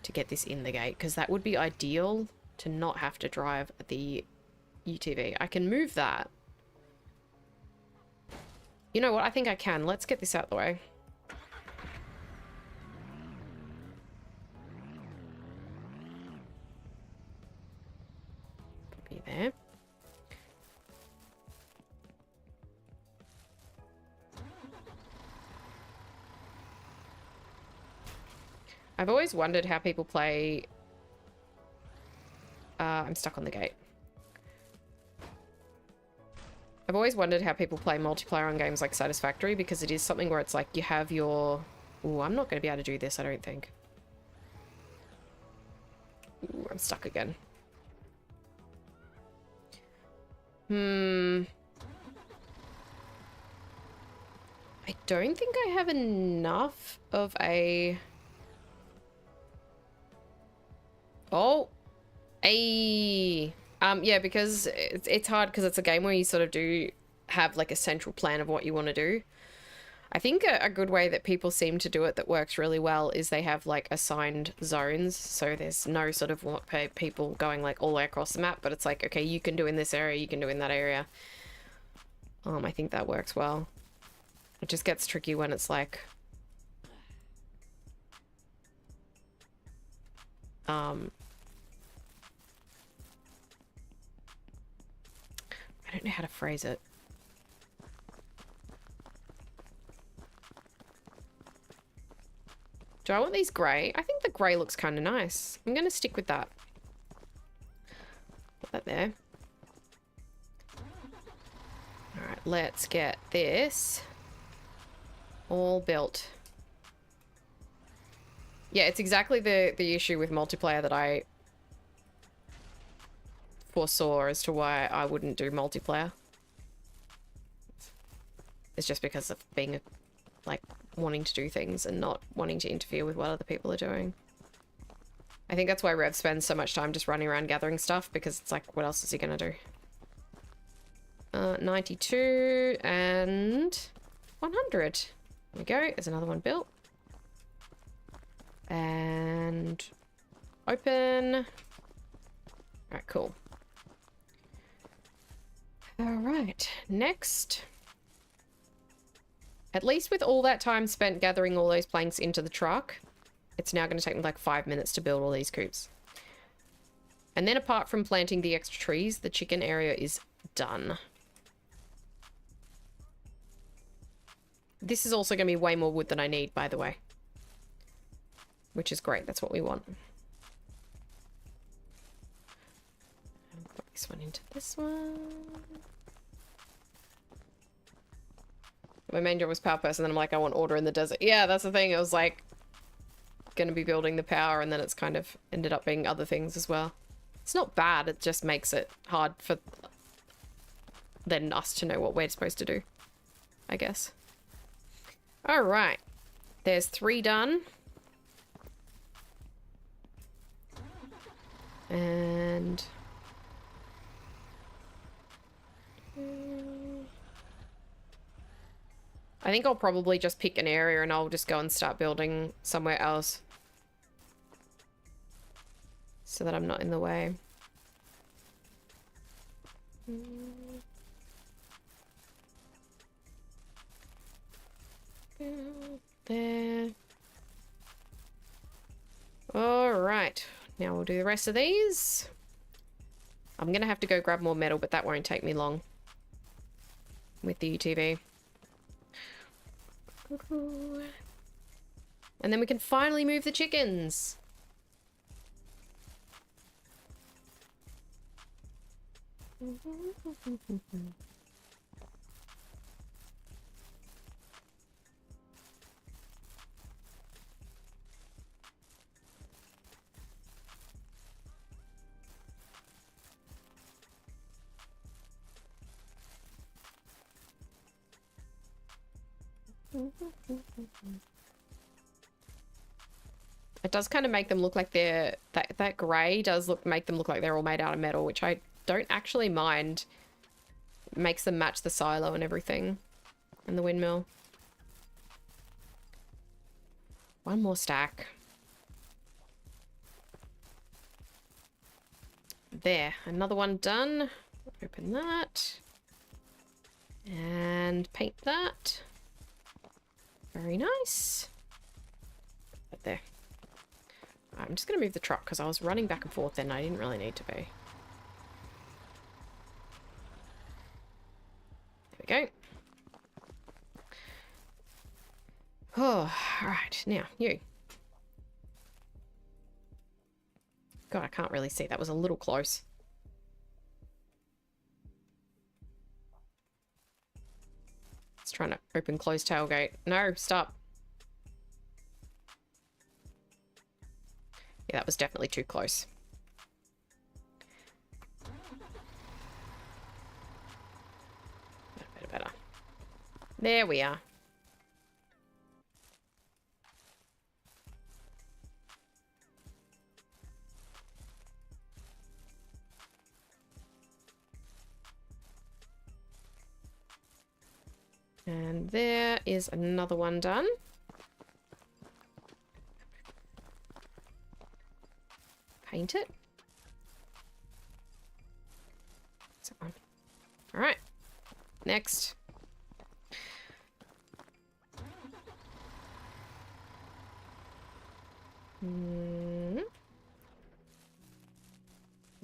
to get this in the gate? Because that would be ideal to not have to drive the UTV. I can move that. You know what? I think I can. Let's get this out of the way. Be there. I've always wondered how people play... I'm stuck on the gate. I've always wondered how people play multiplayer on games like Satisfactory, because it is something where it's like you have your... Ooh, I'm not going to be able to do this, I don't think. Ooh, I'm stuck again. I don't think I have enough of a... Oh! Yeah, because it's hard because it's a game where you sort of do have like a central plan of what you want to do. I think a good way that people seem to do it that works really well is they have like assigned zones. So there's no sort of people going like all the way across the map, but it's like, okay, you can do in this area, you can do in that area. I think that works well. It just gets tricky when it's like... I don't know how to phrase it. Do I want these grey? I think the grey looks kind of nice. I'm going to stick with that. Put that there. Alright, let's get this all built. Yeah, it's exactly the issue with multiplayer that I foresaw as to why I wouldn't do multiplayer. It's just because of being like wanting to do things and not wanting to interfere with what other people are doing. I think that's why Rev spends so much time just running around gathering stuff, because it's like, what else is he gonna do? 92 and 100. There we go. There's another one built. And open. Alright, cool. Alright, next. At least with all that time spent gathering all those planks into the truck, it's now going to take me like 5 minutes to build all these coops. And then apart from planting the extra trees, the chicken area is done. This is also going to be way more wood than I need, by the way. Which is great. That's what we want. Put this one into this one. My main job was power person, then I'm like, I want order in the desert. Yeah, that's the thing. It was like going to be building the power, and then it's kind of ended up being other things as well. It's not bad. It just makes it hard for then us to know what we're supposed to do, I guess. All right. There's 3 done. And I think I'll probably just pick an area and I'll just go and start building somewhere else so that I'm not in the way. There. All right. Now we'll do the rest of these. I'm going to have to go grab more metal, but that won't take me long with the UTV. And then we can finally move the chickens. It does kind of make them look like they're that grey does make them look like they're all made out of metal, which I don't actually mind. It makes them match the silo and everything, and the windmill. One more stack. There, another one done. Open that and paint that. Very nice. Right there. I'm just going to move the truck because I was running back and forth and I didn't really need to be. There we go. Oh, alright. Now, you. God, I can't really see. That was a little close. It's trying to open close tailgate. No, stop. Yeah, that was definitely too close. Better. There we are. And there is another one done. Paint it. All right. Next.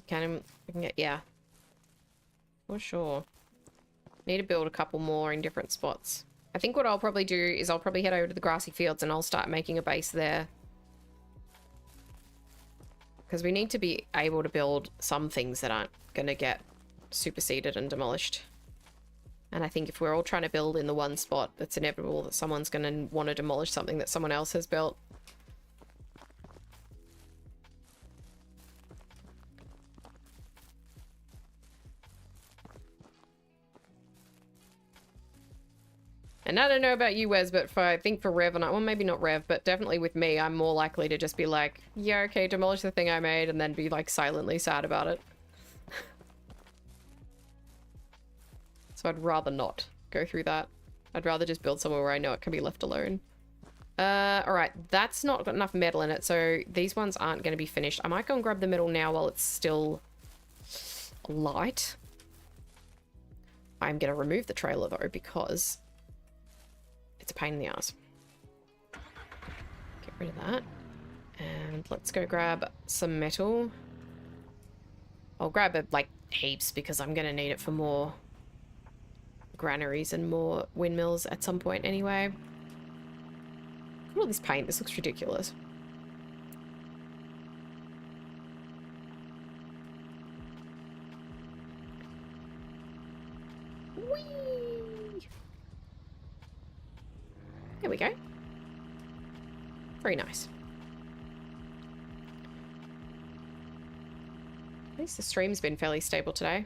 Can get, yeah. For sure. Need to build a couple more in different spots. I think what I'll probably do is I'll probably head over to the grassy fields and I'll start making a base there. Because we need to be able to build some things that aren't going to get superseded and demolished. And I think if we're all trying to build in the one spot, it's inevitable that someone's going to want to demolish something that someone else has built. And And I don't know about you, Wes, but I think for Rev, and well, maybe not Rev, but definitely with me, I'm more likely to just be like, yeah, okay, demolish the thing I made, and then be like silently sad about it. So I'd rather not go through that. I'd rather just build somewhere where I know it can be left alone. Alright, that's not got enough metal in it, so these ones aren't going to be finished. I might go and grab the metal now while it's still light. I'm going to remove the trailer though, because it's a pain in the ass. Get rid of that. And let's go grab some metal. I'll grab it like heaps because I'm going to need it for more granaries and more windmills at some point anyway. Look at all this paint. This looks ridiculous. Whee! There we go. Very nice. At least the stream's been fairly stable today.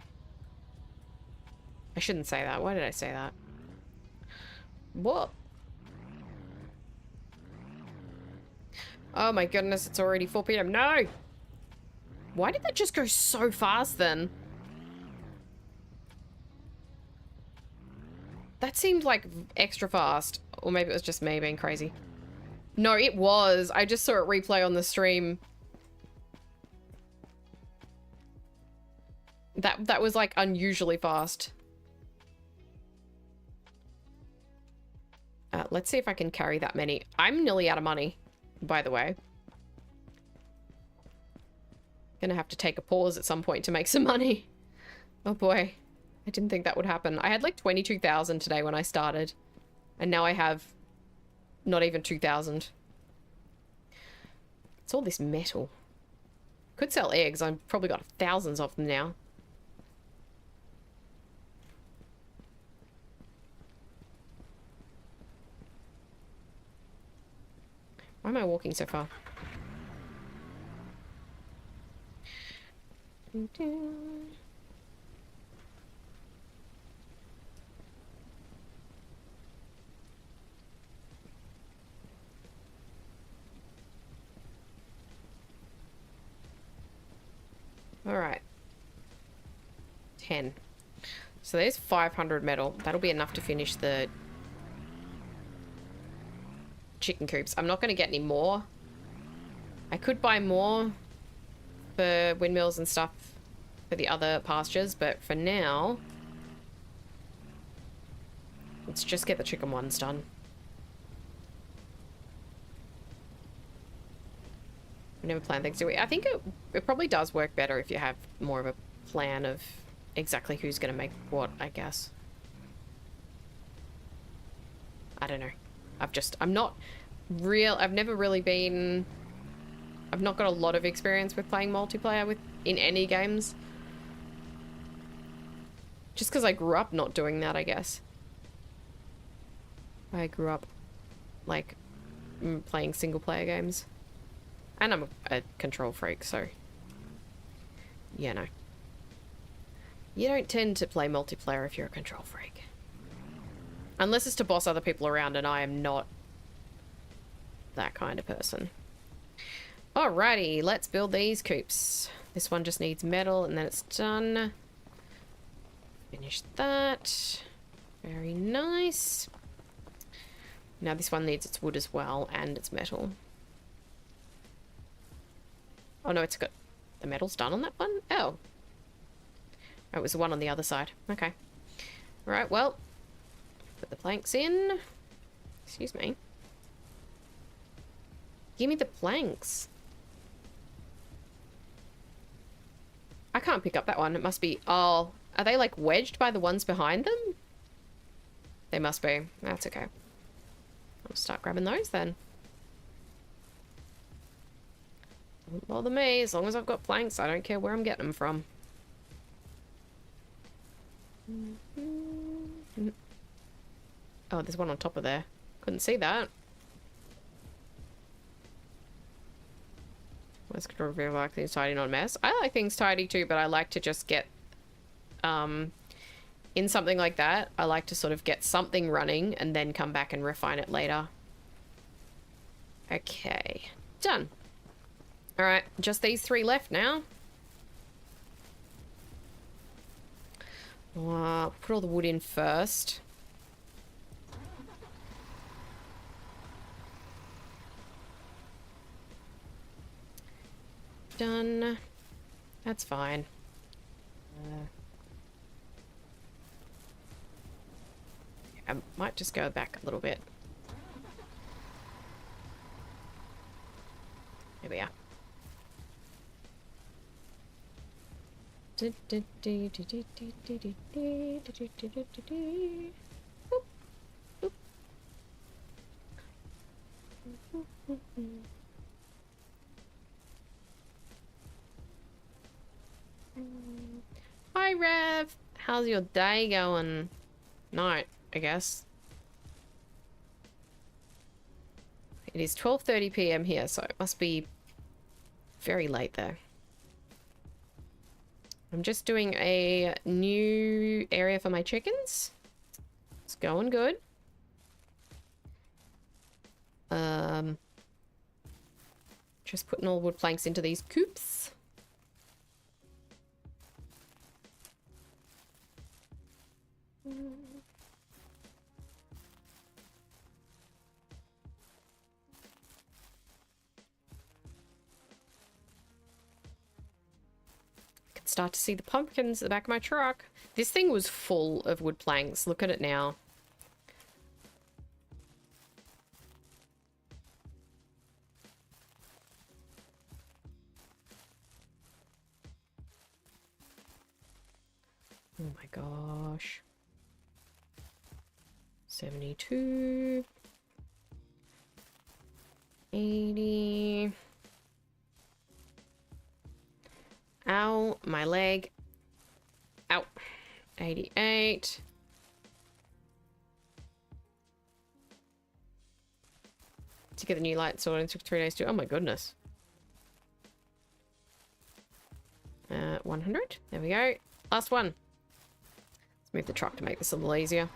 I shouldn't say that. Why did I say that? What? Oh my goodness, it's already 4 p.m. No! Why did that just go so fast then? That seemed like extra fast. Or maybe it was just me being crazy. No, it was. I just saw it replay on the stream. That was like unusually fast. Let's see if I can carry that many. I'm nearly out of money, by the way. Gonna have to take a pause at some point to make some money. Oh boy. I didn't think that would happen. I had like 22,000 today when I started. And now I have not even 2,000. It's all this metal. Could sell eggs. I've probably got thousands of them now. Why am I walking so far? Alright. 10. So there's 500 metal. That'll be enough to finish the chicken coops. I'm not going to get any more. I could buy more for windmills and stuff for the other pastures, but for now, let's just get the chicken ones done. We never plan things, do we? I think it probably does work better if you have more of a plan of exactly who's going to make what, I guess. I don't know. I've never really been... I've not got a lot of experience with playing multiplayer in any games. Just because I grew up not doing that, I guess. I grew up, like, playing single-player games. And I'm a control freak, so... Yeah, no. You don't tend to play multiplayer if you're a control freak. Unless it's to boss other people around, and I am not that kind of person. Alrighty, let's build these coops. This one just needs metal, and then it's done. Finish that. Very nice. Now this one needs its wood as well, and its metal. Oh no, it's got... The metal's done on that one? Oh. Oh, it was the one on the other side. Okay. Alright, well. Put the planks in. Excuse me. Give me the planks. I can't pick up that one. It must be... Oh, are they like wedged by the ones behind them? They must be. That's okay. I'll start grabbing those then. Don't bother me. As long as I've got planks, I don't care where I'm getting them from. Oh, there's one on top of there. Couldn't see that. Let's review like things tidy, not a mess. I like things tidy too, but I like to just get in something like that, I like to sort of get something running and then come back and refine it later. Okay, done. All right, just these 3 left now. Put all the wood in first. Done. That's fine. I might just go back a little bit. Here we are. Hi, Rev. How's your day going? Night, I guess. It is 12:30 p.m. here, so it must be very late there. I'm just doing a new area for my chickens. It's going good. Just putting all wood planks into these coops. Start to see the pumpkins at the back of my truck. This thing was full of wood planks. Look at it now. Oh my gosh. 72. 80. Ow, my leg. Ow. 88. To get the new light sorted, it took 3 days to... Oh my goodness. 100. There we go. Last one. Let's move the truck to make this a little easier.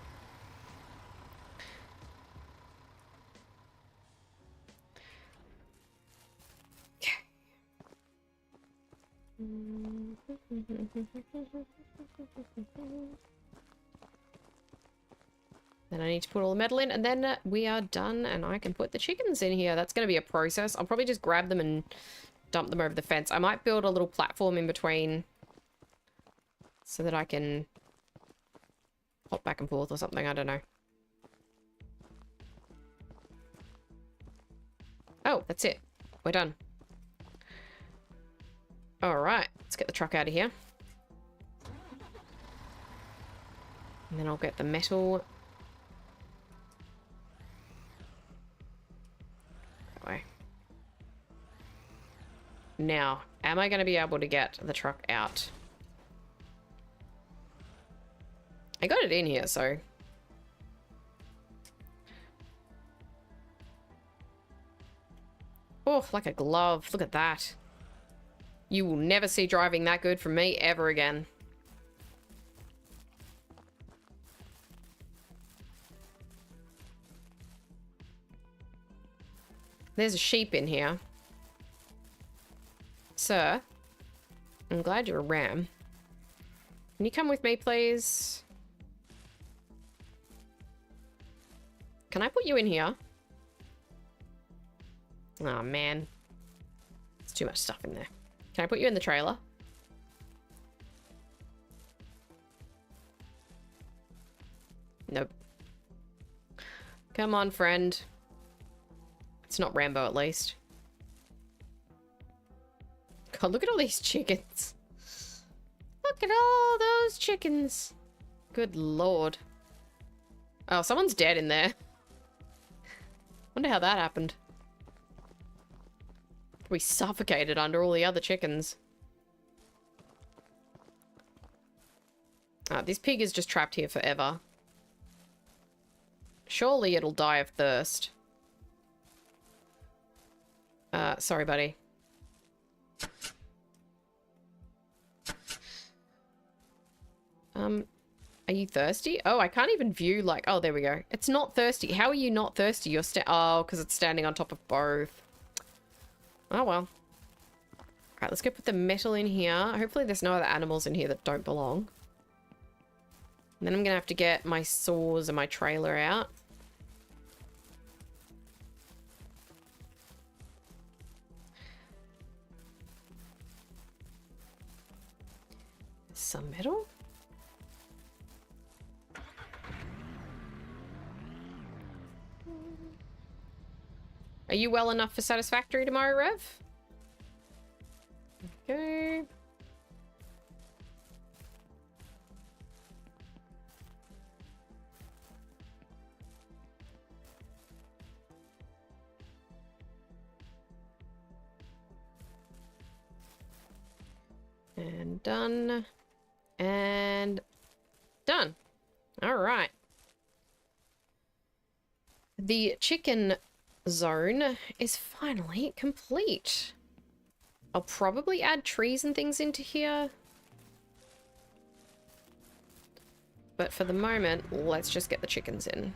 Then I need to put all the metal in, and then we are done, and I can put the chickens in here. That's going to be a process. I'll probably just grab them and dump them over the fence. I might build a little platform in between so that I can hop back and forth or something. I don't know. Oh, that's it. We're done. All right, let's get the truck out of here. And then I'll get the metal. That way. Now, am I going to be able to get the truck out? I got it in here, so... Oh, like a glove. Look at that. You will never see driving that good from me ever again. There's a sheep in here. Sir, I'm glad you're a ram. Can you come with me, please? Can I put you in here? Oh, man. There's too much stuff in there. Can I put you in the trailer? Nope. Come on, friend. It's not Rambo, at least. God, look at all these chickens. Look at all those chickens. Good lord. Oh, someone's dead in there. Wonder how that happened. We suffocated under all the other chickens. This pig is just trapped here forever. Surely it'll die of thirst. Sorry, buddy. Are you thirsty? Oh, I can't even view like... Oh, there we go. It's not thirsty. How are you not thirsty? You're oh, because it's standing on top of both. Oh, well. Alright, let's go put the metal in here. Hopefully there's no other animals in here that don't belong. And then I'm going to have to get my saws and my trailer out. Some metal? Are you well enough for satisfactory tomorrow, Rev? Okay. And done. And done. All right. The chicken zone is finally complete. I'll probably add trees and things into here. But for the moment, let's just get the chickens in.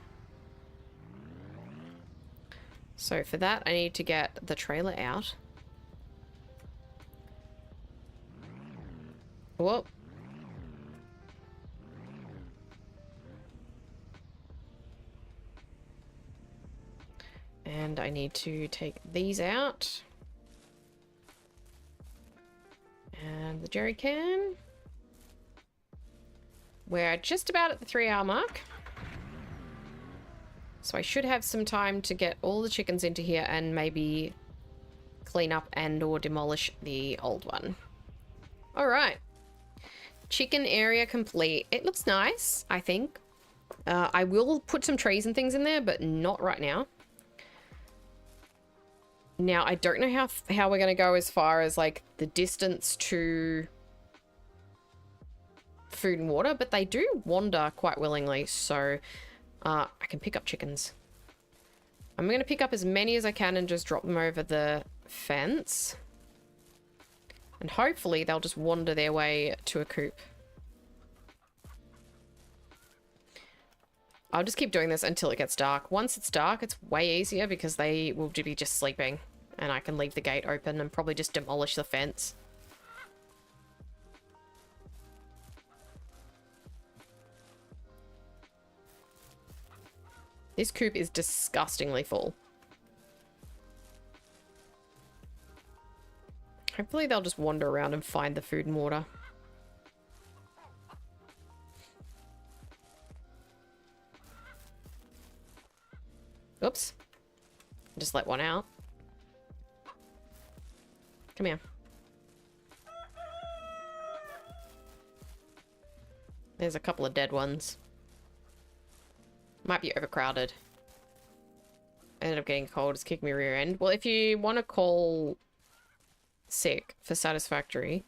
So for that, I need to get the trailer out. Whoa. And I need to take these out. And the jerry can. We're just about at the 3-hour mark. So I should have some time to get all the chickens into here and maybe clean up and or demolish the old one. All right. Chicken area complete. It looks nice, I think. I will put some trees and things in there, but not right now. Now, I don't know how we're going to go as far as, like, the distance to food and water, but they do wander quite willingly, so I can pick up chickens. I'm going to pick up as many as I can and just drop them over the fence. And hopefully they'll just wander their way to a coop. I'll just keep doing this until it gets dark. Once it's dark, it's way easier because they will be just sleeping. And I can leave the gate open and probably just demolish the fence. This coop is disgustingly full. Hopefully they'll just wander around and find the food and water. Oops. Just let one out. Come here. There's a couple of dead ones. Might be overcrowded. I ended up getting cold. It's kicked me rear end. Well, if you want to call sick for satisfactory,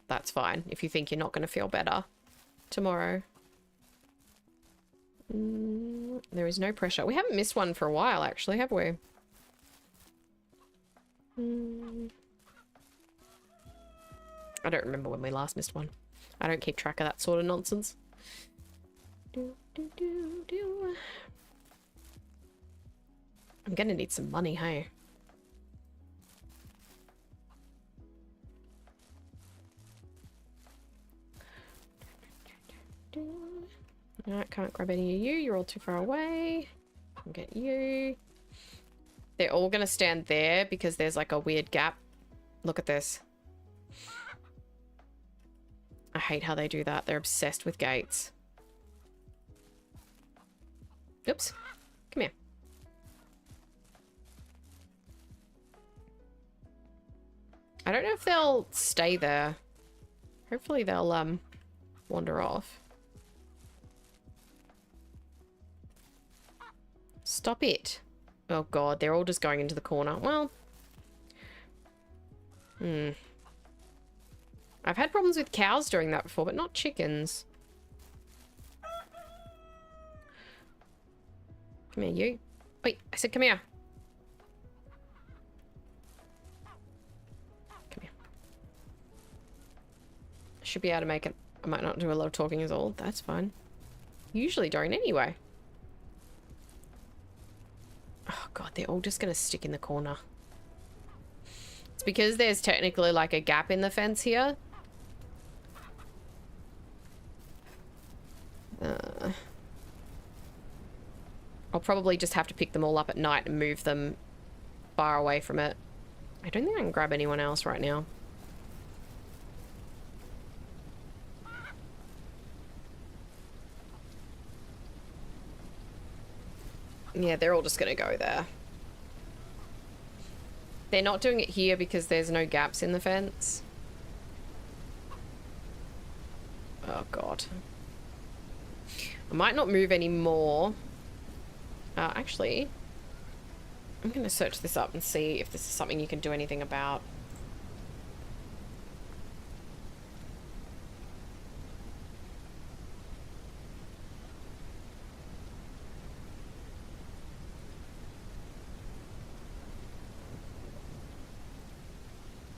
that's fine. If you think you're not going to feel better tomorrow. There is no pressure. We haven't missed one for a while, actually, have we? I don't remember when we last missed one. I don't keep track of that sort of nonsense. I'm gonna need some money, hey? Alright, can't grab any of you. You're all too far away. I'll get you. They're all gonna stand there because there's like a weird gap. Look at this. I hate how they do that. They're obsessed with gates. Oops. Come here. I don't know if they'll stay there. Hopefully they'll wander off. Stop it. Oh god, they're all just going into the corner. Well. I've had problems with cows doing that before, but not chickens. Come here, you. Wait, I said come here. Come here. I should be able to make it. I might not do a lot of talking as all. That's fine. Usually don't anyway. Oh god, they're all just gonna stick in the corner. It's because there's technically like a gap in the fence here. I'll probably just have to pick them all up at night and move them far away from it. I don't think I can grab anyone else right now. Yeah, they're all just gonna go there. They're not doing it here because there's no gaps in the fence. Oh god. I might not move any more. Actually, I'm gonna search this up and see if this is something you can do anything about.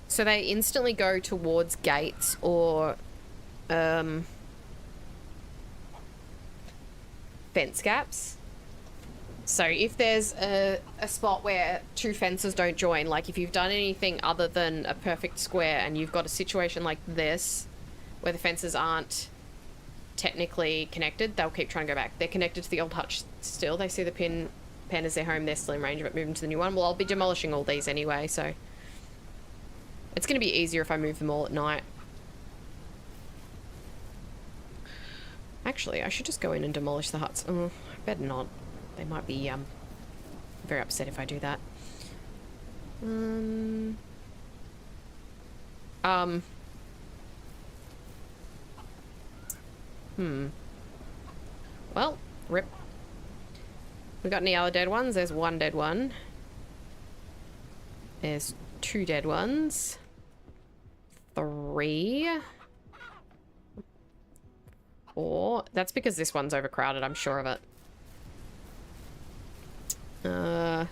So they instantly go towards gates or fence gaps. So if there's a spot where two fences don't join, like if you've done anything other than a perfect square and you've got a situation like this where the fences aren't technically connected, they'll keep trying to go back. They're connected to the old hutch still. They see the pen as their home, they're still in range of it, moving to the new one. Well, I'll be demolishing all these anyway, so it's going to be easier if I move them all at night. Actually, I should just go in and demolish the huts. Oh, I better not. They might be very upset if I do that. Well, rip. We got any other dead ones? There's one dead one. There's two dead ones. 3. 4. That's because this one's overcrowded, I'm sure of it. Is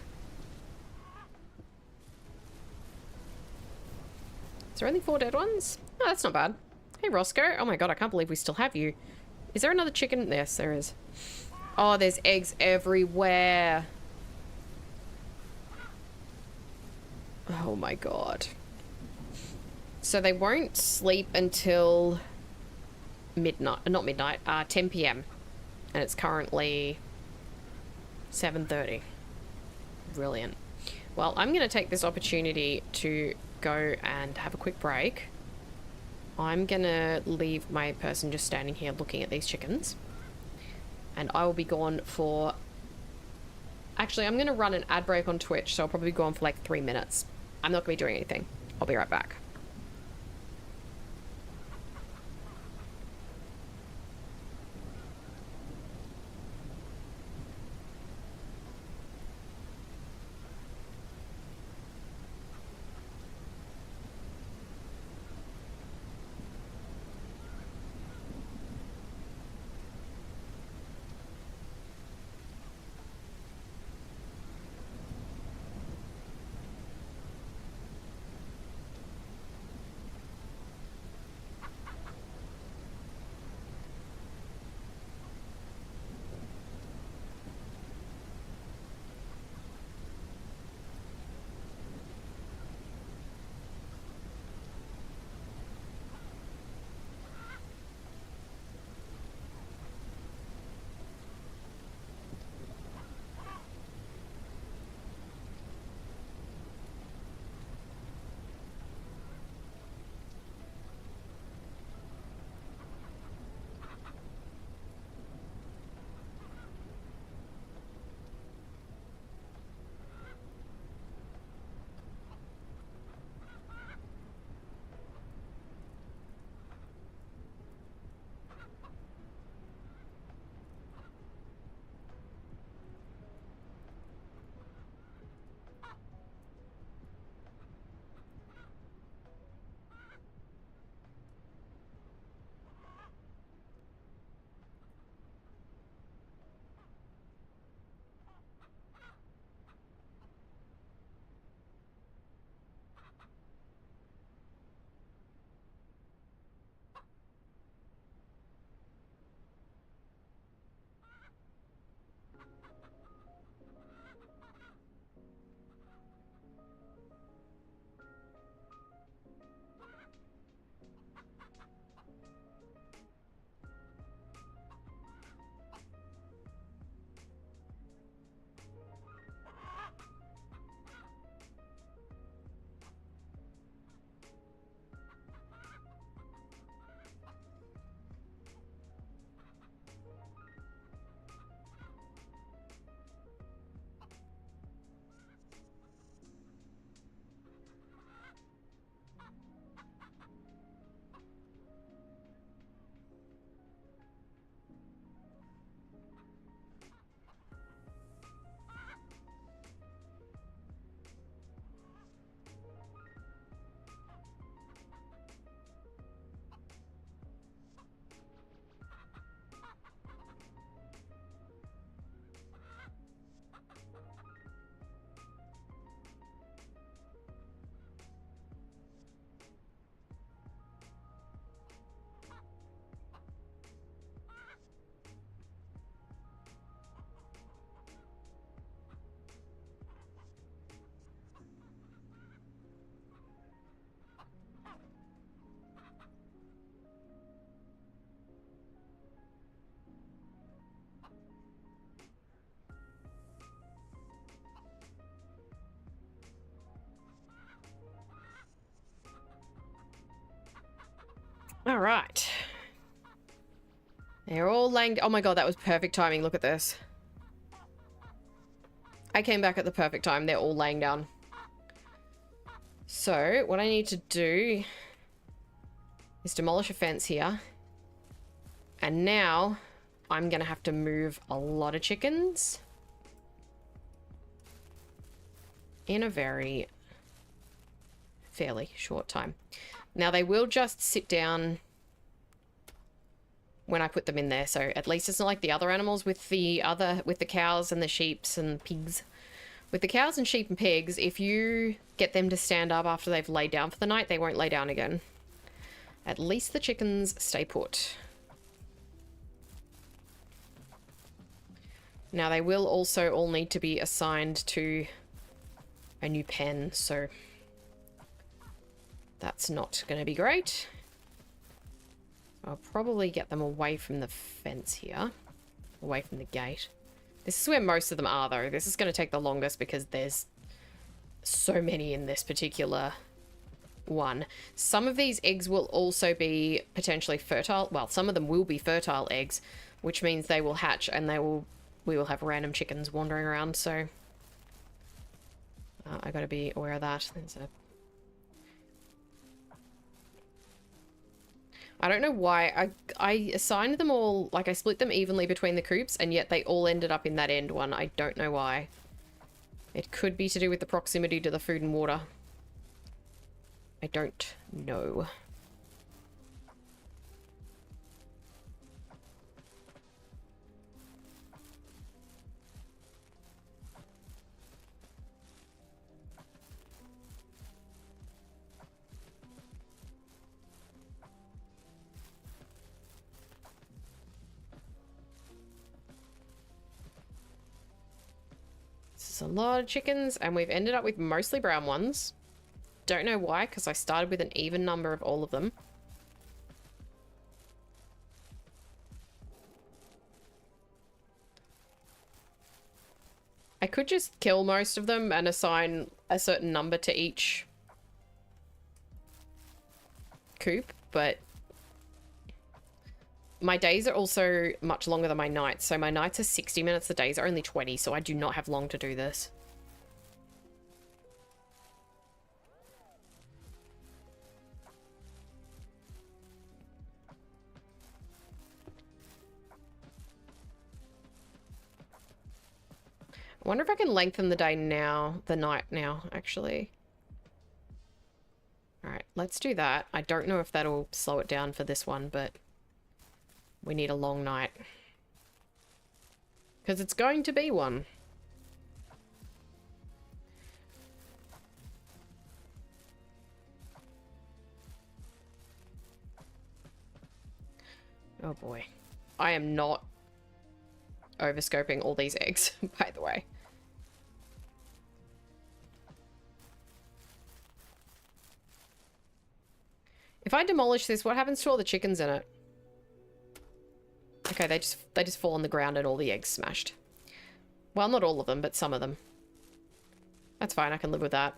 there only 4 dead ones? Oh, that's not bad. Hey, Roscoe. Oh my god, I can't believe we still have you. Is there another chicken? Yes, there is. Oh, there's eggs everywhere. Oh my god. So they won't sleep until midnight. Not midnight, 10 p.m. And it's currently 7:30. Brilliant. Well, I'm going to take this opportunity to go and have a quick break. I'm going to leave my person just standing here looking at these chickens. And I will be gone for... Actually, I'm going to run an ad break on Twitch, so I'll probably go on for like 3 minutes. I'm not going to be doing anything. I'll be right back. All right. They're all laying... Oh my god, that was perfect timing. Look at this. I came back at the perfect time. They're all laying down. So, what I need to do is demolish a fence here. And now, I'm going to have to move a lot of chickens in a fairly short time. Now, they will just sit down when I put them in there, so at least it's not like the other animals with the cows and the sheeps and pigs. With the cows and sheep and pigs, if you get them to stand up after they've laid down for the night, they won't lay down again. At least the chickens stay put. Now, they will also all need to be assigned to a new pen, so that's not going to be great. I'll probably get them away from the fence here, away from the gate. This is where most of them are, though. This is going to take the longest because there's so many in this particular one. Some of these eggs will also be potentially fertile. Well, some of them will be fertile eggs, which means they will hatch and we will have random chickens wandering around. So I got to be aware of that. I don't know why. I assigned them all, like I split them evenly between the coops, and yet they all ended up in that end one. I don't know why. It could be to do with the proximity to the food and water. I don't know. A lot of chickens, and we've ended up with mostly brown ones. Don't know why, because I started with an even number of all of them. I could just kill most of them and assign a certain number to each coop, but my days are also much longer than my nights. So my nights are 60 minutes, the days are only 20, so I do not have long to do this. I wonder if I can lengthen the day now, the night now, actually. Alright, let's do that. I don't know if that'll slow it down for this one, but we need a long night. Because it's going to be one. Oh boy. I am not overscoping all these eggs, by the way. If I demolish this, what happens to all the chickens in it? Okay, they just fall on the ground and all the eggs smashed. Well, not all of them, but some of them. That's fine, I can live with that.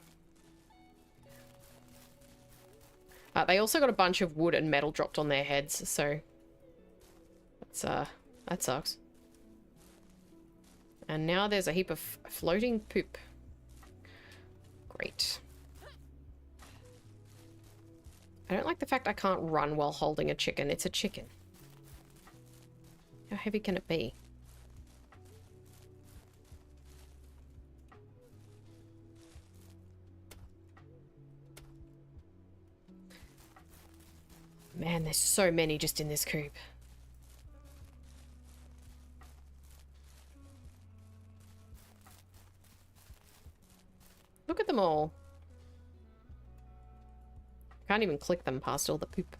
They also got a bunch of wood and metal dropped on their heads, so that sucks. And now there's a heap of floating poop. Great. I don't like the fact I can't run while holding a chicken. It's a chicken. How heavy can it be? Man, there's so many just in this coop. Look at them all. Can't even click them past all the poop.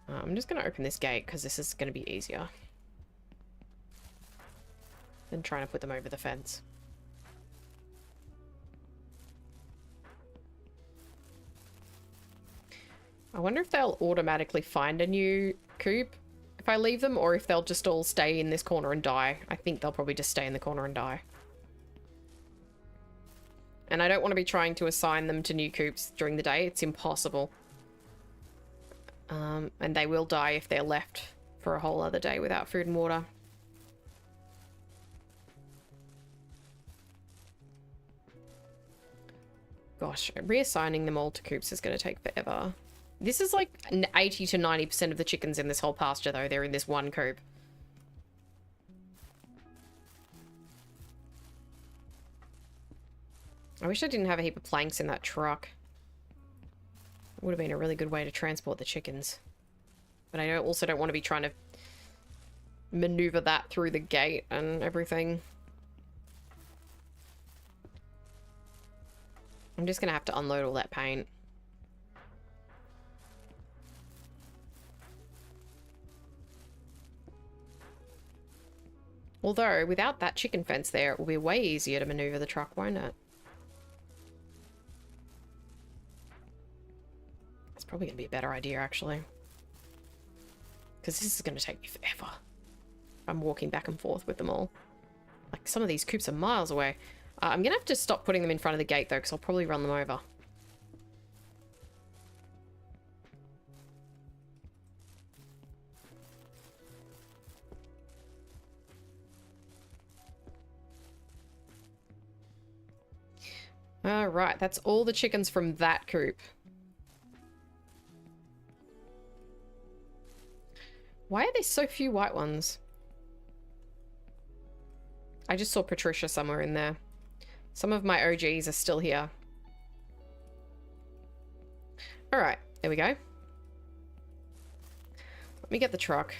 I'm just going to open this gate because this is going to be easier than trying to put them over the fence. I wonder if they'll automatically find a new coop if I leave them, or if they'll just all stay in this corner and die. I think they'll probably just stay in the corner and die. And I don't want to be trying to assign them to new coops during the day. It's impossible. And they will die if they're left for a whole other day without food and water. Gosh, reassigning them all to coops is going to take forever. This is like 80 to 90% of the chickens in this whole pasture, though. They're in this one coop. I wish I didn't have a heap of planks in that truck. It would have been a really good way to transport the chickens. But I also don't want to be trying to maneuver that through the gate and everything. I'm just going to have to unload all that paint. Although, without that chicken fence there, it will be way easier to maneuver the truck, won't it? That's probably going to be a better idea, actually. Because this is going to take me forever. I'm walking back and forth with them all. Like, some of these coops are miles away. I'm going to have to stop putting them in front of the gate, though, because I'll probably run them over. Alright, that's all the chickens from that coop. Why are there so few white ones? I just saw Patricia somewhere in there. Some of my OGs are still here. Alright, there we go. Let me get the truck.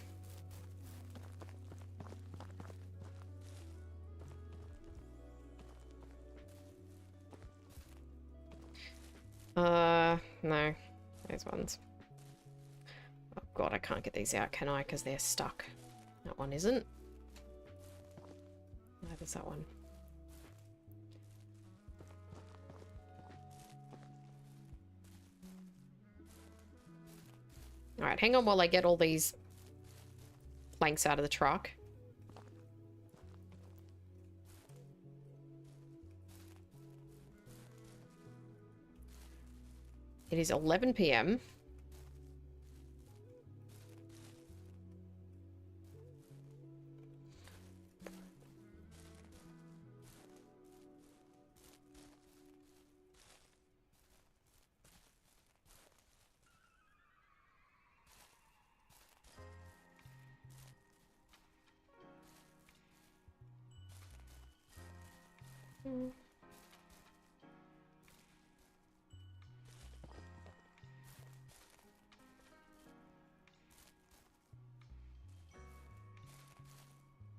No. Those ones. Oh god, I can't get these out, can I? Because they're stuck. That one isn't. Neither's that one. Alright, hang on while I get all these planks out of the truck. It is 11 PM.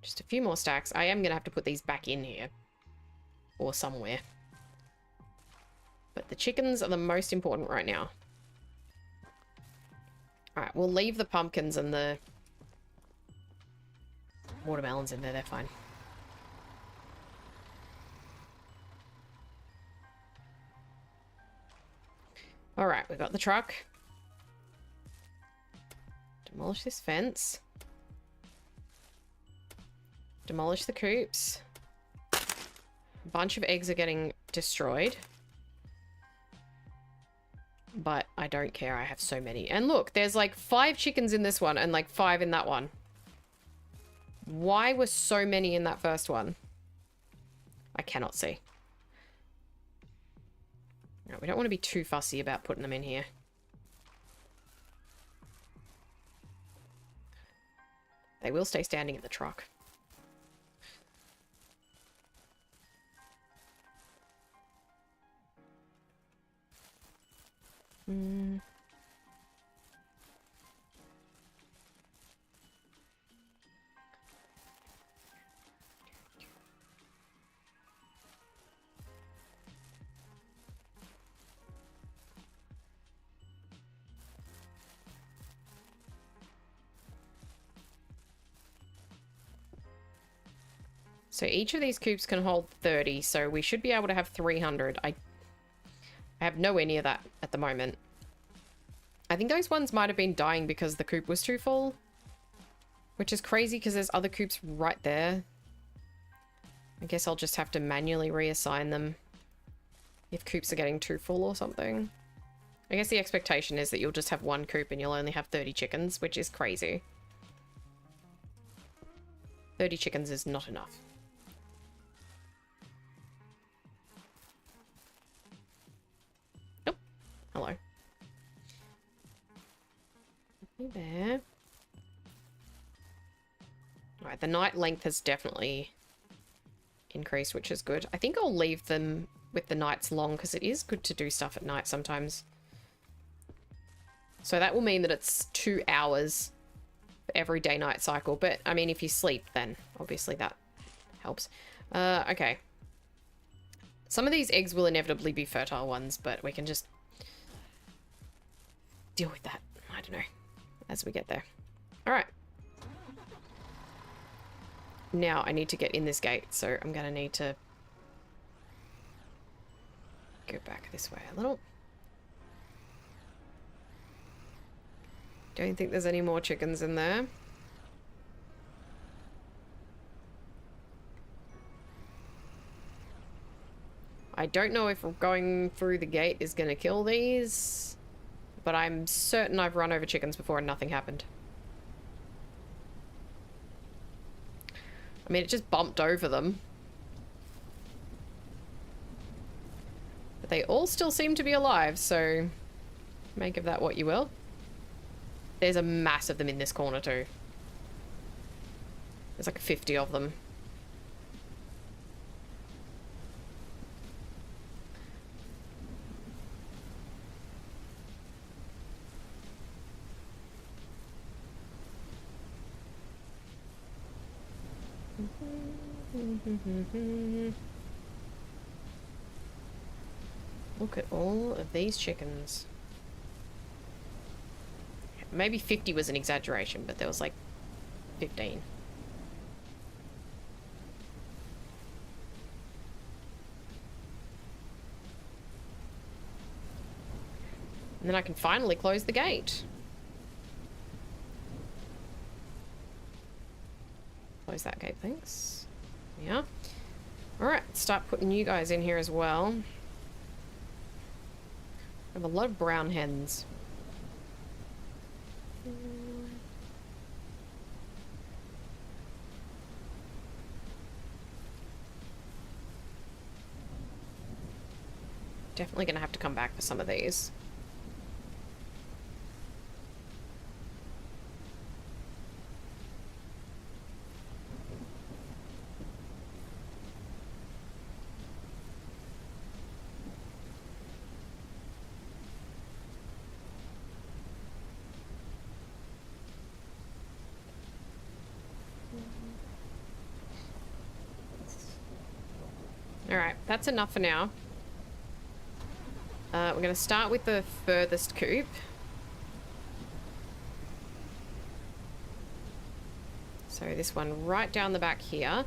Just a few more stacks. I am going to have to put these back in here. Or somewhere. But the chickens are the most important right now. Alright, we'll leave the pumpkins and the watermelons in there. They're fine. Alright, we've got the truck. Demolish this fence. Demolish the coops. A bunch of eggs are getting destroyed. But I don't care. I have so many. And look, there's like 5 chickens in this one and like 5 in that one. Why were so many in that first one? I cannot see. No, we don't want to be too fussy about putting them in here. They will stay standing in the truck. So each of these coops can hold 30, so we should be able to have 300. I have nowhere near that at the moment. I think those ones might have been dying because the coop was too full. Which is crazy because there's other coops right there. I guess I'll just have to manually reassign them if coops are getting too full or something. I guess the expectation is that you'll just have one coop and you'll only have 30 chickens, which is crazy. 30 chickens is not enough. Nope. Hello. There. Alright, the night length has definitely increased, which is good. I think I'll leave them with the nights long because it is good to do stuff at night sometimes. So that will mean that it's 2 hours for every day-night cycle. But, I mean, if you sleep, then obviously that helps. Okay. Some of these eggs will inevitably be fertile ones, but we can just deal with that. I don't know. As we get there. Alright. Now I need to get in this gate, so I'm going to need to go back this way a little. Don't think there's any more chickens in there. I don't know if going through the gate is going to kill these, but I'm certain I've run over chickens before and nothing happened. I mean, it just bumped over them. But they all still seem to be alive, so make of that what you will. There's a mass of them in this corner too. There's like 50 of them. Look at all of these chickens. Maybe 50 was an exaggeration, but there was like 15. And then I can finally close the gate. Close that gate, thanks. Yeah. Alright, start putting you guys in here as well. I have a lot of brown hens. Definitely gonna have to come back for some of these. Alright, that's enough for now. We're going to start with the furthest coop. So this one right down the back here.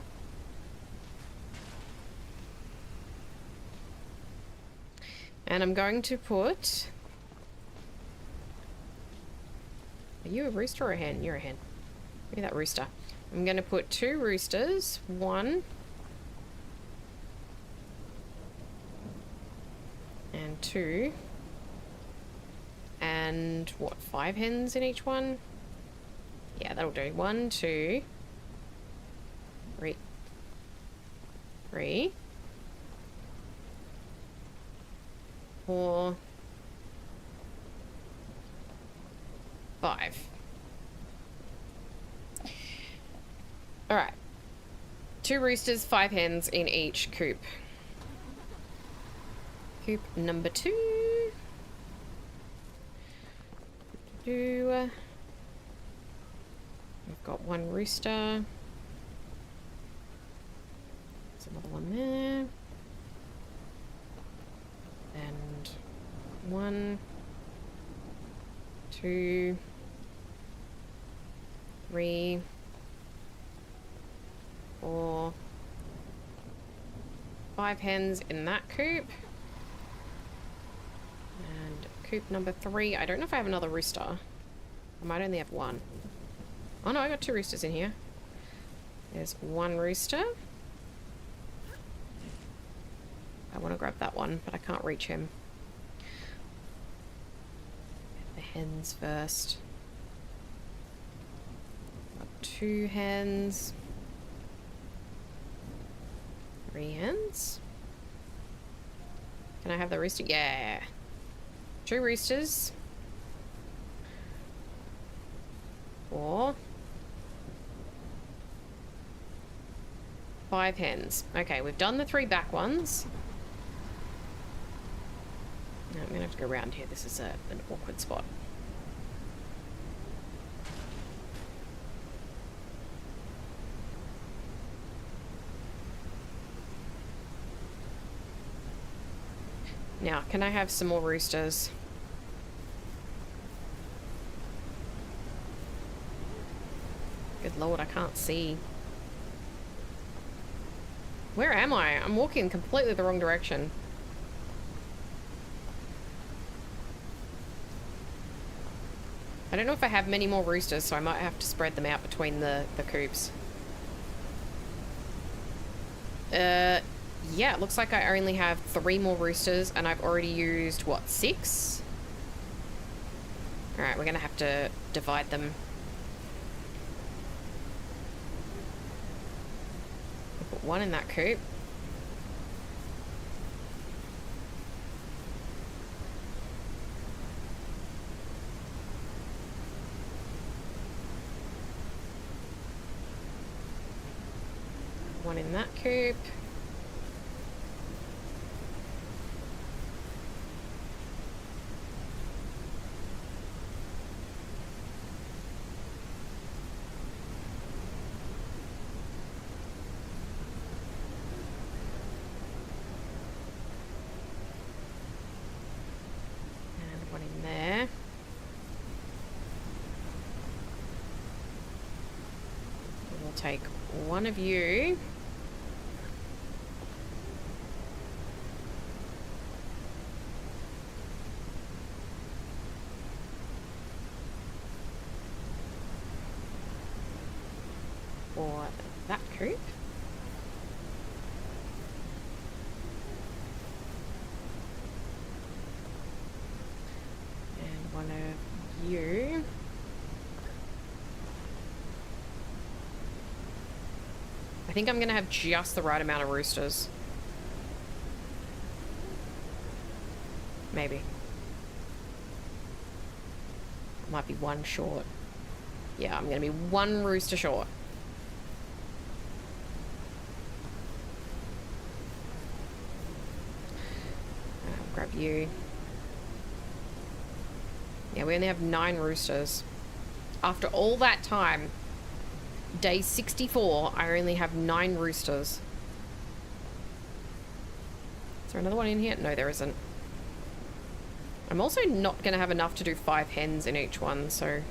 And I'm going to put... Are you a rooster or a hen? You're a hen. Look at that rooster. I'm going to put 2 roosters. 1... and 2, and what, 5 hens in each one? Yeah, that'll do. 1, 2, 3, 4, 5. All right, 2 roosters, 5 hens in each coop. Coop number 2. We've got 1 rooster. There's another one there. And 1, 2, 3, 4, 5 hens in that coop. Coop number 3. I don't know if I have another rooster. I might only have 1. Oh no, I got 2 roosters in here. There's 1 rooster. I want to grab that one, but I can't reach him. hens first. Got 2 hens. 3 hens. Can I have the rooster? Yeah. 2 roosters. 4. 5 hens. Okay, we've done the 3 back ones. No, I'm gonna have to go around here. This is an awkward spot. Now, can I have some more roosters? Good lord, I can't see. Where am I? I'm walking completely the wrong direction. I don't know if I have many more roosters, so I might have to spread them out between the coops. Yeah, it looks like I only have 3 more roosters, and I've already used, what, 6? Alright, we're gonna have to divide them. I'll put 1 in that coop. One in that coop. And 1 in there. We'll take 1 of you. For that coop. And 1 of you. I think I'm gonna have just the right amount of roosters. Maybe. I might be 1 short. Yeah, I'm gonna be 1 rooster short. I'll grab you. Yeah, we only have 9 roosters. After all that time, day 64, I only have 9 roosters. Is there another one in here? No, there isn't. I'm also not going to have enough to do 5 hens in each one, so...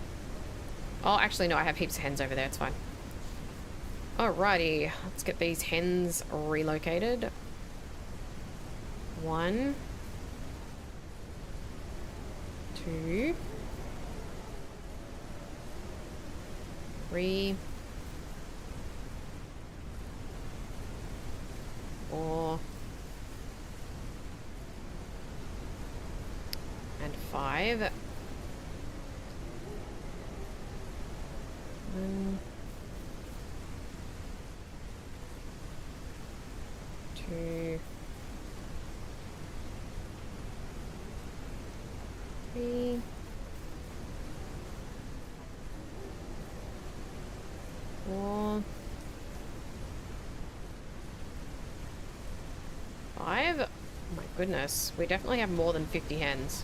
Oh, actually, no, I have heaps of hens over there. It's fine. Alrighty. Let's get these hens relocated. 1. 2. 3. 4. And 5. 1. 2. 3. 4. 5. Oh my goodness, we definitely have more than 50 hens.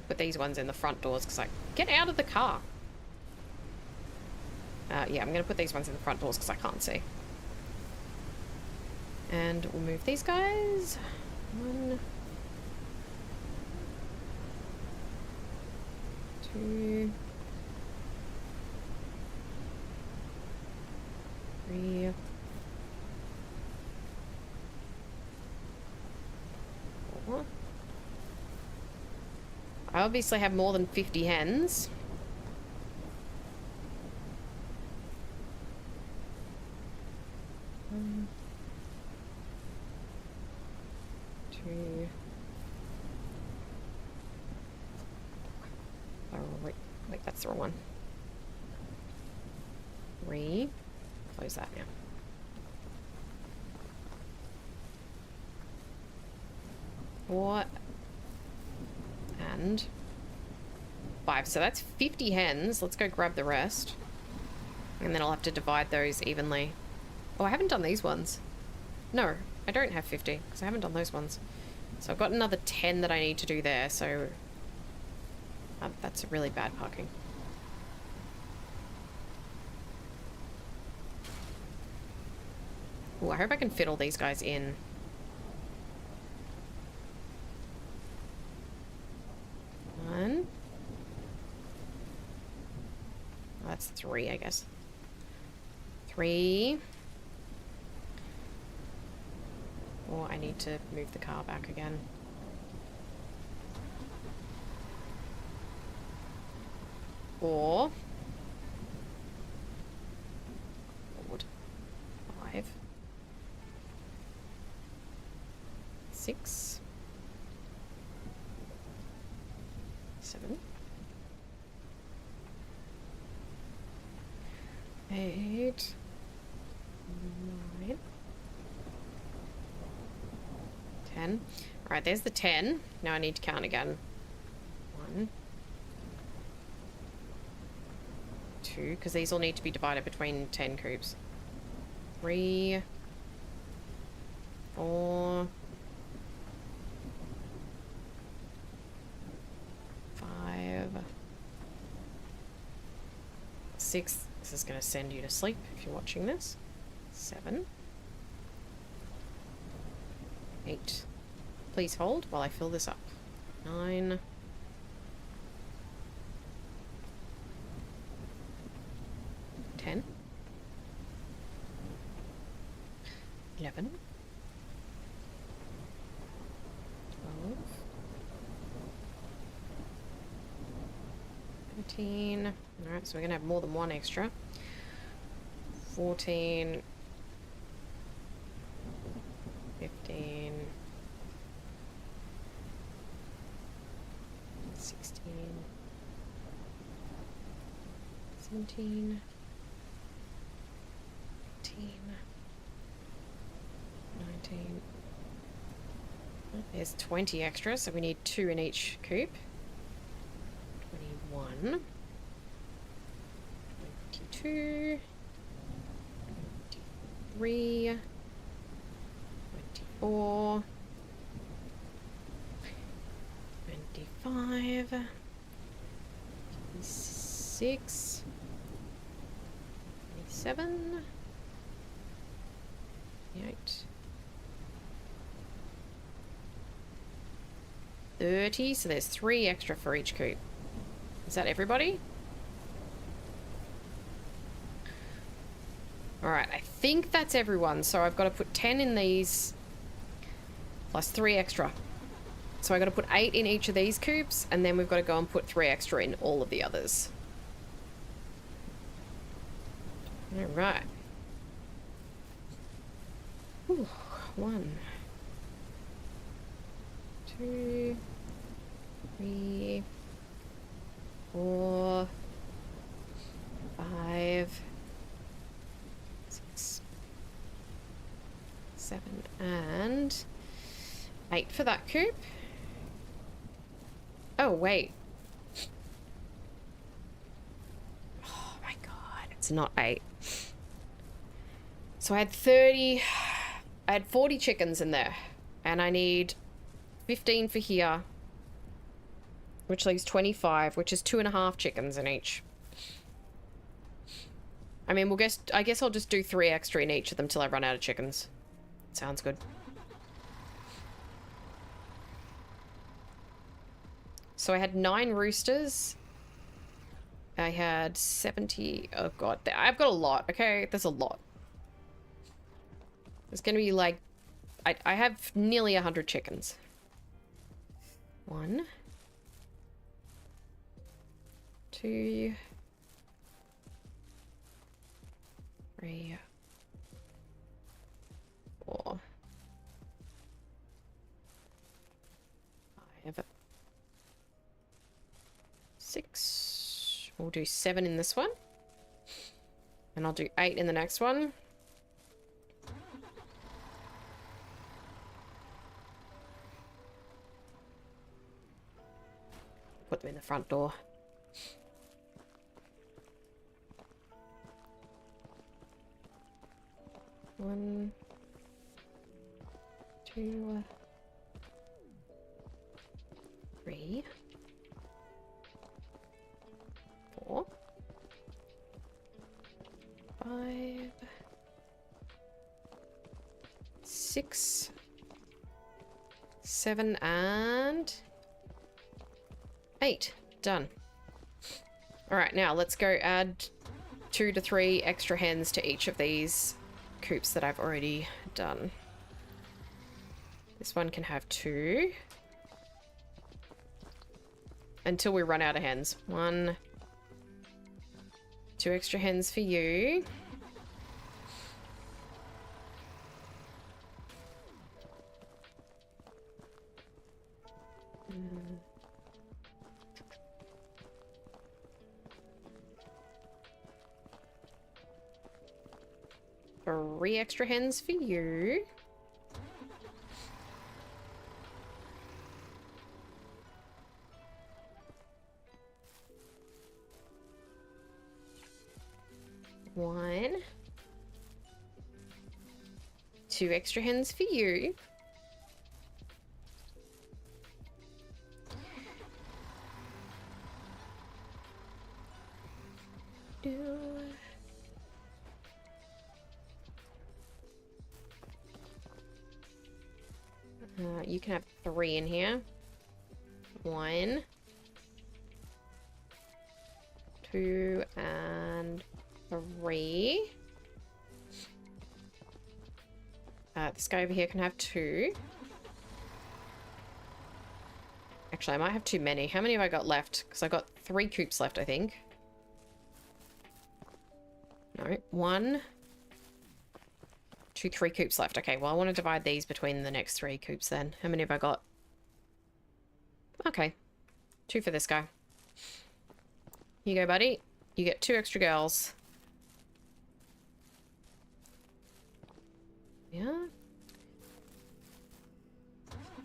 Put these ones in the front doors because I get out of the car. Yeah, I'm gonna put these ones in the front doors because I can't see. And we'll move these guys. 1, 2, 3, 4. I obviously have more than 50 hens. 2. Oh, wait, that's the wrong one. 3. Close that now. Four and 5. So that's 50 hens. Let's go grab the rest. And then I'll have to divide those evenly. Oh, I haven't done these ones. No, I don't have 50 because I haven't done those ones. So I've got another 10 that I need to do there. So that's a really bad parking. Oh, I hope I can fit all these guys in. One. Oh, that's 3, I guess. 3. Or I need to move the car back again. 4. 5. 6. 7. 8. 9. 10. Alright, there's the 10. Now I need to count again. 1. 2, because these all need to be divided between 10 cubes. 3. 4. 5. 6. This is going to send you to sleep if you're watching this. 7. 8. Please hold while I fill this up. 9. 10. 11. 12. 13. Alright, so we're going to have more than one extra. 14. 15. 16. 17. 18. 19. There's 20 extra, so we need 2 in each coop. 21. 22. 23. 24. 25. 26. 27. 28. 30. So there's 3 extra for each coop. Is that everybody? Alright, I think that's everyone. So I've got to put 10 in these plus 3 extra. So I've got to put 8 in each of these coops, and then we've got to go and put 3 extra in all of the others. Alright. 1, 2, 3, 4, 5, 6, 7, and 8 for that coop. Oh, wait. Oh my god, it's not 8. So I had 40 chickens in there, and I need 15 for here, which leaves 25, which is 2.5 chickens in each. I mean, I guess I'll just do 3 extra in each of them till I run out of chickens. Sounds good. So I had 9 roosters. I had 70. Oh god, I've got a lot. Okay, there's a lot. It's gonna be like, I have nearly 100 chickens. 1, 2, 3, 4, 6. We'll do 7 in this one. And I'll do 8 in the next one. Put them in the front door. One, 2, 3, 4, 5, 6, 7, and 8. Done. Alright, now let's go add 2 to 3 extra hens to each of these coops that I've already done. This one can have 2. Until we run out of hens. 1, 2 extra hens for you. Three extra hens for you. One. 2 extra hens for you. You can have 3 in here. 1, 2, and 3. This guy over here can have 2. Actually, I might have too many. How many have I got left? Because I've got 3 coops left, I think. No, 1, 2, 3 coops left. Okay, well, I want to divide these between the next 3 coops then. How many have I got? Okay. 2 for this guy. Here you go, buddy. You get 2 extra girls. Yeah.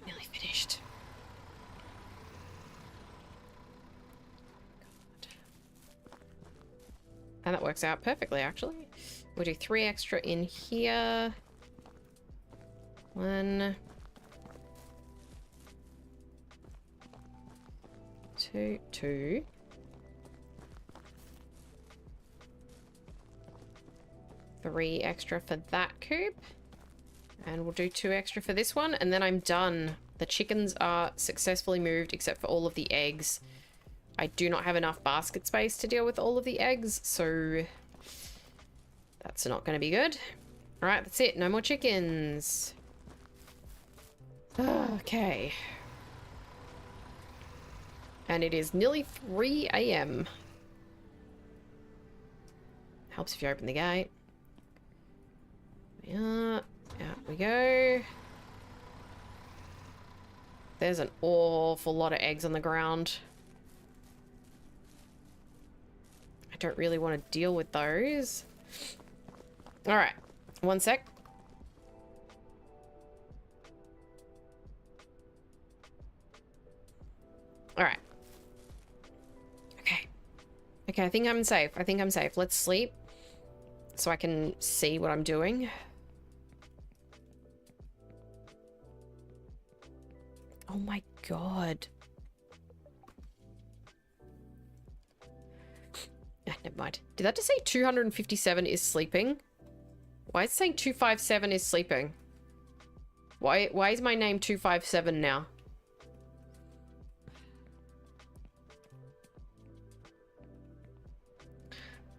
Nearly finished. God. And that works out perfectly, actually. We'll do 3 extra in here. 1, 2, 2. 3 extra for that coop. And we'll do 2 extra for this one, and then I'm done. The chickens are successfully moved, except for all of the eggs. I do not have enough basket space to deal with all of the eggs, so that's not going to be good. All right, that's it. No more chickens. Okay. And it is nearly 3 AM. Helps if you open the gate. Yeah, out we go. There's an awful lot of eggs on the ground. I don't really want to deal with those. All right, 1 sec. All right. Okay. Okay, I think I'm safe. I think I'm safe. Let's sleep so I can see what I'm doing. Oh my god. Never mind. Did that just say 257 is sleeping? Why is it saying 257 is sleeping? Why is my name 257 now?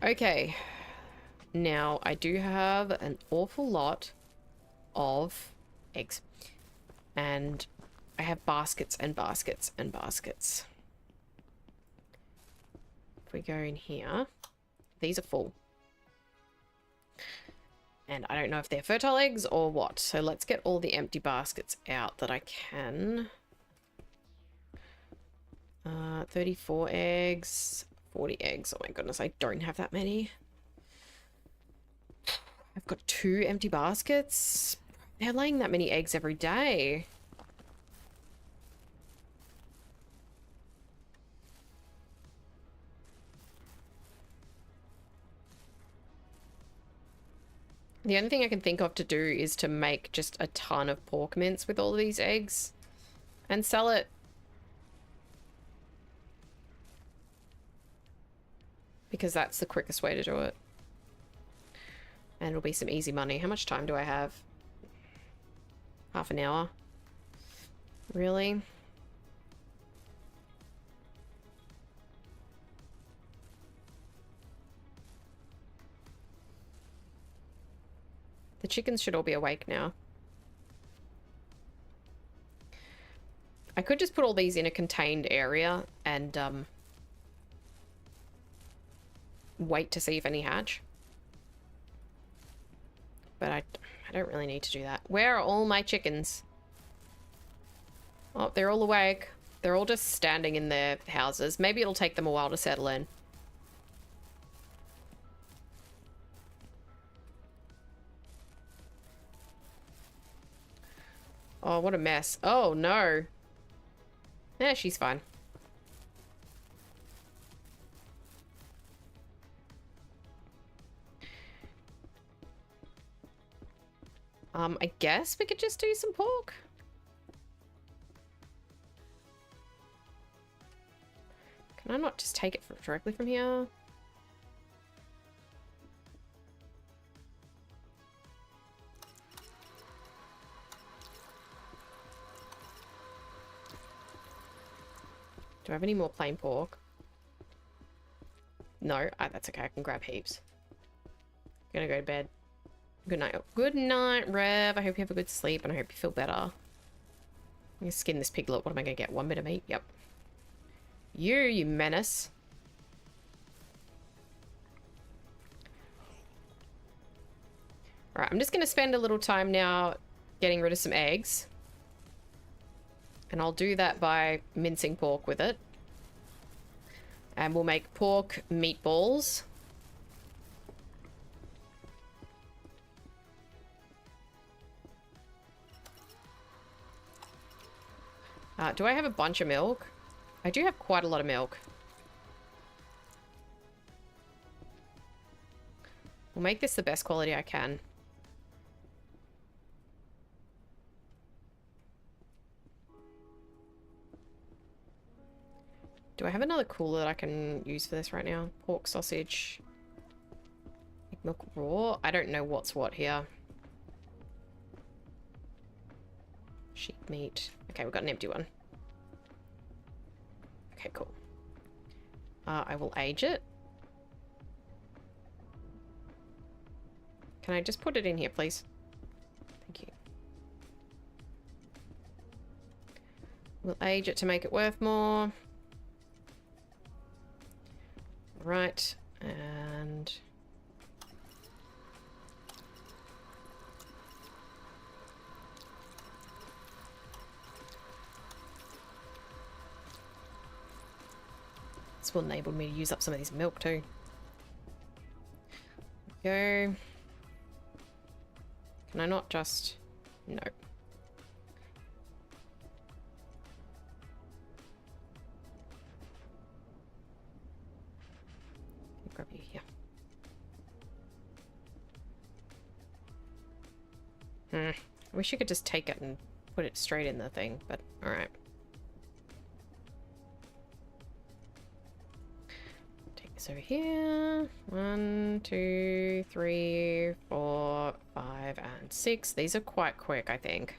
Okay. Now, I do have an awful lot of eggs. And I have baskets and baskets and baskets. If we go in here, these are full. And I don't know if they're fertile eggs or what. So let's get all the empty baskets out that I can. 34 eggs, 40 eggs. Oh my goodness, I don't have that many. I've got 2 empty baskets. They're laying that many eggs every day. The only thing I can think of to do is to make just a ton of pork mince with all of these eggs and sell it. Because that's the quickest way to do it. And it'll be some easy money. How much time do I have? Half an hour? Really? The chickens should all be awake now. I could just put all these in a contained area and wait to see if any hatch. But I don't really need to do that. Where are all my chickens? Oh, they're all awake. They're all just standing in their houses. Maybe it'll take them a while to settle in. Oh, what a mess. Oh, no. Yeah, she's fine. I guess we could just do some pork. Can I not just take it directly from here? Do I have any more plain pork? No, that's okay. I can grab heaps. Gonna go to bed. Good night. Good night, Rev. I hope you have a good sleep and I hope you feel better. I'm gonna skin this piglet. What am I gonna get? 1 bit of meat? Yep. You menace. Alright, I'm just gonna spend a little time now getting rid of some eggs. And I'll do that by mincing pork with it. And we'll make pork meatballs. Do I have a bunch of milk? I do have quite a lot of milk. We'll make this the best quality I can. Do I have another cooler that I can use for this right now? Pork sausage. Milk raw? I don't know what's what here. Sheep meat. Okay, we've got an empty one. Okay, cool. I will age it. Can I just put it in here, please? Thank you. We'll age it to make it worth more. Right, and... this will enable me to use up some of this milk too. Go. Can I not just... no. Grab you here. I wish you could just take it and put it straight in the thing, but alright. Take this over here. 1, 2, 3, 4, 5, and 6. These are quite quick, I think.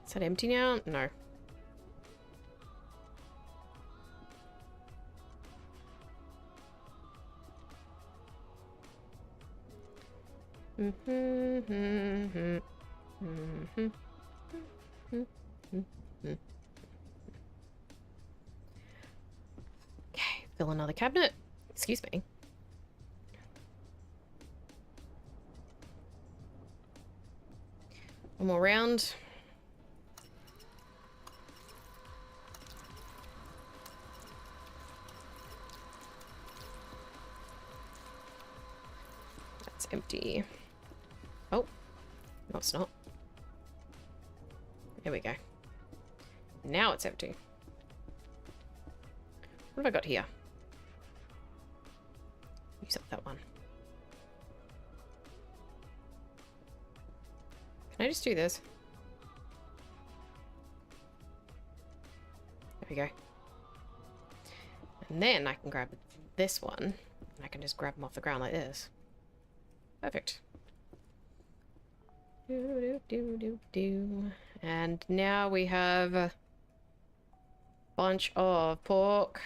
Is that empty now? No. Fill another cabinet. Excuse me. One more round. That's empty. Oh, no, it's not. There we go. Now it's empty. What have I got here? Use up that one. Can I just do this? There we go. And then I can grab this one. And I can just grab them off the ground like this. Perfect. And now we have a bunch of pork.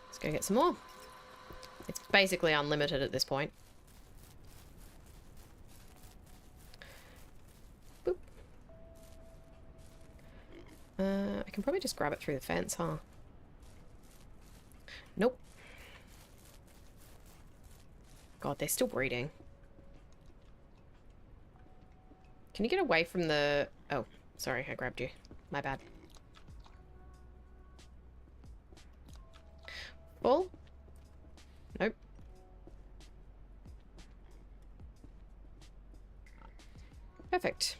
Let's go get some more. It's basically unlimited at this point. Boop. I can probably just grab it through the fence, huh? Nope. God, they're still breeding. Can you get away from the... Oh, sorry, I grabbed you. My bad. Full? Nope. Perfect.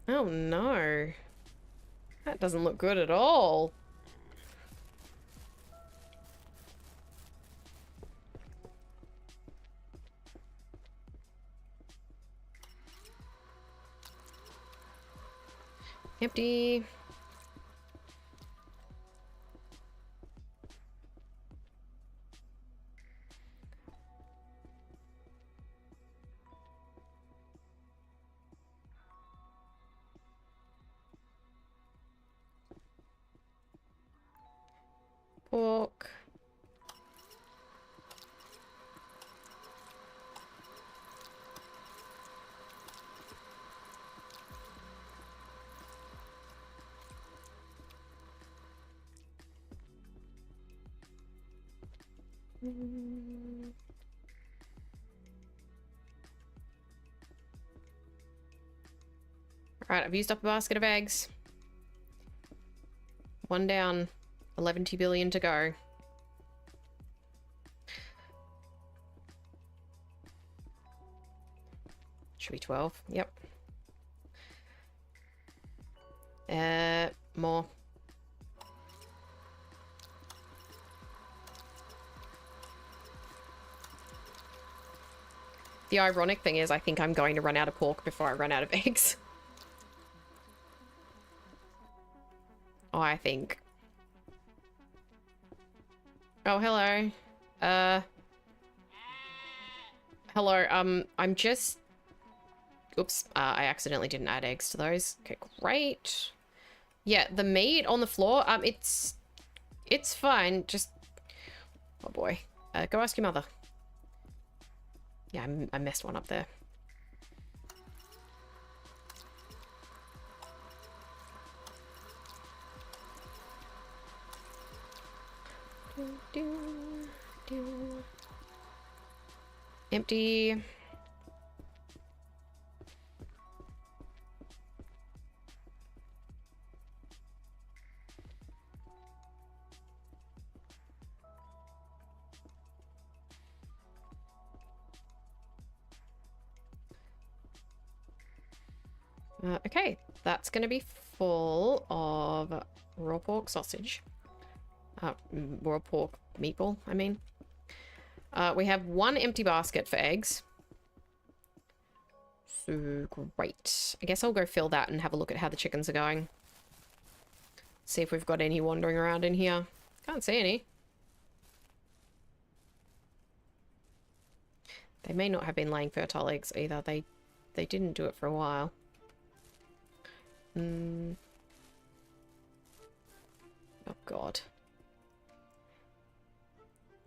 Oh no. That doesn't look good at all. Empty. Pork. Alright, I've used up a basket of eggs. One down. 11 billion to go. Should be 12. Yep. More. The ironic thing is I think I'm going to run out of pork before I run out of eggs. Oh, I think. Oh, hello. Hello, I'm just... Oops, I accidentally didn't add eggs to those. Okay, great. Yeah, the meat on the floor, it's fine, just... Oh boy. Go ask your mother. Yeah, I messed one up there. Empty. Okay, that's going to be full of raw pork sausage. Raw pork meatball, I mean. We have one empty basket for eggs. So great. I guess I'll go fill that and have a look at how the chickens are going. See if we've got any wandering around in here. Can't see any. They may not have been laying fertile eggs either. They didn't do it for a while. Oh god.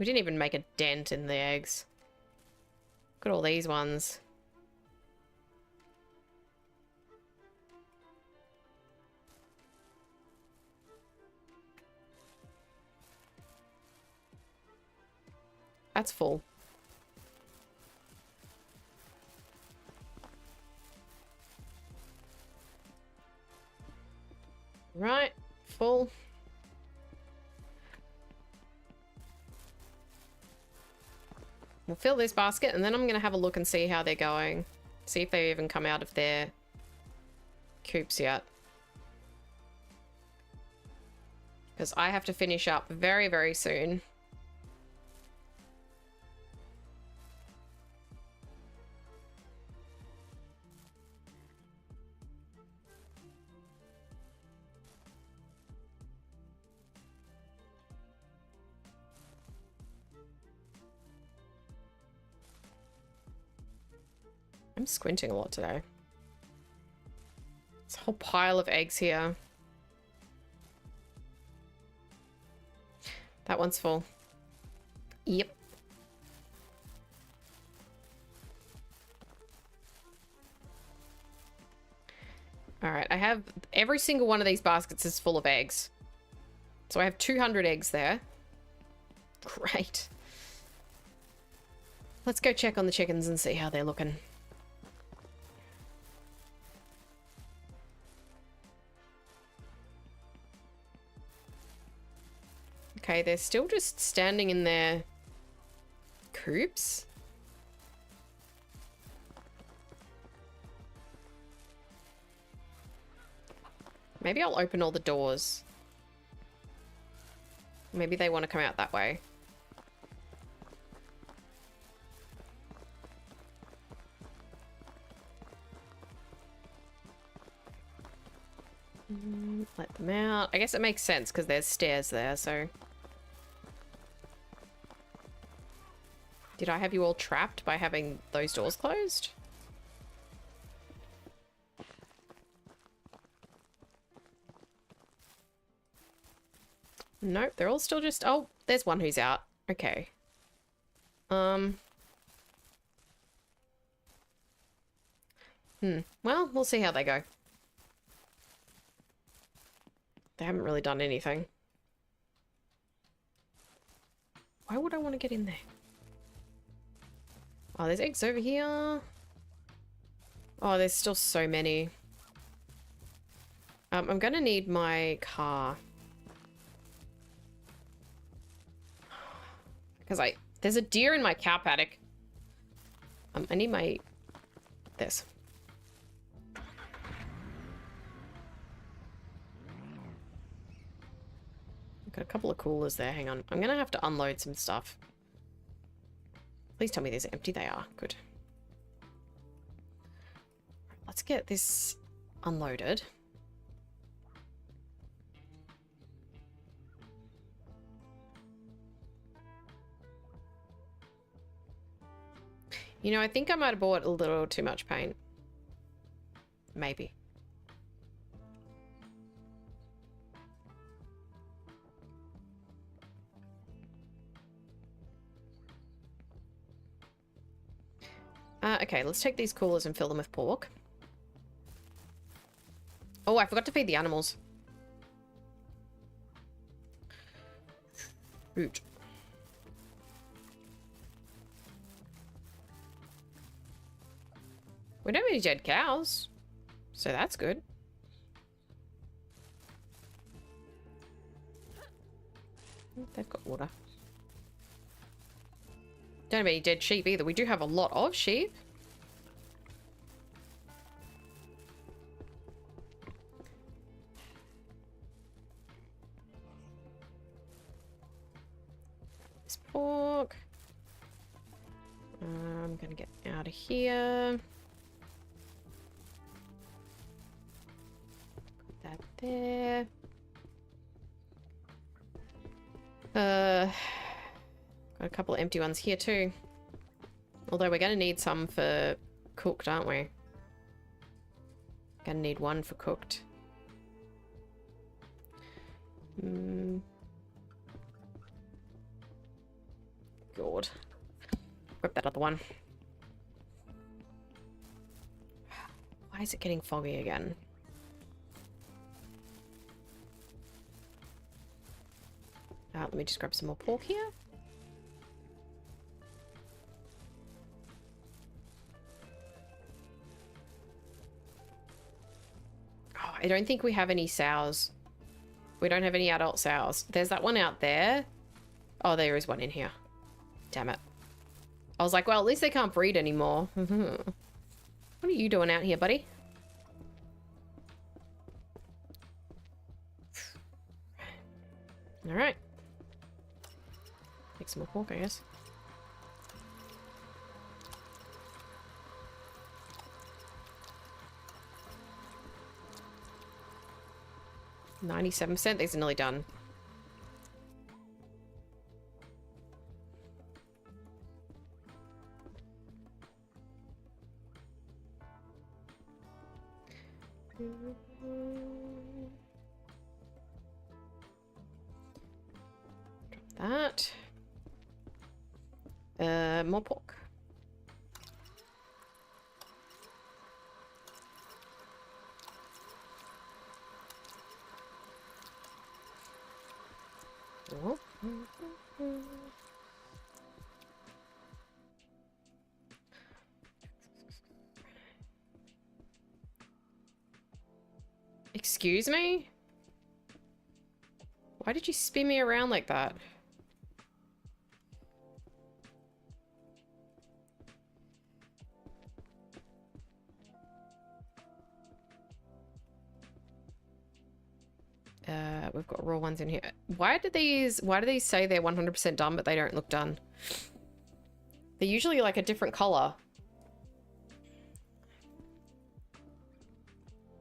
We didn't even make a dent in the eggs. Look at all these ones. That's full. Right, full. We'll fill this basket and then I'm going to have a look and see how they're going. See if they even come out of their coops yet. Because I have to finish up very, very soon. I'm squinting a lot today. There's a whole pile of eggs here. That one's full. Yep. All right, I have every single one of these baskets is full of eggs. So I have 200 eggs there. Great. Let's go check on the chickens and see how they're looking. Okay, they're still just standing in their coops. Maybe I'll open all the doors. Maybe they want to come out that way. Let them out. I guess it makes sense because there's stairs there, so... Did I have you all trapped by having those doors closed? Nope, they're all still just... Oh, there's one who's out. Okay. Well, we'll see how they go. They haven't really done anything. Why would I want to get in there? Oh, there's eggs over here. Oh, there's still so many. I'm gonna need my car. Because there's a deer in my cow paddock. I need my... this. Got a couple of coolers there, hang on. I'm gonna have to unload some stuff. Please tell me these are empty. They are. Good. Let's get this unloaded. You know, I think I might have bought a little too much paint. Maybe. Okay, let's take these coolers and fill them with pork. Oh, I forgot to feed the animals. Shoot. We don't have any dead cows, so that's good. They've got water. Don't have any dead sheep either. We do have a lot of sheep. This pork. I'm gonna get out of here. Put that there. Got a couple of empty ones here too. Although we're going to need some for cooked, aren't we? Gonna need one for cooked. equip that other one. Why is it getting foggy again? Let me just grab some more pork here. Oh, I don't think we have any sows. We don't have any adult sows. There's that one out there. Oh, there is one in here. Damn it. I was like, well, at least they can't breed anymore. What are you doing out here, buddy? All right. Make some more pork, I guess. $97%. These are nearly done. Drop that. More pork. Oh. Excuse me? Why did you spin me around like that? We've got raw ones in here. Why do these say they're 100% done, but they don't look done? They're usually like a different color.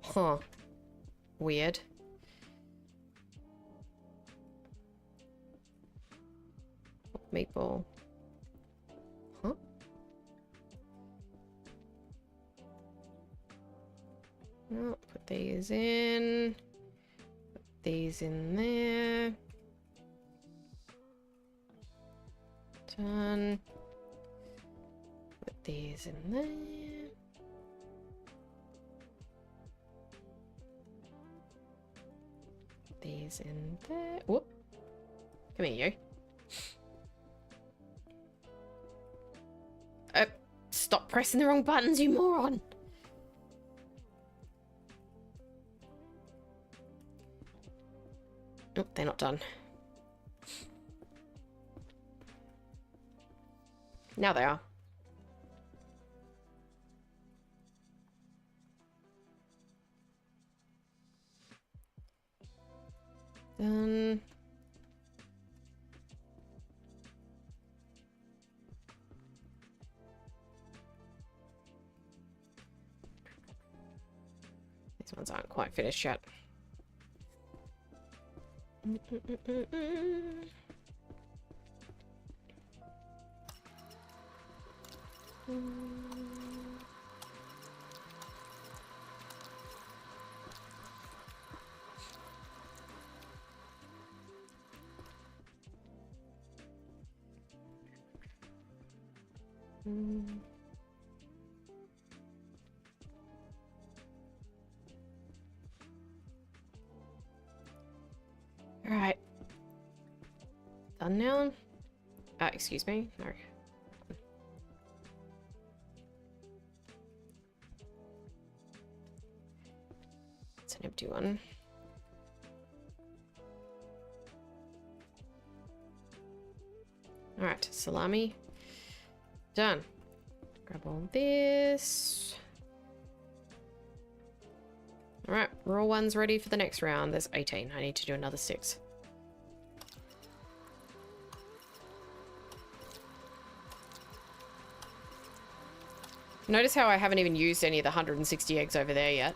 Huh. Weird. Meatball. Huh? Oh, put these in. Put these in there. Done. Put these in there. These in there. Whoop. Come here, you. Stop pressing the wrong buttons, you moron. Oh, they're not done. Now they are. Done. These ones aren't quite finished yet. All right. Done now? Excuse me? No. It's an empty one. All right, salami. Done. Grab all this. All right, raw one's ready for the next round. There's 18. I need to do another 6. Notice how I haven't even used any of the 160 eggs over there yet.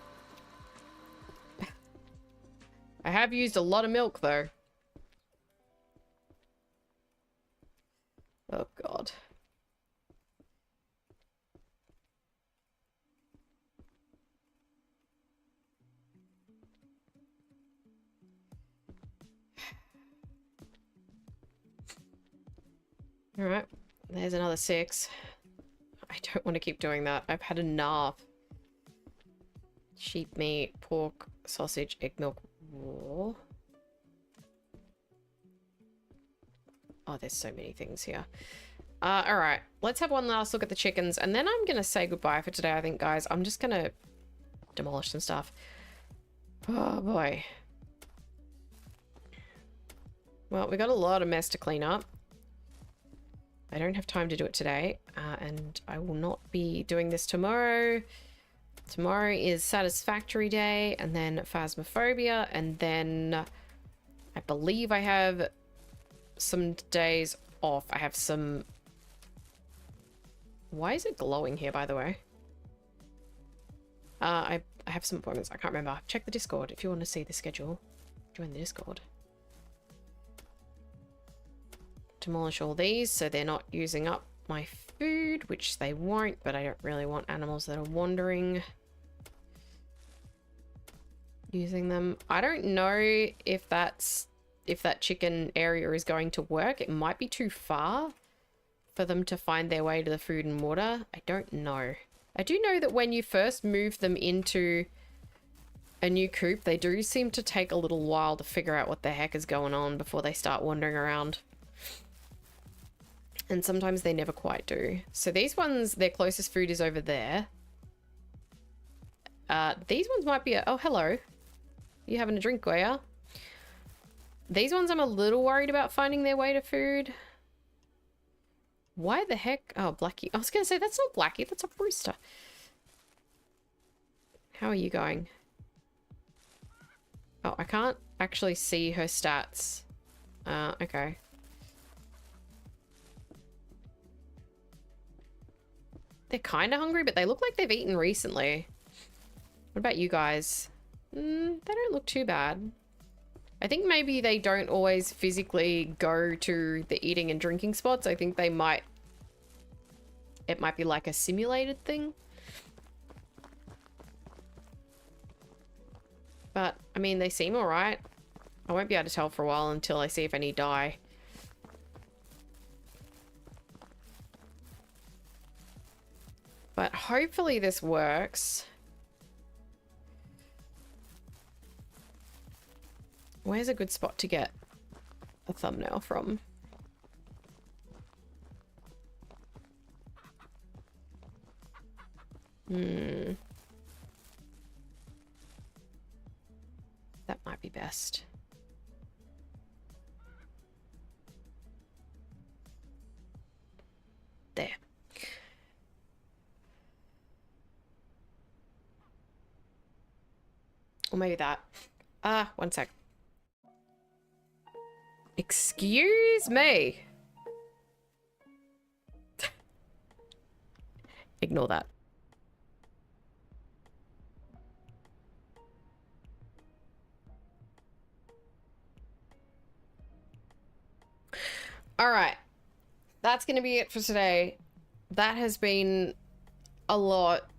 I have used a lot of milk, though. Oh, God. All right. There's another 6. I don't want to keep doing that. I've had enough. Sheep meat, pork, sausage, egg milk, raw. Oh, there's so many things here. All right, let's have one last look at the chickens, and then I'm gonna say goodbye for today, I think, guys. I'm just gonna demolish some stuff. Oh, boy. Well, we got a lot of mess to clean up. I don't have time to do it today, and I will not be doing this tomorrow. Tomorrow is Satisfactory Day, and then Phasmophobia, and then I believe I have some days off. I have some... Why is it glowing here, by the way? I have some appointments. I can't remember. Check the Discord if you want to see the schedule. Join the Discord. Demolish all these so they're not using up my food, which they won't, but I don't really want animals that are wandering using them. I don't know if that chicken area is going to work. It might be too far for them to find their way to the food and water. I don't know. I do know that when you first move them into a new coop, they do seem to take a little while to figure out what the heck is going on before they start wandering around. And sometimes they never quite do. So these ones, their closest food is over there. These ones might be oh, hello. You having a drink, were ya? These ones I'm a little worried about finding their way to food. Why the heck? Oh, Blackie. I was going to say, that's not Blackie. That's a rooster. How are you going? Oh, I can't actually see her stats. Okay. They're kind of hungry, but they look like they've eaten recently. What about you guys? They don't look too bad. I think maybe they don't always physically go to the eating and drinking spots. I think they might... It might be like a simulated thing. But, I mean, they seem alright. I won't be able to tell for a while until I see if any die. But hopefully this works. Where's a good spot to get a thumbnail from? That might be best. There. Or maybe that. One sec. Excuse me. Ignore that. All right. That's going to be it for today. That has been a lot.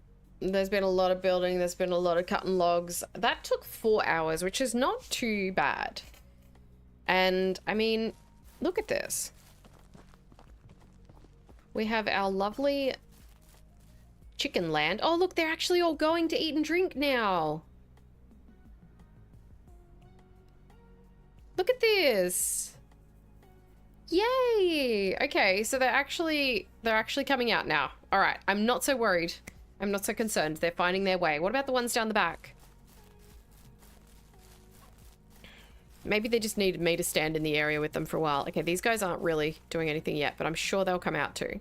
There's been a lot of building. There's been a lot of cutting logs. That took 4 hours, which is not too bad. And, I mean, look at this. We have our lovely chicken land. Oh, look, they're actually all going to eat and drink now. Look at this. Yay! Okay, so they're actually coming out now. All right, I'm not so worried. I'm not so concerned. They're finding their way. What about the ones down the back? Maybe they just needed me to stand in the area with them for a while. Okay, these guys aren't really doing anything yet, but I'm sure they'll come out too.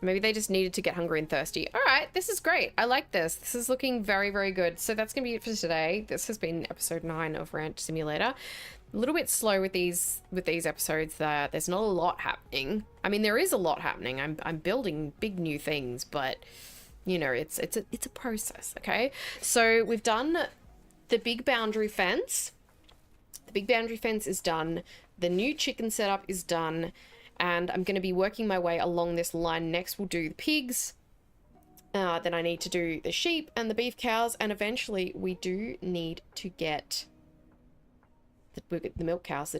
Maybe they just needed to get hungry and thirsty. All right, this is great. I like this. This is looking very, very good. So that's going to be it for today. This has been episode 9 of Ranch Simulator. A little bit slow with these episodes. There's not a lot happening. I mean, there is a lot happening. I'm building big new things, but you know, it's a process. Okay, so we've done the big boundary fence. The big boundary fence is done. The new chicken setup is done, and I'm going to be working my way along this line. Next, we'll do the pigs. Then I need to do the sheep and the beef cows, and eventually we do need to get the milk cows.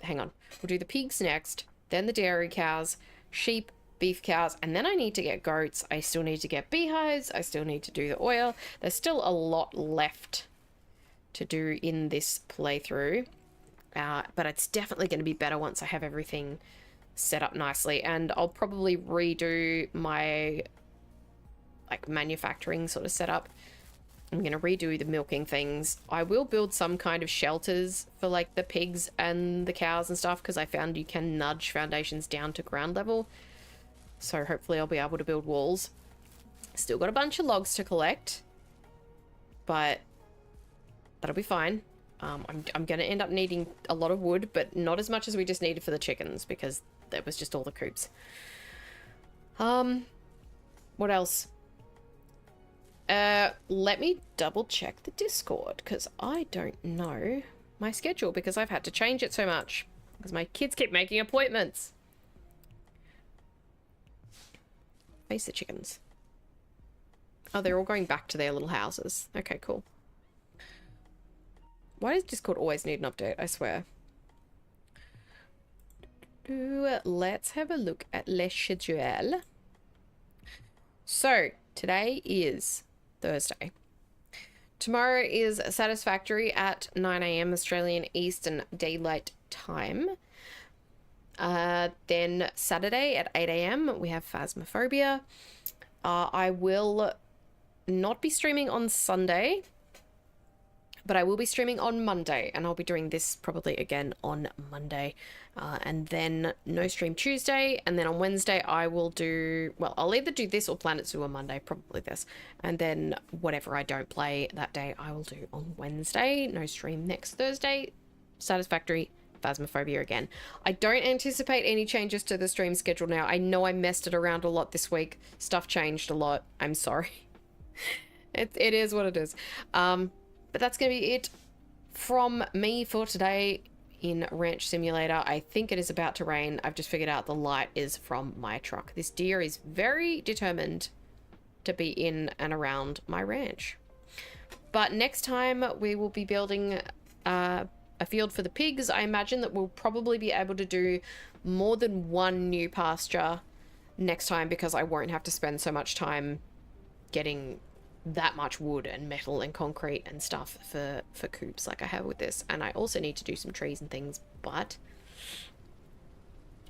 Hang on. We'll do the pigs next, then the dairy cows, sheep, beef cows, and then I need to get goats. I still need to get beehives. I still need to do the oil. There's still a lot left to do in this playthrough, but it's definitely going to be better once I have everything set up nicely. And I'll probably redo my like manufacturing sort of setup. I'm going to redo the milking things. I will build some kind of shelters for like the pigs and the cows and stuff, because I found you can nudge foundations down to ground level. So hopefully I'll be able to build walls. Still got a bunch of logs to collect, but that'll be fine. I'm going to end up needing a lot of wood, but not as much as we just needed for the chickens, because that was just all the coops. What else? Let me double check the Discord, because I don't know my schedule, because I've had to change it so much because my kids keep making appointments. Face the chickens. Oh, they're all going back to their little houses. Okay, cool. Why does Discord always need an update? I swear. Let's have a look at le schedule. So, today is Thursday. Tomorrow is Satisfactory at 9 AM Australian Eastern Daylight Time. Then Saturday at 8 AM we have Phasmophobia. I will not be streaming on Sunday, but I will be streaming on Monday, and I'll be doing this probably again on Monday. And then no stream Tuesday, and then on Wednesday I will do, well, I'll either do this or Planet Zoo on Monday, probably this. And then whatever I don't play that day, I will do on Wednesday. No stream next Thursday. Satisfactory, Phasmophobia again. I don't anticipate any changes to the stream schedule now. I know I messed it around a lot this week. Stuff changed a lot. I'm sorry. It is what it is. But that's going to be it from me for today in Ranch Simulator. I think it is about to rain. I've just figured out the light is from my truck. This deer is very determined to be in and around my ranch. But next time we will be building a field for the pigs. I imagine that we'll probably be able to do more than one new pasture next time, because I won't have to spend so much time getting that much wood and metal and concrete and stuff for coops like I have with this. And I also need to do some trees and things, but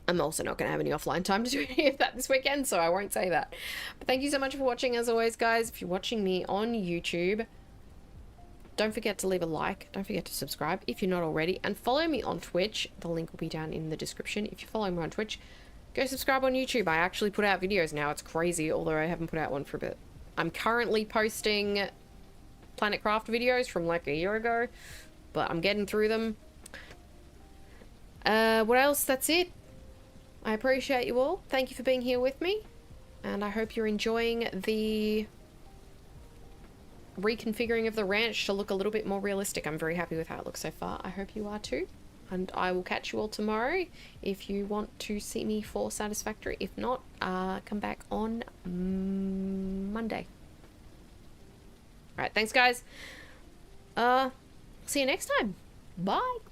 I'm also not going to have any offline time to do any of that this weekend, so I won't say that. But thank you so much for watching, as always, guys. If you're watching me on YouTube, don't forget to leave a like, don't forget to subscribe if you're not already, and follow me on Twitch. The link will be down in the description. If you're following me on Twitch, go subscribe on YouTube. I actually put out videos now. It's crazy, although I haven't put out one for a bit. I'm currently posting Planet Craft videos from like a year ago, but I'm getting through them. What else? That's it. I appreciate you all. Thank you for being here with me, and I hope you're enjoying the reconfiguring of the ranch to look a little bit more realistic. I'm very happy with how it looks so far. I hope you are too. And I will catch you all tomorrow if you want to see me for Satisfactory. If not, come back on Monday. Alright, thanks guys. See you next time. Bye.